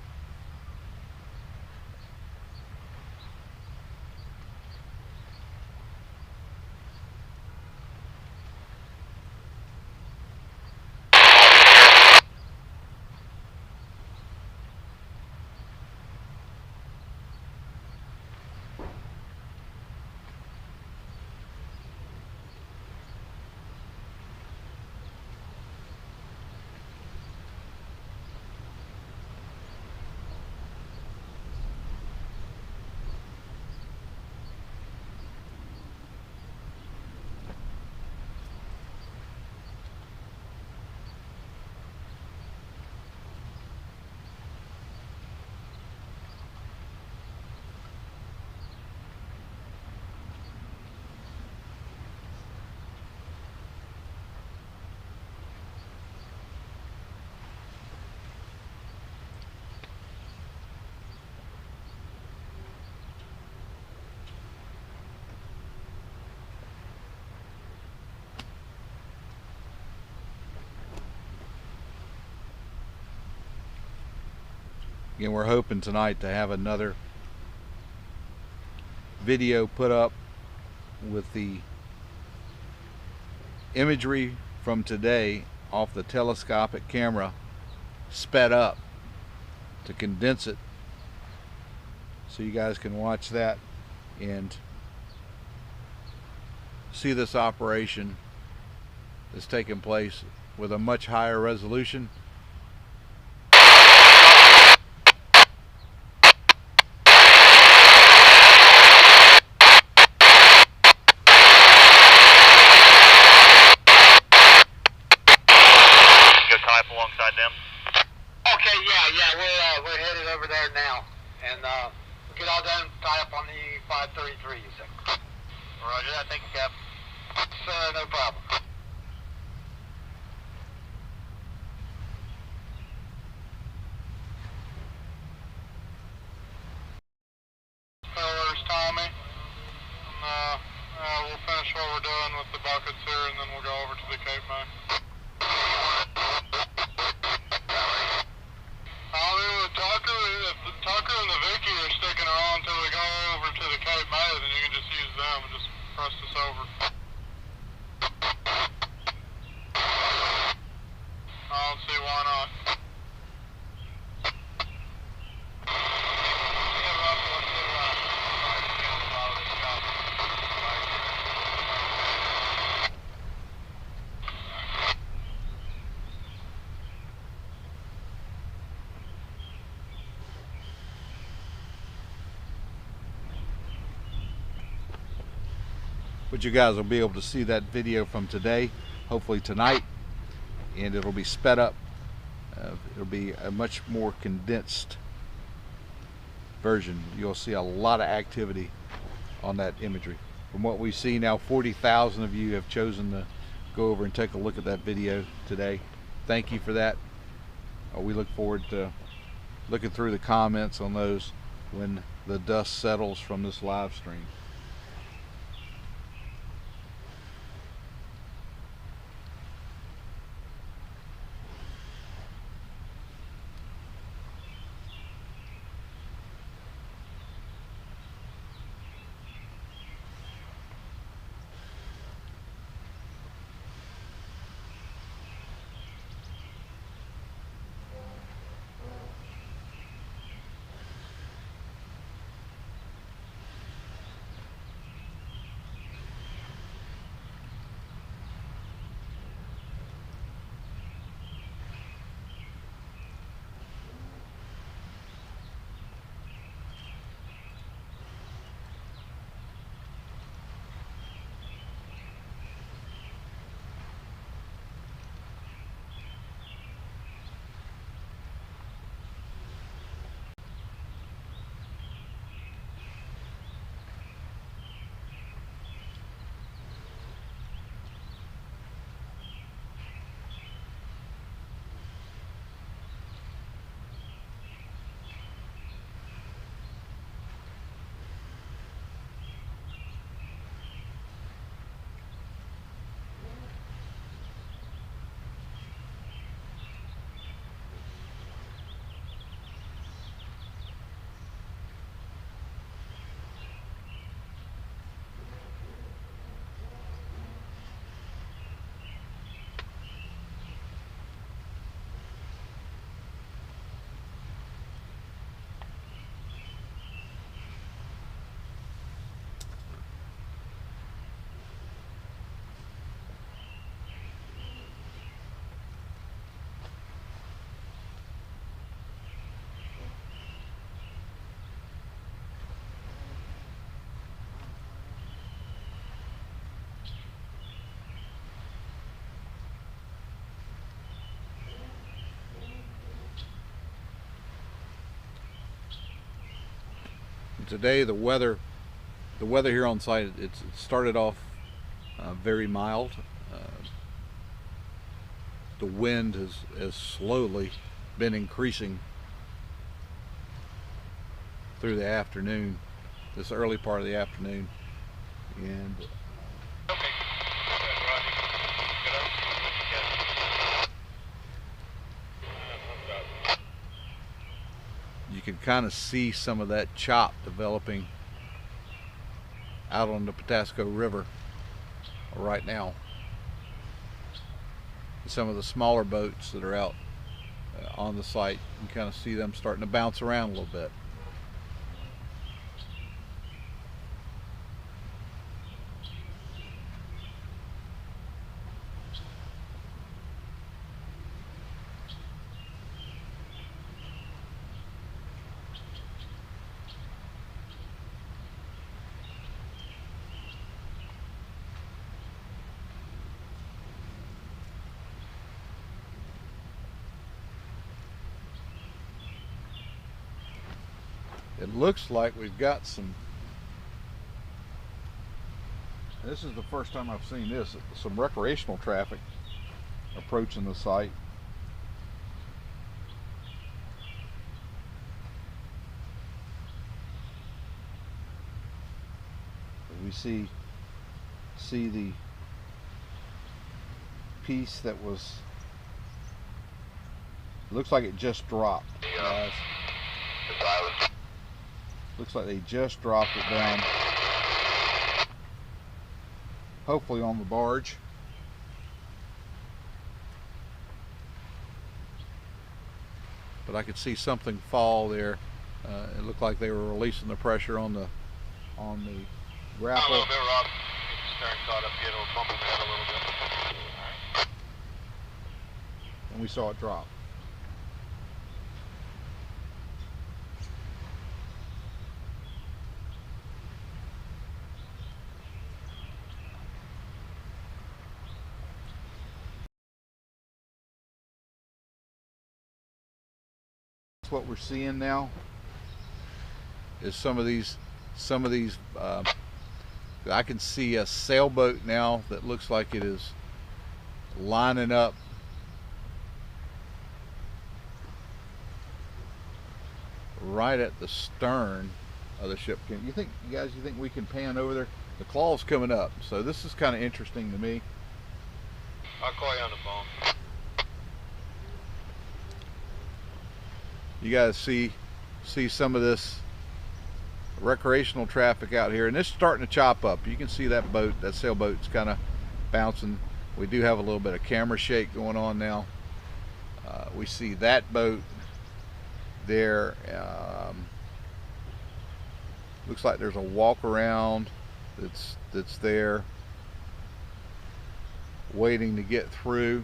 Speaker 1: Again, we're hoping tonight to have another video put up with the imagery from today off the telescopic camera sped up to condense it so you guys can watch that and see this operation that's taking place with a much higher resolution.
Speaker 3: Alongside them.
Speaker 4: Okay, yeah, we're headed over there now, and we'll get all done, tie up on the 533. You said.
Speaker 3: Roger that. Thank you, Cap.
Speaker 4: No problem.
Speaker 2: There's Tommy. And, we'll finish what we're doing with the buckets here, and then we'll go over to the Cape May. If Tucker and the Vicky are sticking around until we go over to the Cape May, then you can just use them and just press this over. I don't see why not.
Speaker 1: But you guys will be able to see that video from today, hopefully tonight, and it'll be sped up. It'll be a much more condensed version. You'll see a lot of activity on that imagery. From what we see now, 40,000 of you have chosen to go over and take a look at that video today. Thank you for that. We look forward to looking through the comments on those when the dust settles from this live stream. Today the weather here on site, it started off very mild. The wind has slowly been increasing through the afternoon, this early part of the afternoon, and can kind of see some of that chop developing out on the Patapsco River right now. Some of the smaller boats that are out on the site, you can kind of see them starting to bounce around a little bit. It looks like we've got some, this is the first time I've seen this, some recreational traffic approaching the site. We see the piece that was, looks like it just dropped, guys. Looks like they just dropped it down, hopefully on the barge. But I could see something fall there. It looked like they were releasing the pressure on the grapple.
Speaker 2: A little bit, Rob. Get the stern caught up here. It'll bump in the head a little bit.
Speaker 1: And we saw it drop. What we're seeing now is some of these I can see a sailboat now that looks like it is lining up right at the stern of the ship. You think we can pan over there? The claw's coming up, so this is kind of interesting to me.
Speaker 2: I'll call you on the phone.
Speaker 1: You guys see some of this recreational traffic out here, and it's starting to chop up. You can see that boat, that sailboat's kind of bouncing. We do have a little bit of camera shake going on now. We see that boat there. Looks like there's a walk around that's there waiting to get through.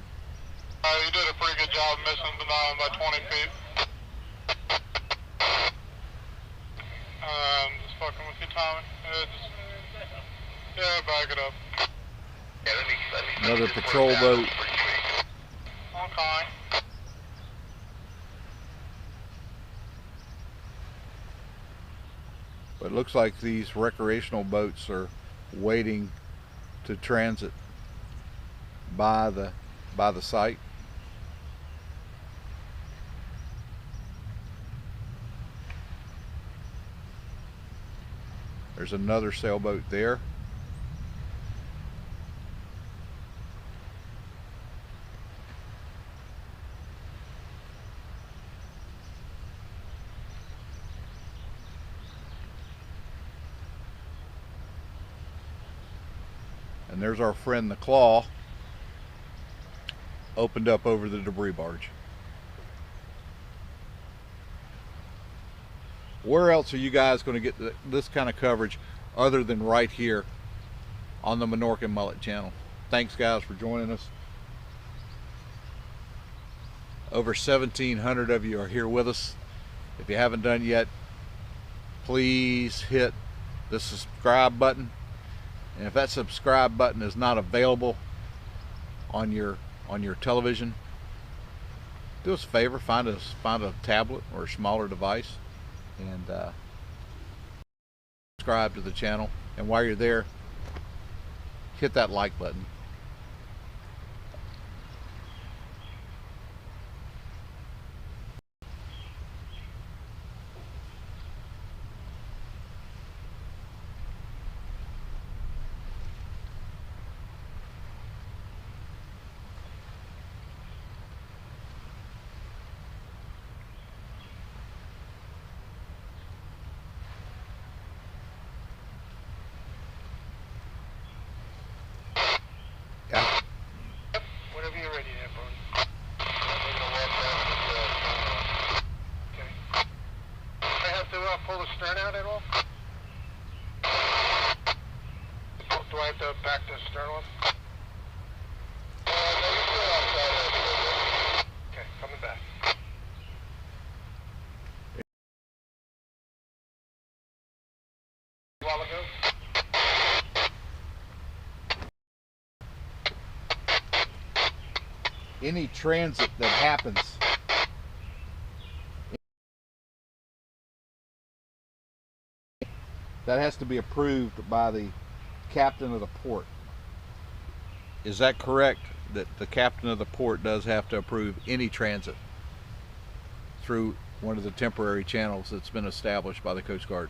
Speaker 2: You did a pretty good job missing the 9 by 20 feet. Just fucking with you, Tommy. Yeah, back it up.
Speaker 3: Yeah, let me
Speaker 1: Another patrol boat.
Speaker 2: Okay.
Speaker 1: But it looks like these recreational boats are waiting to transit by the site. There's another sailboat there. And there's our friend the Claw, opened up over the debris barge. Where else are you guys going to get this kind of coverage other than right here on the Minorcan Mullet channel? Thanks guys for joining us. Over 1,700 of you are here with us. If you haven't done yet, please hit the subscribe button. And if that subscribe button is not available on your television, do us a favor, find a tablet or a smaller device and subscribe to the channel. And while you're there, hit that like button.
Speaker 2: stern out at all? Do I have to back the stern one? No, you're still outside of it. Okay, coming back. A while ago?
Speaker 1: Any transit that happens that has to be approved by the captain of the port. Is that correct, that the captain of the port does have to approve any transit through one of the temporary channels that's been established by the Coast Guard?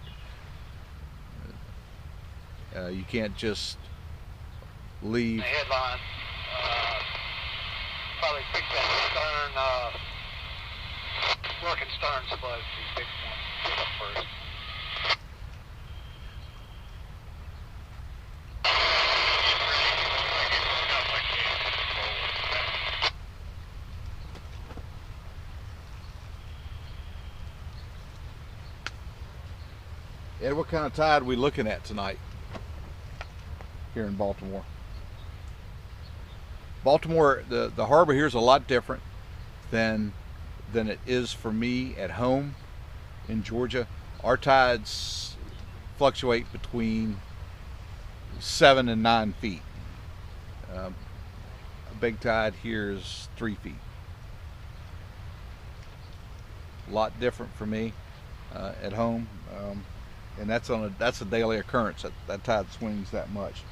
Speaker 1: You can't just leave.
Speaker 4: The headline, probably fix that stern, working stern supposed to be fixed one. Pick up first.
Speaker 1: Ed, what kind of tide are we looking at tonight here in Baltimore? Baltimore, the harbor here is a lot different than it is for me at home in Georgia. Our tides fluctuate between 7 and 9 feet. A big tide here is 3 feet. A lot different for me at home. And that's a daily occurrence. That tide swings that much.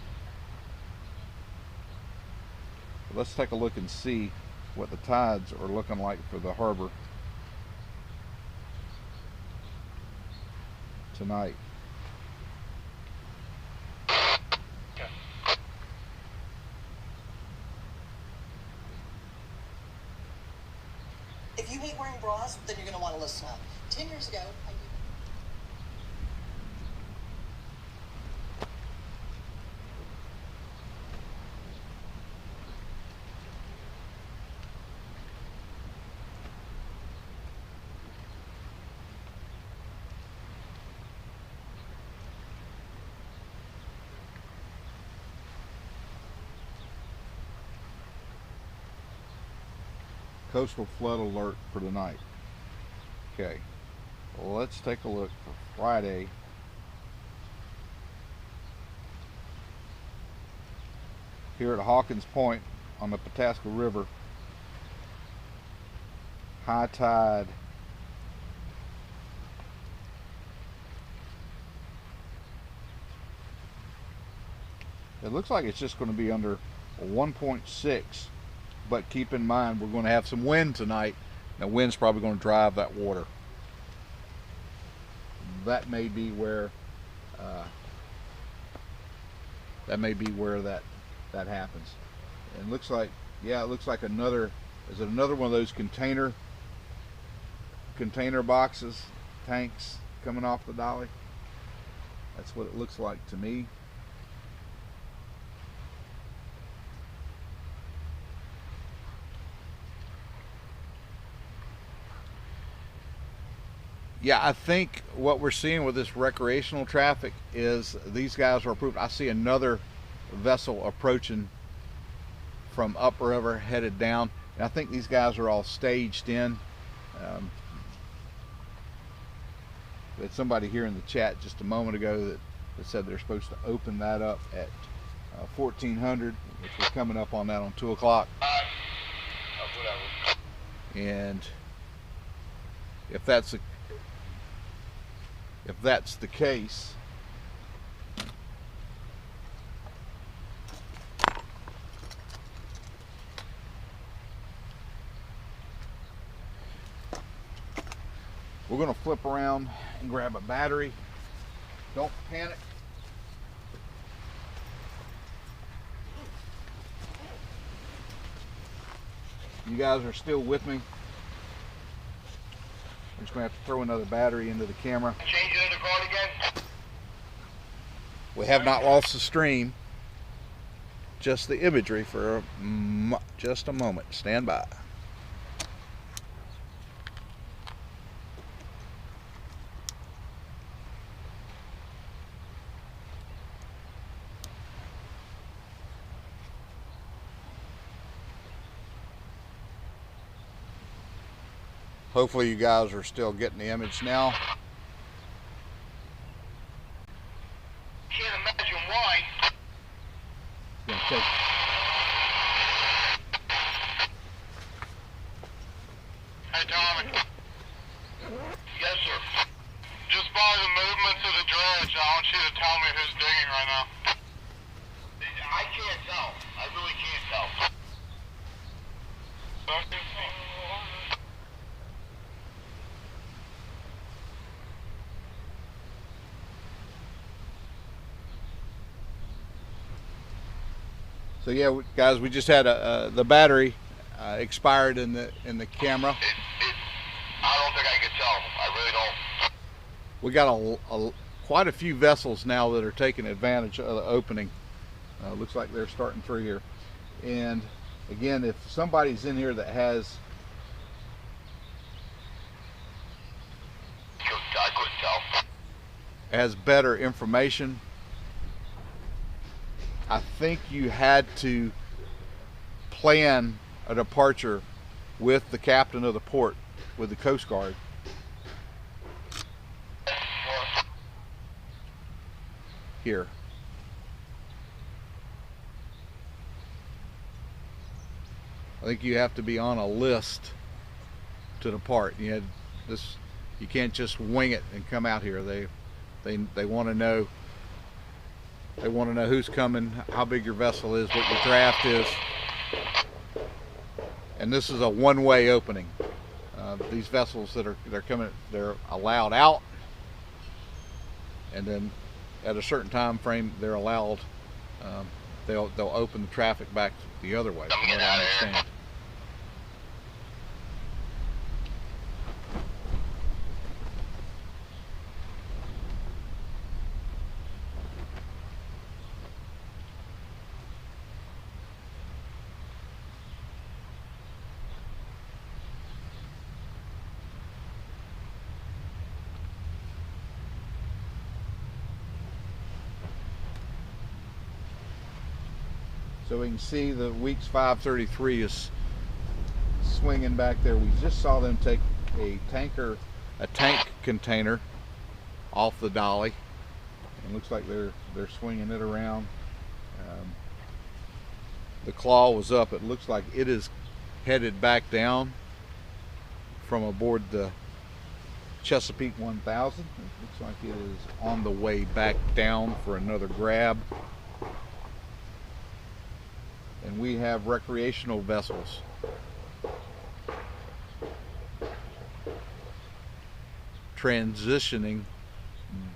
Speaker 1: Let's take a look and see what the tides are looking like for the harbor tonight.
Speaker 5: If you hate wearing bras, then you're going to want to listen up. 10 years ago,
Speaker 1: Coastal flood alert for tonight. Okay, well, let's take a look for Friday. Here at Hawkins Point on the Pataska River, high tide it looks like it's just going to be under 1.6. But keep in mind, we're going to have some wind tonight. Now, wind's probably going to drive that water. That may be where that happens. And it looks like, yeah, it looks like another. Is it another one of those container boxes, tanks coming off the dolly? That's what it looks like to me. Yeah, I think what we're seeing with this recreational traffic is these guys are approved. I see another vessel approaching from upriver headed down, and I think these guys are all staged in. There's somebody here in the chat just a moment ago that said they're supposed to open that up at 1400, which we're coming up on that on 2 o'clock. And if that's the case, we're going to flip around and grab a battery. Don't panic. You guys are still with me. I'm just going to have to throw another battery into the camera.
Speaker 4: Change it to card again.
Speaker 1: We have not lost the stream, just the imagery for just a moment. Stand by. Hopefully you guys are still getting the image now.
Speaker 2: Can't imagine why.
Speaker 1: Yeah, take.
Speaker 2: Hey, Tommy. Yes, sir. Just by the movements of the dredge, I want you to tell me who's digging right now. I can't tell. I really can't tell.
Speaker 1: So yeah, guys, we just had the battery expired in the camera.
Speaker 2: I don't think I can tell. I really don't.
Speaker 1: We got quite a few vessels now that are taking advantage of the opening. Looks like they're starting through here. And again, if somebody's in here that has
Speaker 2: I couldn't tell.
Speaker 1: better information, I think you had to plan a departure with the captain of the port, with the Coast Guard. Here. I think you have to be on a list to depart. You can't just wing it and come out here. They want to know. They want to know who's coming, how big your vessel is, what your draft is. And this is a one-way opening. These vessels they're coming, they're allowed out, and then at a certain time frame they're allowed. They'll open the traffic back the other way.
Speaker 2: I'm getting out of here.
Speaker 1: So we can see the Weeks 533 is swinging back there. We just saw them take a tank container off the dolly, and looks like they're swinging it around. The claw was up. It looks like it is headed back down from aboard the Chesapeake 1000. It looks like it is on the way back down for another grab. And we have recreational vessels transitioning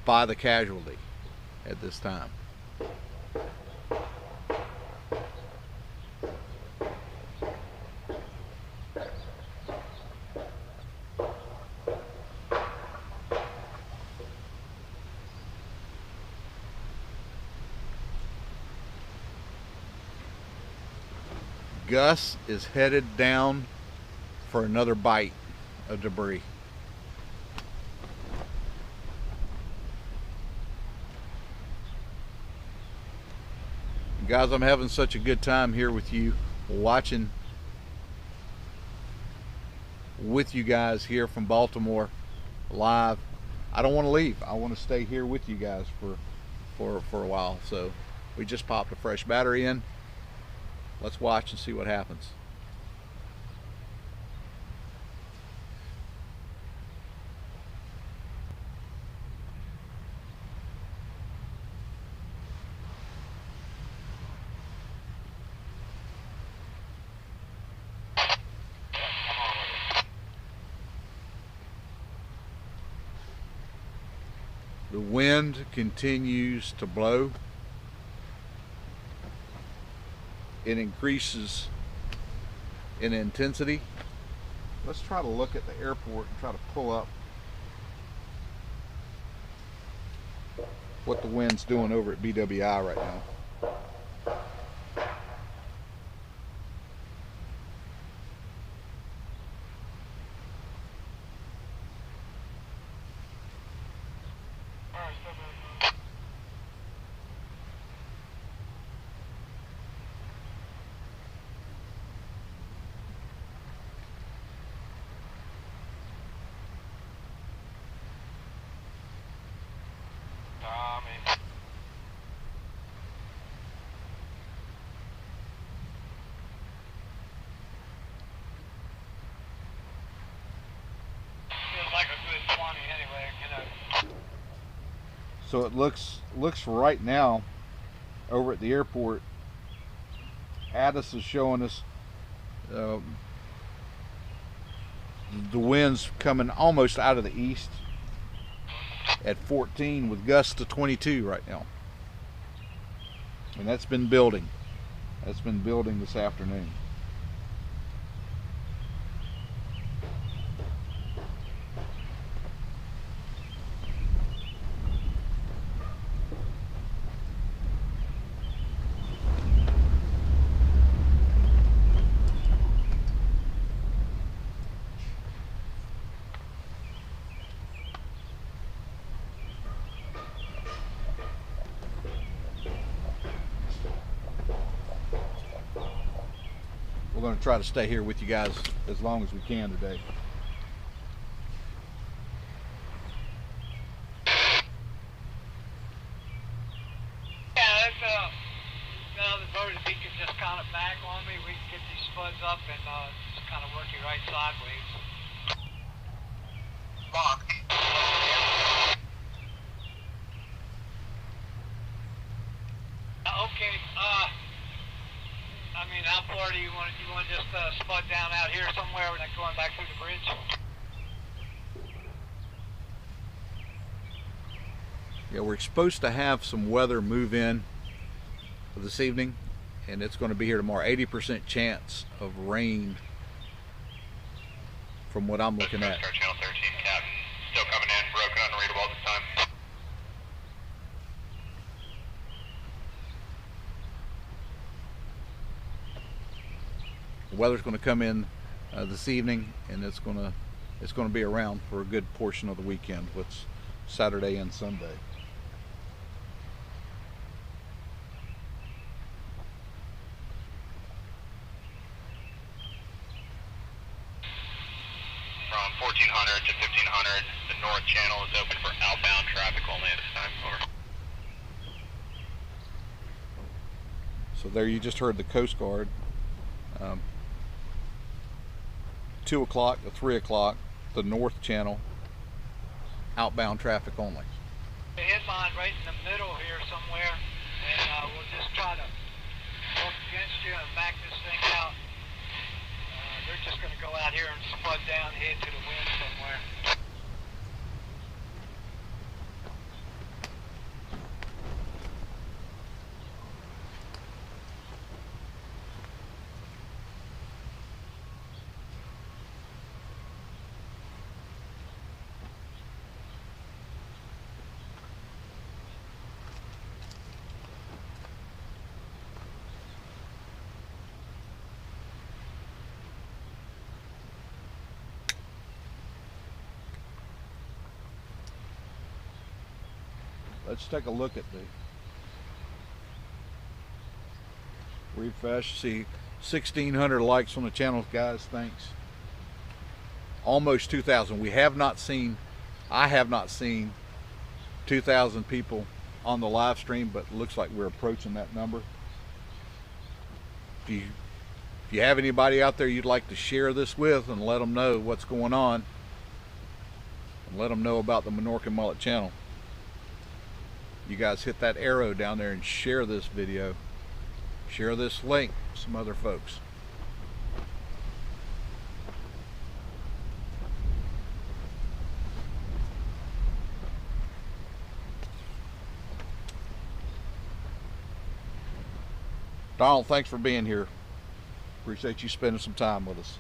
Speaker 1: by the casualty at this time. Gus is headed down for another bite of debris. Guys, I'm having such a good time here with you, watching with you guys here from Baltimore live. I don't want to leave. I want to stay here with you guys for a while. So we just popped a fresh battery in. Let's watch and see what happens. The wind continues to blow. It increases in intensity. Let's try to look at the airport and try to pull up what the wind's doing over at BWI right now. So it looks right now over at the airport, Addis is showing us the winds coming almost out of the east at 14 with gusts to 22 right now. And that's been building. That's been building this afternoon. We're going to try to stay here with you guys as long as we can today.
Speaker 4: Yeah, that's now the boat, if he can just kind of back on me, we can get these spuds up and just kind of work it right sideways. Lock. Okay, I mean, how far do you want to just spud down out here somewhere and then going back through the bridge?
Speaker 1: Yeah, we're supposed to have some weather move in this evening, and it's going to be here tomorrow. 80% chance of rain from what I'm looking at.
Speaker 2: Coast Guard Channel 13, Captain. Still coming in, broken, unreadable this time.
Speaker 1: The weather's going to come in this evening, and it's going to be around for a good portion of the weekend, which Saturday and Sunday.
Speaker 2: From 1400 to 1500, the north channel is open for outbound traffic only at this time. Over.
Speaker 1: So there you just heard the Coast Guard. 2 o'clock to 3 o'clock, the north channel, outbound traffic only.
Speaker 4: The headline right in the middle here somewhere, and we'll just try to work against you and back this thing out. They're just going to go out here and spud down, head to the wind somewhere.
Speaker 1: Let's take a look at the refresh. See 1,600 likes on the channel, guys. Thanks. Almost 2,000. I have not seen 2,000 people on the live stream, but it looks like we're approaching that number. If you have anybody out there you'd like to share this with and let them know what's going on, and let them know about the Minorcan Mullet channel, you guys hit that arrow down there and share this video. Share this link with some other folks. Donald, thanks for being here. Appreciate you spending some time with us.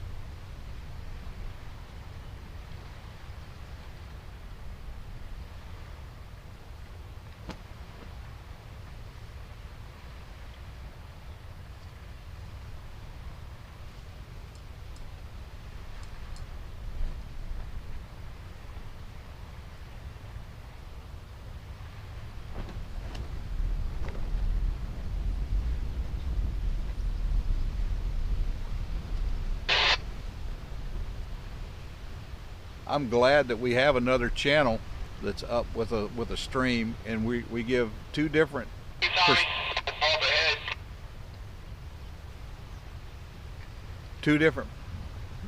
Speaker 1: I'm glad that we have another channel that's up with a stream, and we give two different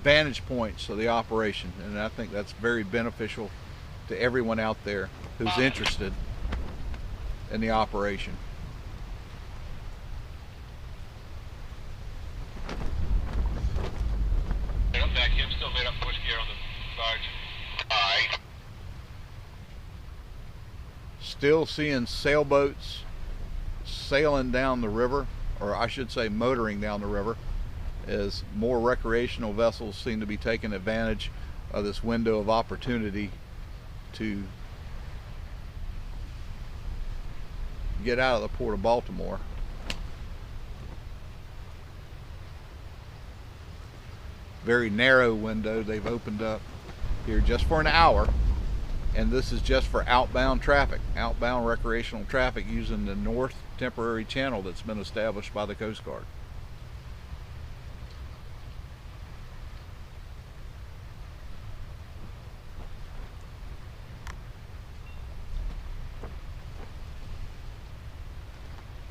Speaker 1: vantage points of the operation, and I think that's very beneficial to everyone out there who's interested in the operation.
Speaker 2: Back him, still made up push gear on the barge. Alright.
Speaker 1: Still seeing sailboats sailing down the river, or I should say motoring down the river, as more recreational vessels seem to be taking advantage of this window of opportunity to get out of the port of Baltimore. Very narrow window they've opened up here just for an hour, and this is just for outbound traffic, outbound recreational traffic using the north temporary channel that's been established by the Coast Guard.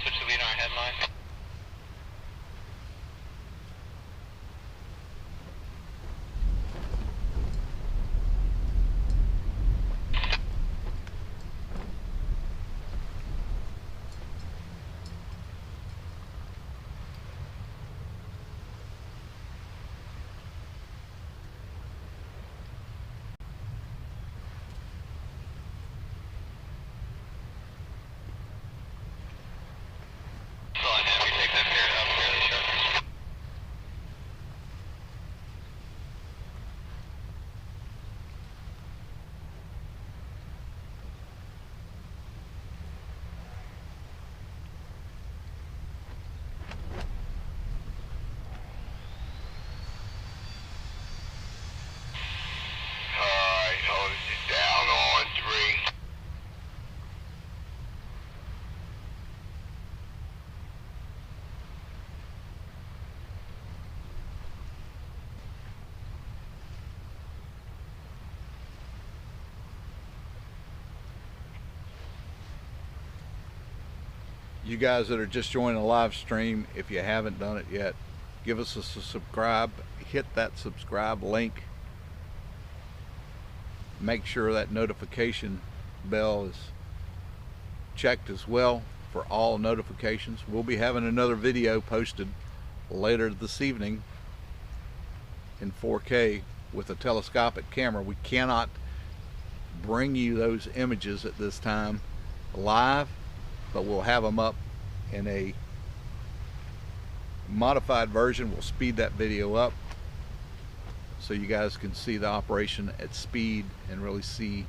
Speaker 2: Switch to lead our headline.
Speaker 1: You guys that are just joining the live stream, if you haven't done it yet, give us a subscribe, hit that subscribe link, make sure that notification bell is checked as well for all notifications. We'll be having another video posted later this evening in 4K with a telescopic camera. We cannot bring you those images at this time live, but we'll have them up in a modified version. We'll speed that video up so you guys can see the operation at speed and really see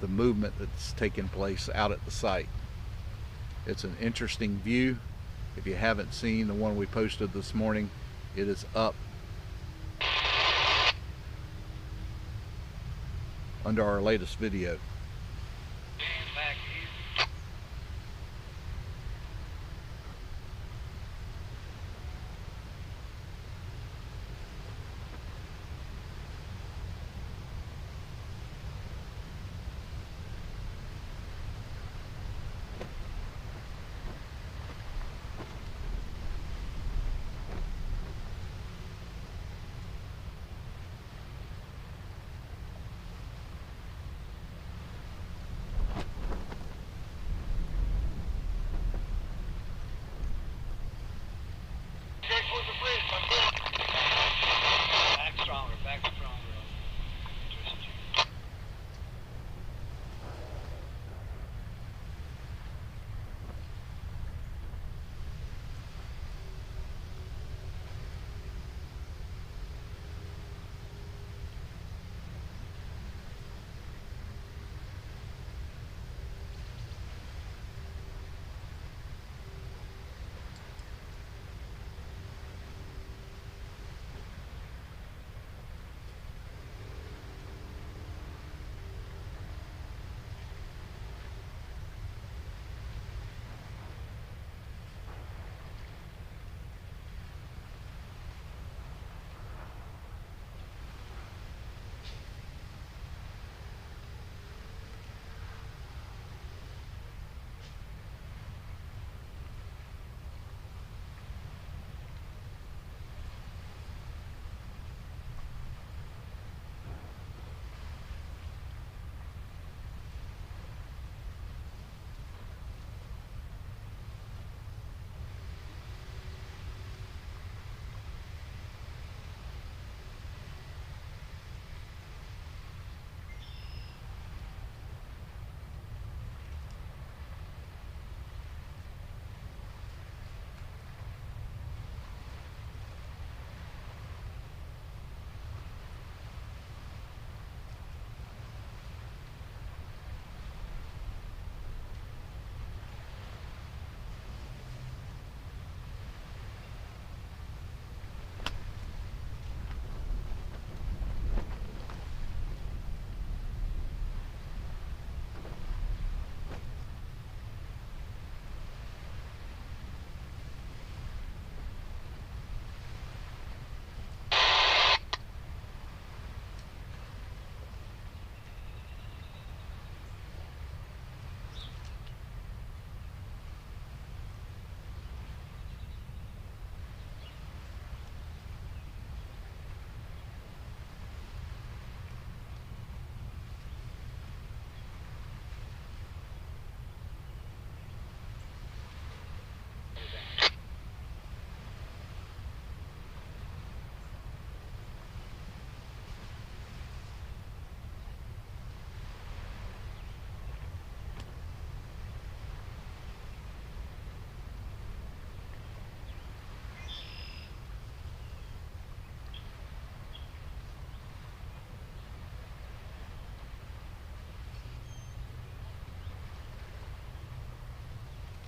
Speaker 1: the movement that's taking place out at the site. It's an interesting view. If you haven't seen the one we posted this morning, it is up under our latest video.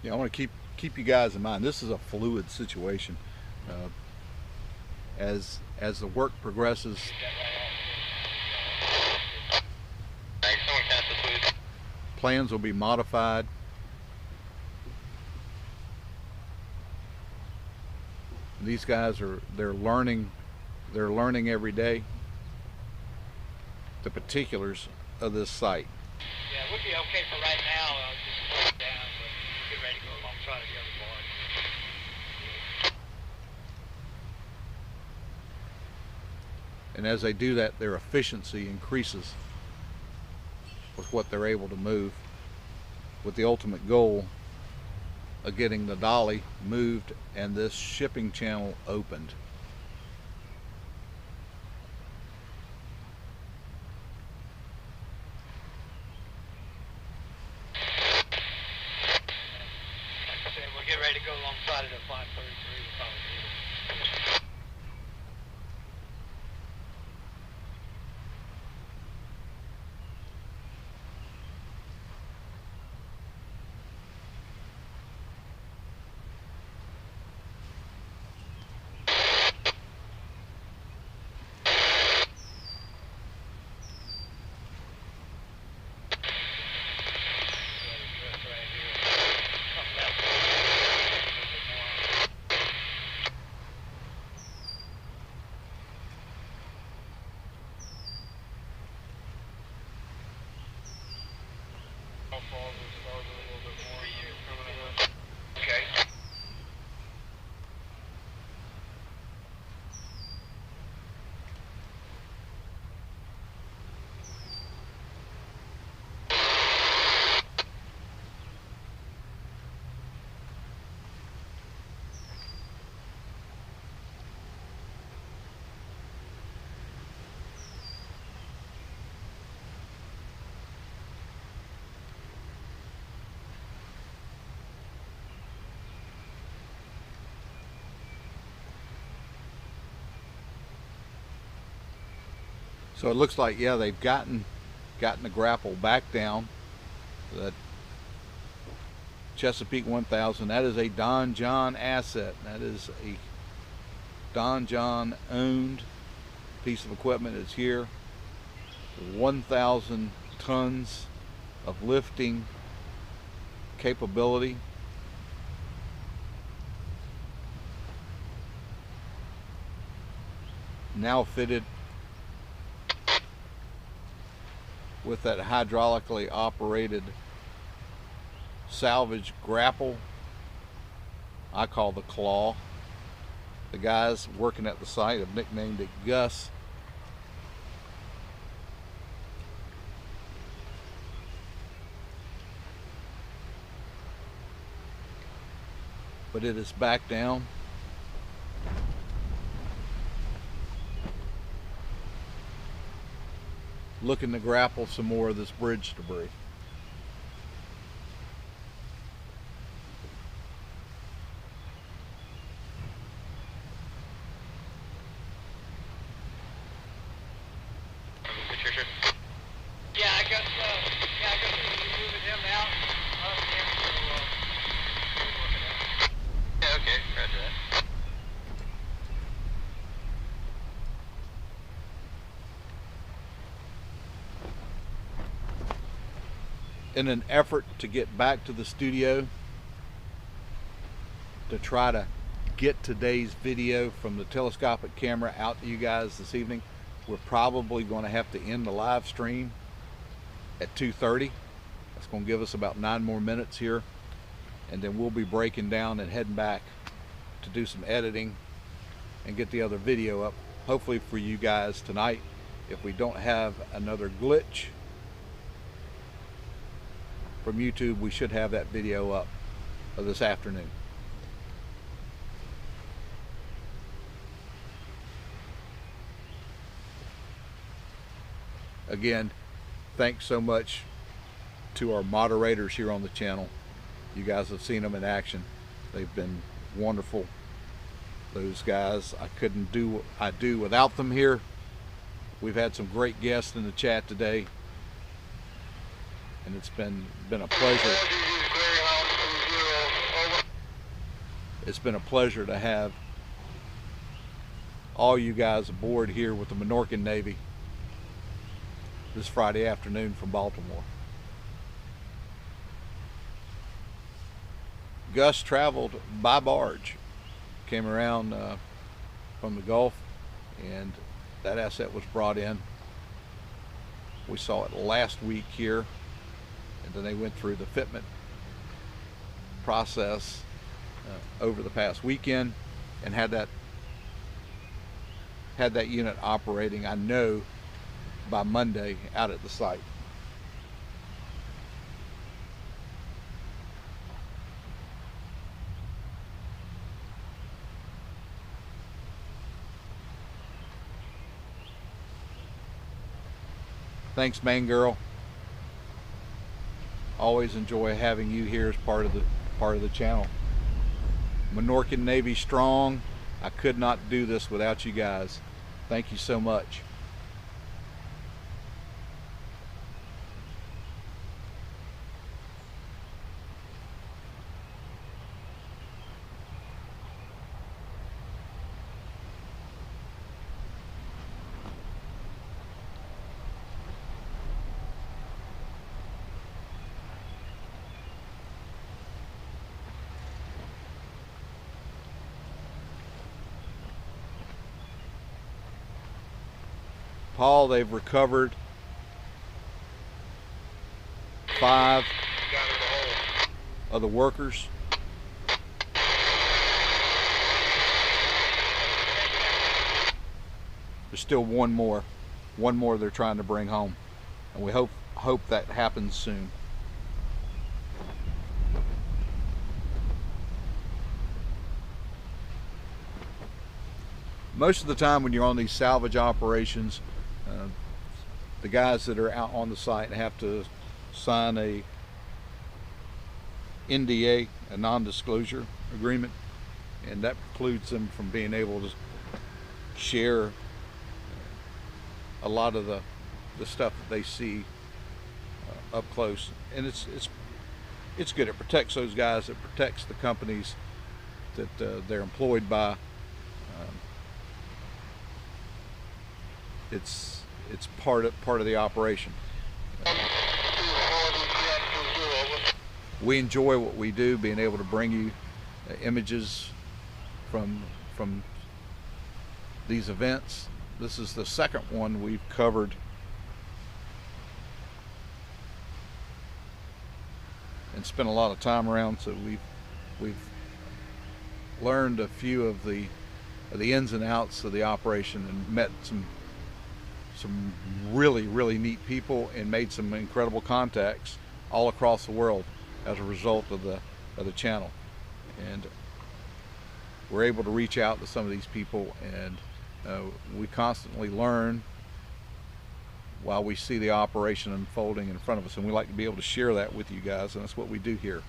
Speaker 1: Yeah, I want to keep you guys in mind. This is a fluid situation. As the work progresses,
Speaker 3: Thanks. Someone cancel, please.
Speaker 1: plans will be modified. These guys they're learning every day the particulars of this site.
Speaker 4: Yeah, it would be okay for right now. Just slow it down, but we'll get ready to go alongside of the other barge.
Speaker 1: And as they do that, their efficiency increases with what they're able to move, with the ultimate goal of getting the dolly moved and this shipping channel opened.
Speaker 4: Like I said, we'll get ready to go alongside of the 533 probably.
Speaker 3: Okay.
Speaker 1: So it looks like, yeah, they've gotten the grapple back down. That Chesapeake 1000, that is a Don John asset. That is a Don John owned piece of equipment. It's here. 1,000 tons of lifting capability. Now fitted with that hydraulically operated Salvage grapple I call the Claw. The guys working at the site have nicknamed it Gus. But it is back down. Looking to grapple some more of this bridge debris.
Speaker 3: Patricia.
Speaker 4: Yeah, I guess we're moving him out.
Speaker 3: Yeah, okay. Roger that.
Speaker 1: In an effort to get back to the studio to try to get today's video from the telescopic camera out to you guys this evening, we're probably going to have to end the live stream at 2:30. That's going to give us about 9 more minutes here, and then we'll be breaking down and heading back to do some editing and get the other video up, hopefully for you guys tonight. If we don't have another glitch from YouTube, we should have that video up this afternoon. Again, thanks so much to our moderators here on the channel. You guys have seen them in action. They've been wonderful. Those guys, I couldn't do what I do without them here. We've had some great guests in the chat today, and it's been a pleasure. It's been a pleasure to have all you guys aboard here with the Minorcan Navy this Friday afternoon from Baltimore. Gus traveled by barge, came around from the Gulf, and that asset was brought in. We saw it last week here, and then they went through the fitment process over the past weekend and had that unit operating, I know, by Monday out at the site. Thanks, man girl. Always enjoy having you here as part of the channel. Minorcan Navy strong. I could not do this without you guys. Thank you so much. Paul, they've recovered 5 of the workers. There's still one more they're trying to bring home, and we hope that happens soon. Most of the time when you're on these salvage operations, the guys that are out on the site have to sign a NDA, a non-disclosure agreement, and that precludes them from being able to share a lot of the stuff that they see up close. And it's good. It protects those guys. It protects the companies that they're employed by. It's part of the operation. We enjoy what we do, being able to bring you images from these events. This is the second one we've covered, and spent a lot of time around, so we've learned a few of the ins and outs of the operation, and met some really neat people, and made some incredible contacts all across the world as a result of the channel. And we're able to reach out to some of these people, and we constantly learn while we see the operation unfolding in front of us, and we like to be able to share that with you guys, and that's what we do here.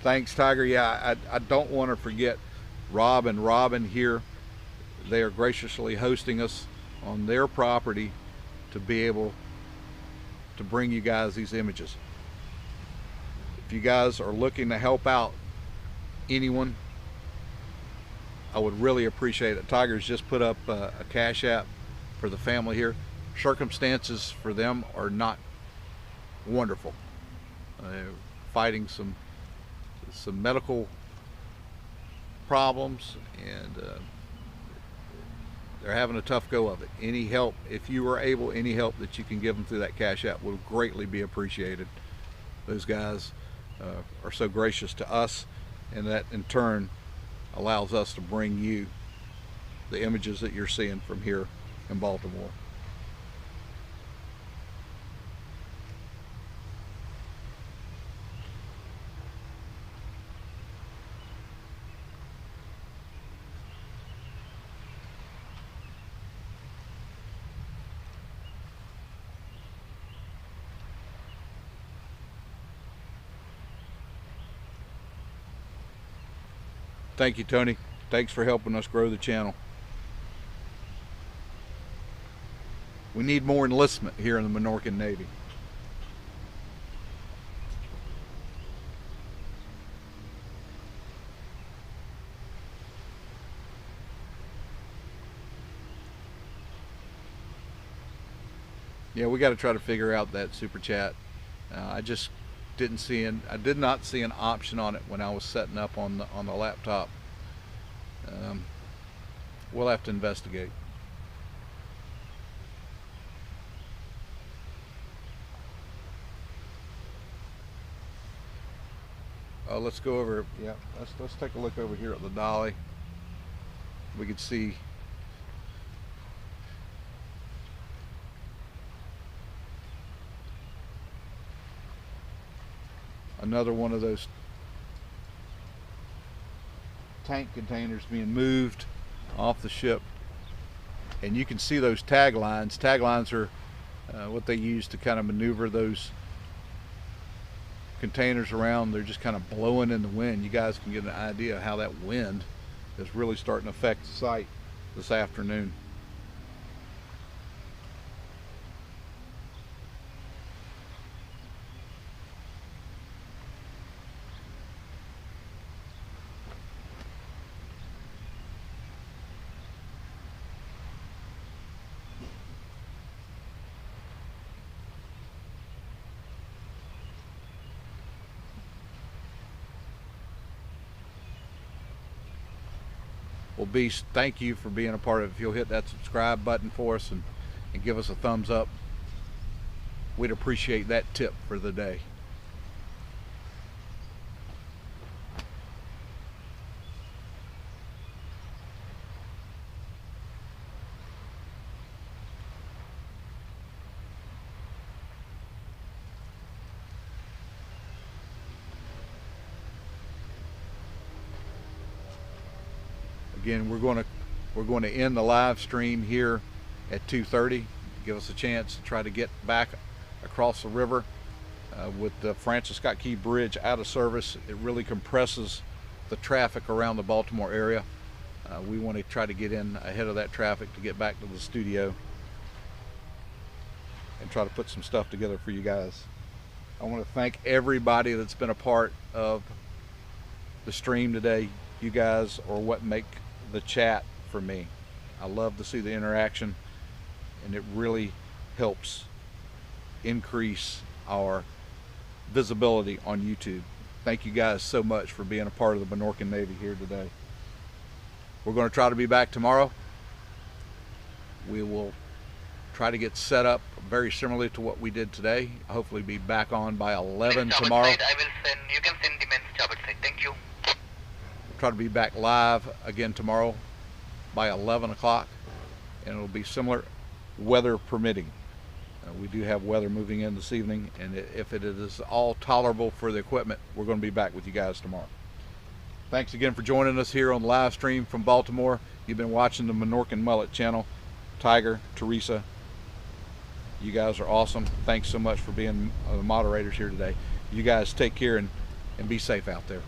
Speaker 1: Thanks, Tiger. Yeah, I don't want to forget Rob and Robin here. They are graciously hosting us on their property to be able to bring you guys these images. If you guys are looking to help out anyone, I would really appreciate it. Tiger's just put up a Cash App for the family here. Circumstances for them are not wonderful. Fighting some medical problems, and they're having a tough go of it. Any help, if you are able, any help that you can give them through that Cash App will greatly be appreciated. Those guys are so gracious to us, and that in turn allows us to bring you the images that you're seeing from here in Baltimore. Thank you, Tony. Thanks for helping us grow the channel. We need more enlistment here in the Minorcan Navy. Yeah, we got to try to figure out that super chat. I just I did not see an option on it when I was setting up on the laptop. We'll have to investigate. Let's go over. Yeah, let's take a look over here at the dolly. We could see another one of those tank containers being moved off the ship, and you can see those tag lines. Tag lines are what they use to kind of maneuver those containers around. They're just kind of blowing in the wind. You guys can get an idea of how that wind is really starting to affect the site this afternoon. Well, Beast, thank you for being a part of it. If you'll hit that subscribe button for us and give us a thumbs up, we'd appreciate that tip for the day. Again, we're going to end the live stream here at 2:30. Give us a chance to try to get back across the river. With the Francis Scott Key Bridge out of service, it really compresses the traffic around the Baltimore area. We want to try to get in ahead of that traffic to get back to the studio and try to put some stuff together for you guys. I want to thank everybody that's been a part of the stream today. You guys are what make the chat for me. I love to see the interaction, and it really helps increase our visibility on YouTube. Thank you guys so much for being a part of the Minorcan Navy here today. We're going to try to be back tomorrow. We will try to get set up very similarly to what we did today. Hopefully be back on by 11 tomorrow.
Speaker 3: I will send, you can send the men's starboard side. Thank you.
Speaker 1: Try to be back live again tomorrow by 11 o'clock, and it'll be similar, weather permitting. We do have weather moving in this evening, and if it is all tolerable for the equipment, we're going to be back with you guys tomorrow. Thanks again for joining us here on the live stream from Baltimore. You've been watching the Minorcan Mullet channel. Tiger, Teresa, you guys are awesome. Thanks so much for being the moderators here today. You guys take care and be safe out there.